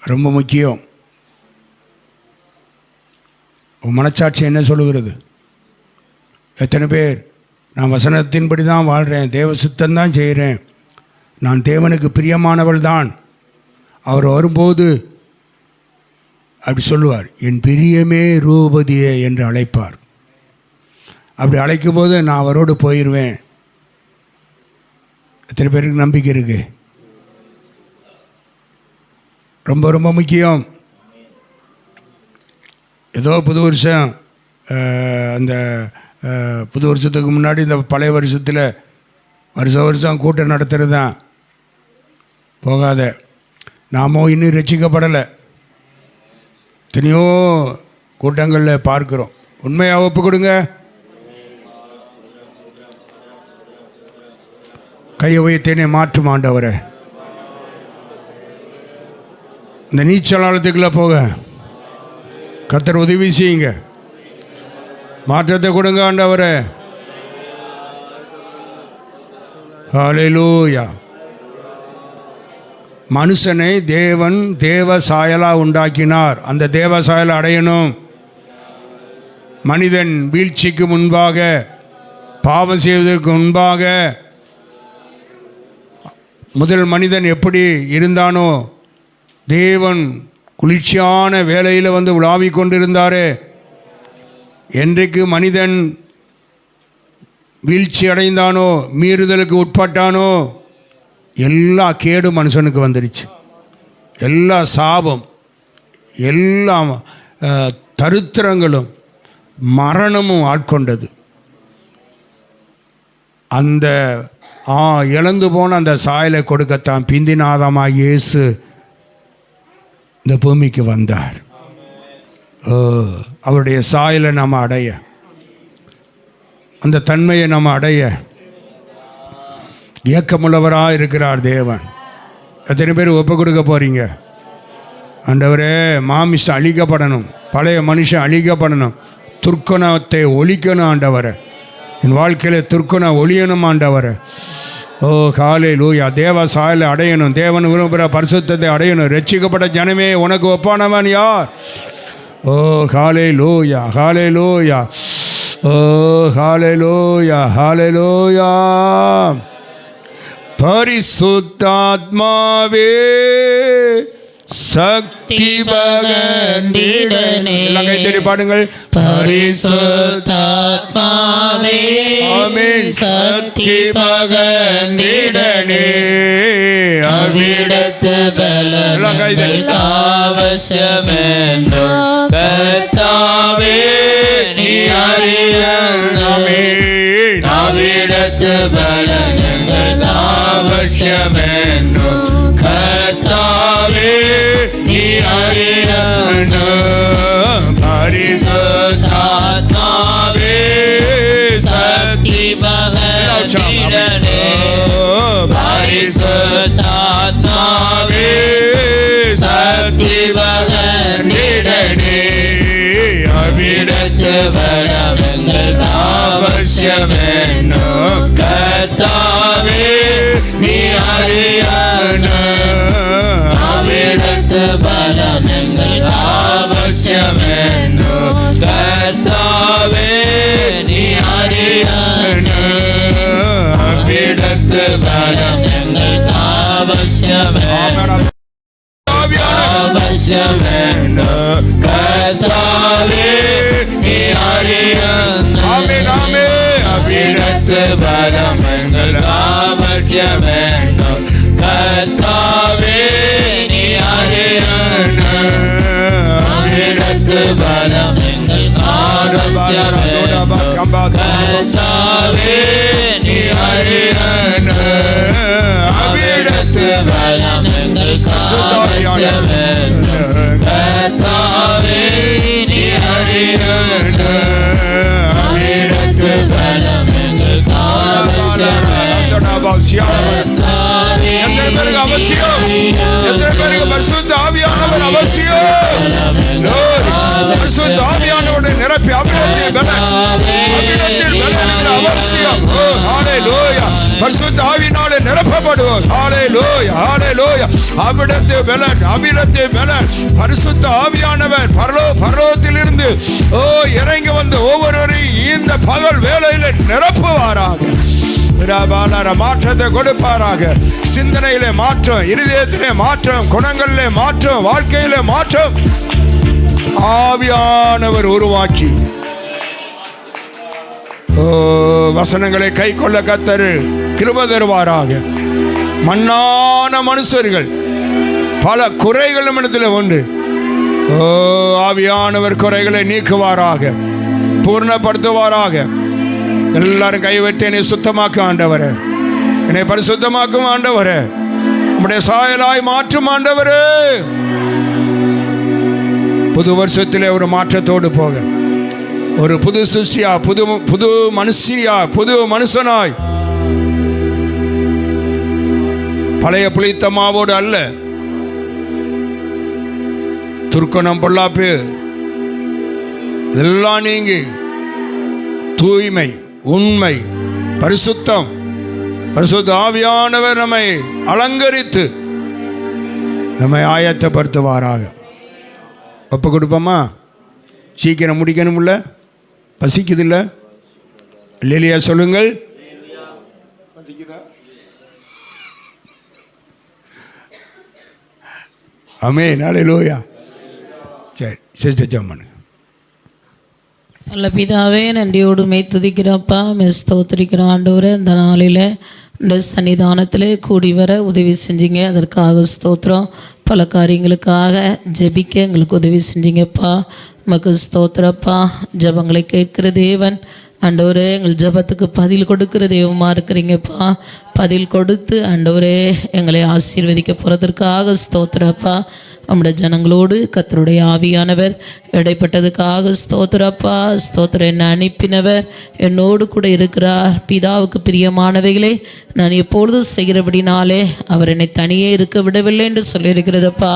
ரொம்ப முக்கியம். உன் மனச்சாட்சி என்ன சொல்லுகிறது? எத்தனை பேர் நான் வசனத்தின்படி தான் வாழ்கிறேன், தேவ சுத்தம்தான் செய்கிறேன், நான் தேவனுக்கு பிரியமானவள் தான், அவர் வரும்போது அப்படி சொல்லுவார், என் பிரியமே ரூபதியே என்று அழைப்பார். அப்படி அழைக்கும்போது நான் அவரோடு போயிடுவேன். எத்தனை பேருக்கு நம்பிக்கை இருக்குது? ரொம்ப ரொம்ப முக்கியம். ஏதோ புது வருஷம், அந்த புது வருஷத்துக்கு முன்னாடி இந்த பழைய வருஷத்தில் வருஷம் கூட்டம் நடத்துகிறது தான். போகாத. நாமோ இன்னும் ரட்சிக்கப்படலை. எத்தனையோ கூட்டங்களில் பார்க்குறோம். உண்மையாக ஒப்பு கொடுங்க. கையை உயர்த்தேனே மாற்றும் ஆண்டவரே. இந்த நீச்சலாளத்துக்குள்ளே போக கர்த்தர் உதவி செய்யுங்க. மாற்றத்தை கொடுங்க ஆண்டவரே. ஹல்லேலூயா. மனுஷனை தேவன் தேவ சாயலா உண்டாக்கினார். அந்த தேவ சாயலை அடையணும். மனிதன் வீழ்ச்சிக்கு முன்பாக, பாவம் செய்வதற்கு முன்பாக முதல் மனிதன் எப்படி இருந்தானோ, தேவன் குளிர்ச்சியான வேளையில் வந்து உலாவிக் கொண்டிருந்தாரே, என்றைக்கு மனிதன் வீழ்ச்சி அடைந்தானோ, மீறுதலுக்கு உட்பட்டானோ, எல்லா கேடும் மனுஷனுக்கு வந்துருச்சு. எல்லா சாபம், எல்லா தரித்திரங்களும் மரணமும் ஆட்கொண்டது. அந்த இழந்து போன அந்த சாயலை கொடுக்கத்தான் பிந்தினாதமாக இயேசு இந்த பூமிக்கு வந்தார். அவருடைய சாயலை நாம் அடைய, அந்த தன்மையை நாம் அடைய ஏக்கமுள்ளவராக இருக்கிறார் தேவன். எத்தனை பேர் ஒப்பு கொடுக்க போகிறீங்க? ஆண்டவரே, மாமிசம் அழிக்கப்படணும், பழைய மனுஷன் அழிக்கப்படணும், துர்க்குணத்தை ஒழிக்கணும் ஆண்டவரை. என் வாழ்க்கையில் துர்க்குணம் ஒழியணும் ஆண்டவரை. ஓ ஹல்லேலூயா. தேவ சாயலை அடையணும், தேவன் விரும்புகிற பரிசுத்தத்தை அடையணும். ரட்சிக்கப்பட்ட ஜனமே, உனக்கு ஒப்பானவன் யார்? ஓ ஹல்லேலூயா, ஹல்லேலூயா, ஓ ஹல்லேலூயா, ஹல்லேலூயா. பரிசுத்தாத்மாவே சக்தி பகர்ந்திடனே. எல்லாம் கைத்தடி பாடுங்கள். பரிசுத்தாத்மாவே ஆமென். சக்தி பகர்ந்திடனே. அவிடத்து பலன்கள் அவசியமென்றோ கர்த்தாவே நீ அறியவே. அவிடத்து பலன்கள் அவசியமென்றோ கர்த்தாவே நீ அறியணும். பரிசுத்தாத்மாவே சக்தி பகர்ந்திடனே. பரிசுத்தாத்மாவே சக்தி பகர்ந்திடனே. அவிடத்து பலன்கள் அவசியமென்னும் கர்த்தாவே நீ அறியணும். அவிடத்து பலன்கள் அவசியமென்னும் கர்த்தாவே நீ அறியணும். அவிடத்து பலன்கள் அவசியமென்னும் கர்த்தாவே நீ அறியணும். அவிடத்து பலன்கள் அவசியமென்னும் கர்த்தாவே நீ அறியணும். அவிடத்து பலன்கள் அவசியமென்னும் கர்த்தாவே நீ அறியணும். அவிடத்து பலன்கள் அவசியமென்னும் கர்த்தாவே நீ அறியணும். அவிடத்து பலன்கள் அவசியமென்னும் பரிசுத்த ஆவியானவர் அவசியம். Glory. பரிசுத்த ஆவியானவருடைய நிரப்பி அபிடத்தில் பலன் அவசியம். ஹalleluya. பரிசுத்த ஆவியினாலே நிரப்பப்படுவோம். ஹalleluya, ஹalleluya. அபிடத்தில் பலன் பரிசுத்த ஆவியானவர் பரலோகத்திலிருந்து இறங்கி வந்து ஒவ்வொருவரையும் இந்த பகல் வேளையில நிரப்புவாராக. மாற்றத்தை கொடுப்பாராக. சிந்தனையிலே மாற்றம், இருதயத்திலே மாற்றம், குணங்களிலே மாற்றம், வாழ்க்கையிலே மாற்றம் ஆவியானவர் உருவாக்கி வசனங்களை கை கொள்ள கர்த்தர் கிருபை தருவாராக. மண்ணான மனுஷர்கள் பல குறைகள் இடத்துல உண்டு. ஆவியானவர் குறைகளை நீக்குவாராக, பூர்ணப்படுத்துவாராக. எல்லாரும் கைவிட்டு என்னை சுத்தமாக்கும் ஆண்டவரே, என்னை பரிசுத்தமாக்கும் ஆண்டவரே, நம்முடைய சாயலாய் மாற்றும் ஆண்டவரே. புது வருஷத்திலே ஒரு மாற்றத்தோடு போக, ஒரு புது சிருஷ்டியா, புது மனுஷியா, புது மனுஷனாய், பழைய புளித்த மாவோடு அல்ல, துர்க்கணம் பொல்லாப்பு இதெல்லாம் நீங்கி தூய்மை, உண்மை, பரிசுத்தம், பரிசுத்த ஆவியானவர் நம்மை அலங்கரித்து நம்மை ஆயத்தப்படுத்துவாராக. ஒப்பு கொடுப்போமா? சீக்கிரம் முடிக்கணும்ல, பசிக்குது இல்லை? இல்லையா சொல்லுங்கள். ஆமென், ஹல்லேலூயா. சரி ஜெபம். நல்ல பிதாவே, நன்றியோடு துதிக்கிறப்பா, ஸ்தோத்திரிக்கிறோம் ஆண்டவரே. இந்த நாளில் இந்த சன்னிதானத்தில் கூடி வர உதவி செஞ்சீங்க, அதற்காக ஸ்தோத்திரம். பல காரியங்களுக்காக ஜெபிக்க எங்களுக்கு உதவி செஞ்சீங்கப்பா, உமக்கு ஸ்தோத்திரப்பா. ஜெபங்களை கேட்கிற தேவன் ஆண்டவரே, எங்கள் ஜெபத்துக்கு பதில் கொடுக்கிற தெய்வமாக இருக்கிறீங்கப்பா. பதில் கொடுத்து ஆண்டவரே எங்களை ஆசீர்வதிக்க போகிறதற்காக ஸ்தோத்திரப்பா. நம்முடைய ஜனங்களோடு கர்த்தருடைய ஆவியானவர் இடைப்பட்டதுக்காக ஸ்தோத்திரப்பா. ஸ்தோத்திரம். என்னை அனுப்பினவர் என்னோடு கூட இருக்கிறார். பிதாவுக்கு பிரியமானவைகளை நான் எப்பொழுதும் செய்கிறபடினாலே அவர் என்னை தனியே இருக்க விடவில்லை என்று சொல்லியிருக்கிறதப்பா.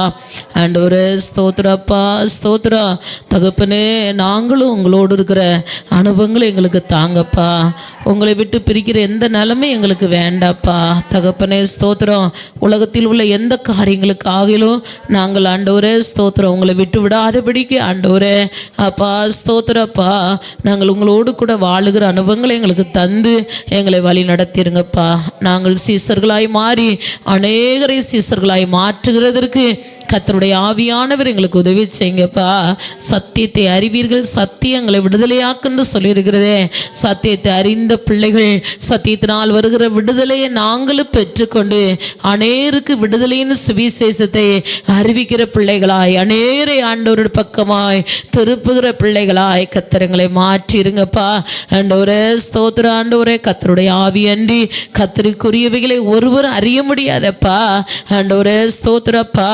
ஆண்டவரே ஸ்தோத்திரப்பா, ஸ்தோத்திரா. தகப்பனே, நாங்களும் உங்களோடு இருக்கிற அனுபவங்களை எங்களுக்கு தாங்கப்பா. உங்களை விட்டு பிரிக்கிற எந்த நிலைமை எங்களுக்கு வேண்டாப்பா. தகப்பனே ஸ்தோத்திரம். உலகத்தில் உள்ள எந்த காரியங்களுக்காகிலும் நாங்கள் ஆண்டவரே ஸ்தோத்திரம் உங்களை விட்டு விடாதபடிக்கு ஆண்டவரே அப்பா ஸ்தோத்திரப்பா, நாங்கள் உங்களோடு கூட வாழுகிற அனுபவங்களை எங்களுக்கு தந்து எங்களை வழி நடத்திருங்கப்பா. நாங்கள் சீசர்களாய் மாறி அநேகரை சீசர்களாய் மாற்றுகிறதற்கு கர்த்தருடைய ஆவியானவர் எங்களுக்கு உதவி செய்யுங்கப்பா. சத்தியத்தை அறிவீர்கள், சத்தியம் எங்களை விடுதலையாக்குன்னு சொல்லியிருக்கிறதே. சத்தியத்தை அறிந்த பிள்ளைகள் சத்தியத்தினால் வருகிற விடுதலையை நாங்களும் பெற்றுக்கொண்டு அநேருக்கு விடுதலையின் சுவிசேஷத்தை அறிவிக்கிற பிள்ளைகளாய், அநேரை ஆண்டவருடைய பக்கமாய் திருப்புகிற பிள்ளைகளாய் கர்த்தரங்களை மாற்றிருங்கப்பா. ஆண்டவரே ஸ்தோத்திர. ஆண்டவரே, கர்த்தருடைய ஆவி அன்றி கர்த்தருக்குரியவைகளை ஒருவர் அறிய முடியாதப்பா. ஆண்டவரே ஸ்தோத்திரப்பா.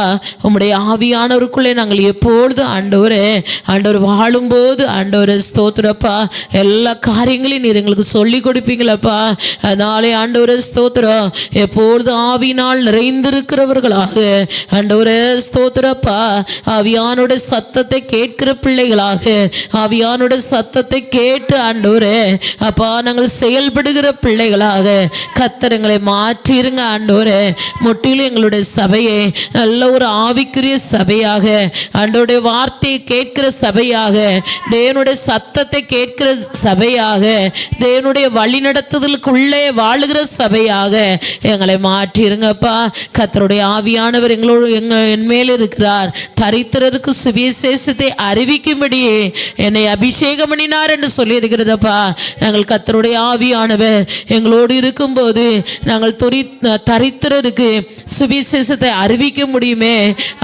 உம்முடைய ஆவியானவருக்குள்ளே நாங்கள் எப்பொழுது ஆண்டவர் வாழும்போது ஆண்டவரே ஸ்தோத்திரப்பா எல்லா காரியங்களையும் நீர் எங்களுக்கு சொல்லி கொடுப்பீங்களப்பா. அதனாலே ஆண்டவரே ஸ்தோத்திரம், எப்பொழுது ஆவியினால் நிறைந்திருக்கிறவர்களாக ஆண்டவரே ஸ்தோத்திரப்பா, ஆவியானுடைய சத்தத்தை கேட்கிற பிள்ளைகளாக, ஆவியானுடைய சத்தத்தை கேட்டு ஆண்டவரே அப்பா நாங்கள் செயல்படுகிற பிள்ளைகளாக கர்த்தரங்களை மாற்றிருங்க ஆண்டவரே. முற்றிலும் எங்களுடைய சபையை நல்ல ஒரு ஆவிக்குரிய சபையாக, ஆண்டவருடைய வார்த்தையை கேட்கிற சபையாக, தேவனுடைய சத்தத்தை கேட்கிற சபையாக, தேவனுடைய வழி நடத்துதலுக்குள்ளே வாழுகிற சபையாக எங்களை மாற்றிருங்கப்பா. கர்த்தருடைய ஆவியானவர் என் மேல் இருக்கிறார். தரித்திரருக்கு சுவிசேஷத்தை அறிவிக்கும்படியே என்னை அபிஷேகம் பண்ணினார் என்று சொல்லி இருக்கிறதப்பா. நாங்கள் கர்த்தருடைய ஆவியானவர் எங்களோடு இருக்கும்போது நாங்கள் தரித்திரருக்கு சுவிசேஷத்தை அறிவிக்க முடியுமே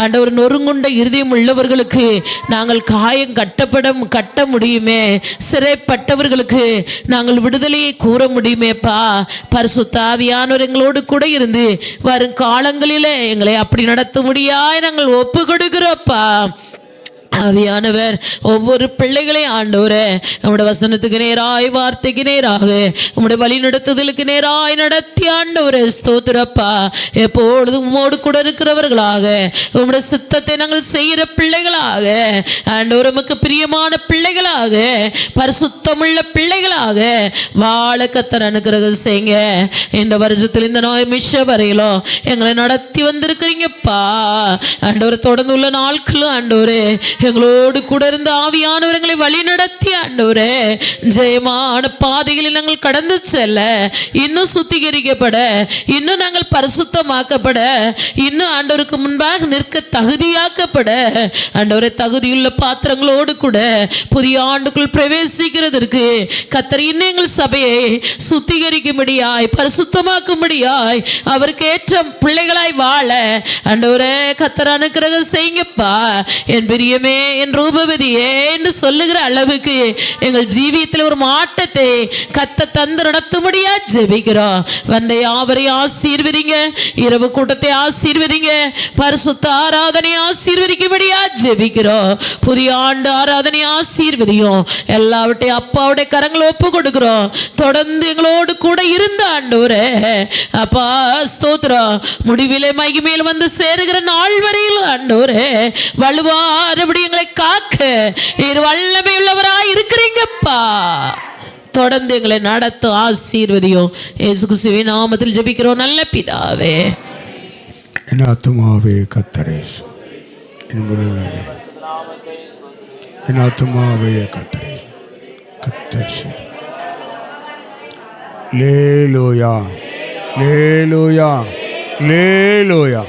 ஆண்டவர். நொறுங்குண்ட இருதயம் உள்ளவர்களுக்கு நாங்கள் காயம் கட்ட முடியுமே. சிறைப்பட்டவர்களுக்கு நாங்கள் விடுதலையை கூற முடியுமேப்பா. பரிசுத்த ஆவியானவர் எங்களோடு கூட இருந்து வரும் காலங்களிலே எங்களை அப்படி நடத்த முடியாய் நாங்கள் ஒப்பு கொடுக்கிறோப்பா. ஆவியானவர் ஒவ்வொரு பிள்ளைகளையும் ஆண்டவரே உம்முடைய வசனத்துக்கு நேராய் வார்த்தைக்கு நேராக உம்முடைய வழி நடத்துதலுக்கு நேராய் நடத்தி ஆண்டவரே ஸ்தோத்திரப்பா. எப்பொழுதும் உம்மோடு கூட இருக்கிறவர்களாக உம்முடைய சித்தத்தை நாங்கள் செய்கிற பிள்ளைகளாக ஆண்டவர் உமக்கு பிரியமான பிள்ளைகளாக பரிசுத்தமுள்ள பிள்ளைகளாக வாழ கர்த்தர் அனுக்கிரகம் செய்யுங்க. இந்த வருஷத்தில் இந்த நிமிஷம் வரையிலும் எங்களை நடத்தி வந்திருக்கிறீங்கப்பா ஆண்டவர். தொடர்ந்து உள்ள நாட்களும் ஆண்டவரே எங்களோடு கூட இருந்த ஆவியானவர்களை வழி நடத்தி ஆண்டவரே ஜெயமான பாதைகளில் நாங்கள் கடந்து செல்ல, இன்னும் சுத்திகரிக்கப்பட, இன்னும் நாங்கள் பரிசுத்தமாக்கப்பட, இன்னும் ஆண்டவருக்கு முன்பாக நிற்க தகுதியாக்கப்பட ஆண்டவரே தகுதியுள்ள பாத்திரங்களோடு கூட புதிய ஆண்டுக்குள் பிரவேசிக்கிறதற்கு கர்த்தர் இன்னும் எங்கள் சபையை சுத்திகரிக்கும்படியாய் பரிசுத்தமாக்கும்படியாய் அவருக்கு ஏற்ற பிள்ளைகளாய் வாழ ஆண்டவரே கர்த்தர் அனுக்கிரகம் செய்யுங்கப்பா. என் பிரியமே, என் ரூபவதியே என்று சொல்லுகிற அளவுக்கு எங்கள் ஜீவியத்தில் ஒரு மாற்றத்தை கர்த்தர் தந்து நடத்தும்படியா ஜெபிக்கிறோம். வந்த யாவரையும் ஆசீர்வதிங்க, இரவு கூட்டத்தை ஆசீர்வதிங்க, பரிசுத்த ஆராதனை ஆசீர்வதிக்கும்படியா ஜெபிக்கிறோம். புதிய ஆண்டு ஆராதனை ஆசீர்வதியும். எல்லாவற்றையும் அப்பாவுடைய கரங்களை ஒப்பு கொடுக்கிறோம். தொடர்ந்து எங்களோடு கூட இருந்த ஆண்டவரே அப்பா ஸ்தோத்திரம். முடிவிலே மகிமையில் வந்து சேருகிற நாள் வரையில் ஆண்டவரே வலுவாரபடி எங்களை காக்க வல்லமை உள்ளவராய் இருக்கிறீங்கப்பா. தொடர்ந்து எங்களை நடத்தும் ஆசீர்வதியும். இயேசு கிறிஸ்துவின் நாமத்தில் ஜெபிக்கிறோம் நல்ல பிதாவே. என் ஆத்துமாவே கர்த்தரை என் ஆத்துமாவே கர்த்தரை கர்த்தர் லேலூயா லேலூயா லேலூயா.